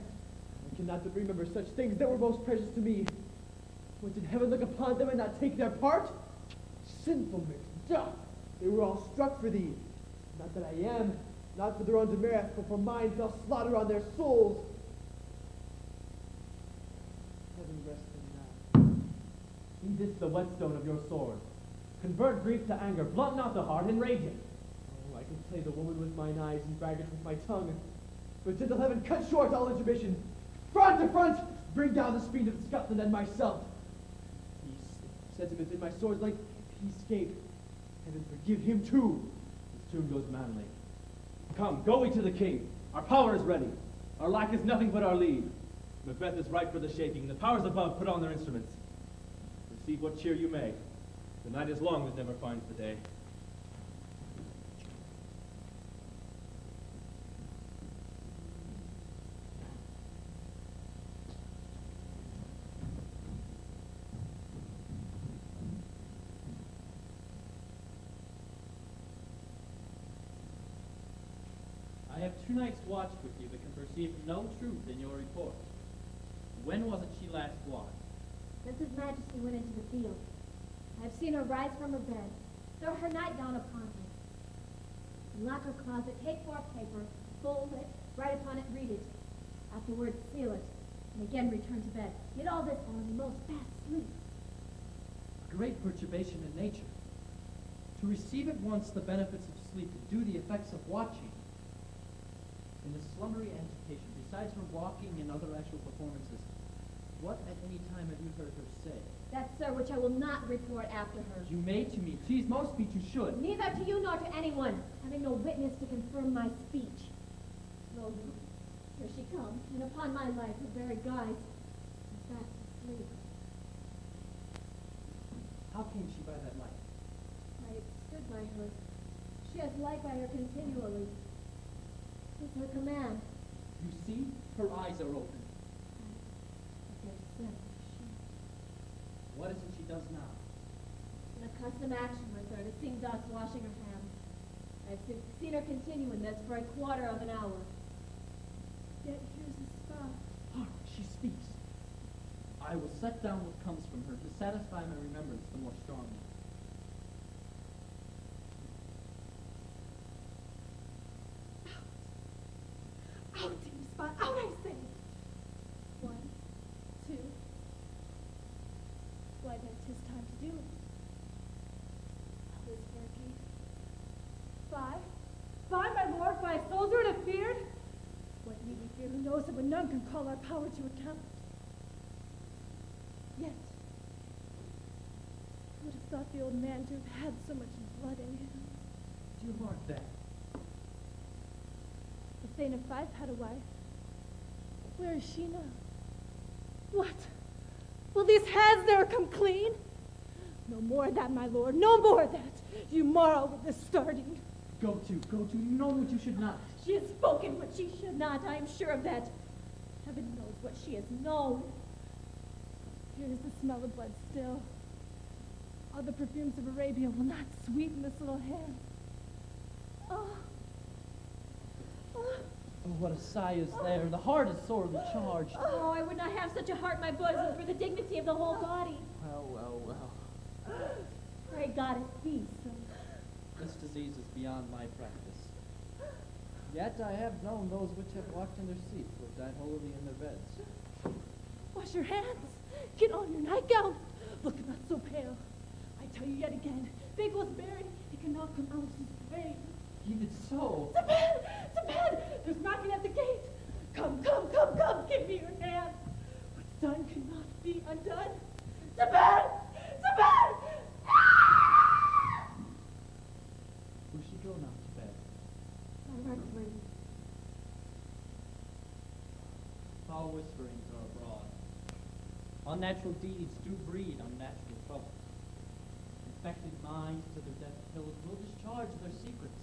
I cannot but remember such things that were most precious to me. What, did heaven look upon them and not take their part? Sinful Macbeth, they were all struck for thee. Not that I am, not for their own demerit, but for mine fell slaughter on their souls. Heaven rest them now. Be this the whetstone of your sword. Convert grief to anger, blunt not the heart, enrage it. Oh, I can play the woman with mine eyes and braggart with my tongue. But gentle heaven, cut short all intermission. Front to front, bring down the speed of Scotland and myself. Peace, sentiment in my sword's like peace scape. Heaven forgive him too. His tune goes manly. Come, go we to the king. Our power is ready. Our lack is nothing but our leave. Macbeth is ripe for the shaking. The powers above put on their instruments. Receive what cheer you may. The night is long that never finds the day. I have 2 nights watched with you, but can perceive no truth in your report. When was it she last walked? Since His Majesty went into the field, I have seen her rise from her bed, throw her nightgown upon her, lock her closet, take forth paper, fold it, write upon it, read it, afterwards seal it, and again return to bed. Yet all this while in the most fast sleep. A great perturbation in nature. To receive at once the benefits of sleep, to do the effects of watching. In the slumbery agitation, besides her walking and other actual performances, what at any time have you heard her say? That, sir, which I will not report after her. You may to me. Please, most speech you should. Neither to you nor to anyone, having no witness to confirm my speech. Lo, here she comes, and upon my life, her very guise is fast asleep. How came she by that light? I stood by her. She has light by her continually. It's her command. You see, her eyes are open. What is it she does now? An accustomed action with her to sing thus, washing her hands. I have seen her continue in this for a quarter of an hour. Yet here's a spot. Hark, she speaks. I will set down what comes from her to satisfy my remembrance the more strongly. Out, Team Spot, out, I say! 1, 2. Why then 'tis time to do it. This Berkey. 5. 5, my lord, 5 soldier and afeard. What need we fear? Who knows that when none can call our power to account? Yet, I would have thought the old man to have had so much blood in him. Do you mark that? The Thane of Fife had a wife. Where is she now? What? Will these hands never come clean? No more of that, my lord, no more of that. You marvel with the starting. Go to, you know what you should not. She has spoken what she should not, I am sure of that. Heaven knows what she has known. Here is the smell of blood still. All the perfumes of Arabia will not sweeten this little hand. Oh. Oh, what a sigh is there. The heart is sorely charged. Oh, I would not have such a heart in my bosom for the dignity of the whole body. Well. Pray God at peace. This disease is beyond my practice. Yet I have known those which have walked in their sleep who have died holily in their beds. Wash your hands. Get on your nightgown. Look not so pale. I tell you yet again, Big was buried. He cannot come out of his grave. Even so. To bed! There's knocking at the gate. Come, give me your hand. What's done cannot be undone. To bed! Who should go now to bed? Directly. Foul whisperings are abroad. Unnatural deeds do breed unnatural trouble. Infected minds to their death pillows will discharge their secrets.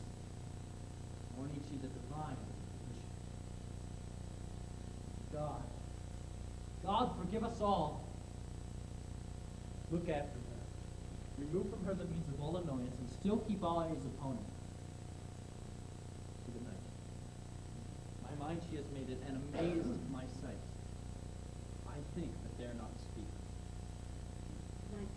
Or need she the divine physician. God, forgive us all. Look after her. Remove from her the means of all annoyance, and still keep all eyes upon her. Good night. My mind she has made it, and amazed my sight. I think but dare not speak. Night.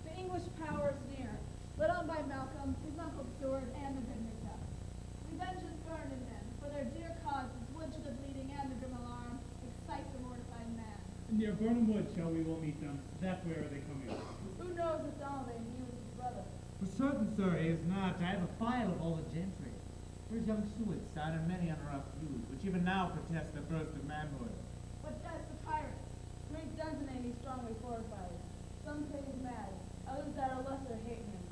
The English power is near, led on by Malcolm, his uncle Stuart, and the good Macbeth. Revenge is burned in them, for their dear causes, wood to the bleeding and the grim alarm, excite the mortified man. Near Burnham Wood shall we will meet them. That way are they coming. Who knows that Donovan he was his brother? For certain, sir, he is not. I have a file of all the gentry. Here's young Seward, sounded many unrough feuds, which even now protest the birth of manhood. But as the pirates, great Duncan he strongly fortified. Some say he's mad, others that are lesser hate him.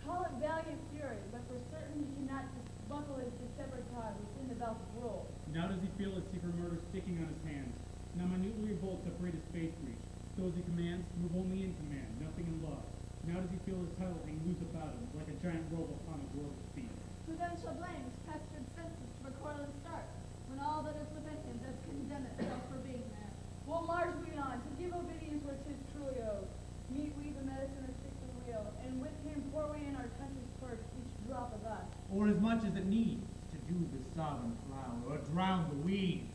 Call it valiant fury, but for certain he cannot buckle his dissevered cause within the belt of rule. Now does he feel his secret murder sticking on his hands. Now minutely revolts separate his faith breach. So as he commands, move only in command, nothing in love. Now does he feel his title hang loose about him, like a giant robe upon a dwarf's feet. Who then shall blame his pestered senses to recoil and start, when all that is within him does condemn itself for being there? We'll march we on, to give obedience where 'tis truly owed. Meet we the medicine of sick and wheel, and with him pour we in our country's purse each drop of us. Or as much as it needs to do the sovereign flower, or drown the weeds.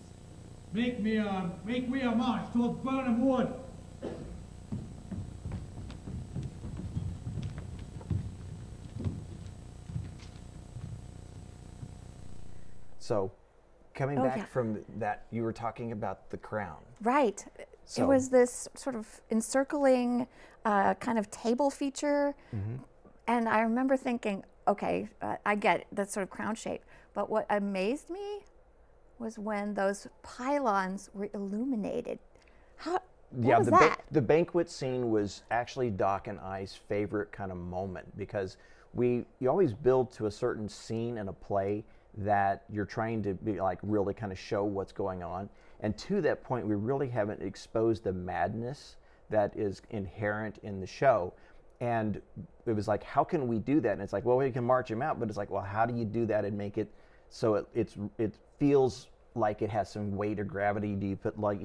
Make we a march towards Burnham Wood. So, coming back from that, you were talking about the crown. Right. So, it was this sort of encircling kind of table feature. And I remember thinking, okay, I get it, that sort of crown shape. But what amazed me was when those pylons were illuminated. What was that? The banquet scene was actually Doc and I's favorite kind of moment, because you always build to a certain scene in a play that you're trying to be like really kind of show what's going on. And to that point, we really haven't exposed the madness that is inherent in the show. And it was like, how can we do that? And it's like, well, we can march him out, but it's like, well, how do you do that and make it so it feels like it has some weight or gravity? Do you put like,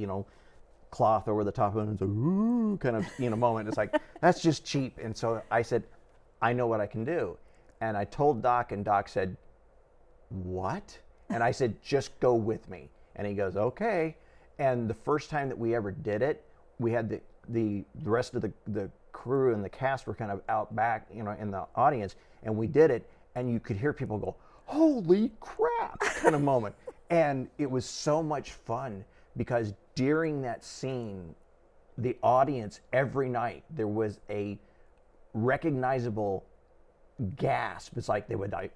cloth over the top of it and it's a ooh kind of, moment? It's like, that's just cheap. And so I said, I know what I can do. And I told Doc, and Doc said, what? And I said, just go with me. And he goes, okay. And the first time that we ever did it, we had the rest of the crew and the cast were kind of out back, in the audience, and we did it, and you could hear people go, holy crap, kind of moment. And it was so much fun, because during that scene, the audience, every night, there was a recognizable gasp. It's like they would like,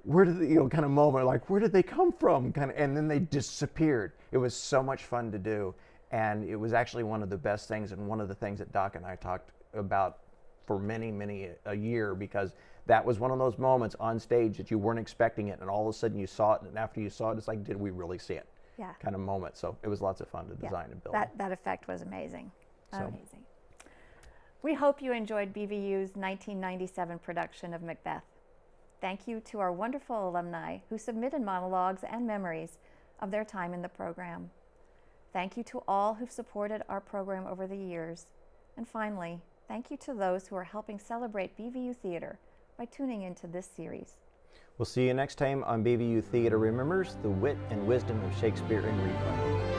where did they, kind of moment, like, where did they come from? Kind of, and then they disappeared. It was so much fun to do. And it was actually one of the best things, and one of the things that Doc and I talked about for many a year, because that was one of those moments on stage that you weren't expecting it, and all of a sudden you saw it, and after you saw it, it's like, did we really see it? Yeah. Kind of moment. So it was lots of fun to design and build. That effect was amazing. So. Amazing. We hope you enjoyed BVU's 1997 production of Macbeth. Thank you to our wonderful alumni who submitted monologues and memories of their time in the program. Thank you to all who've supported our program over the years. And finally, thank you to those who are helping celebrate BVU Theater by tuning into this series. We'll see you next time on BVU Theater Remembers, the wit and wisdom of Shakespeare in replay.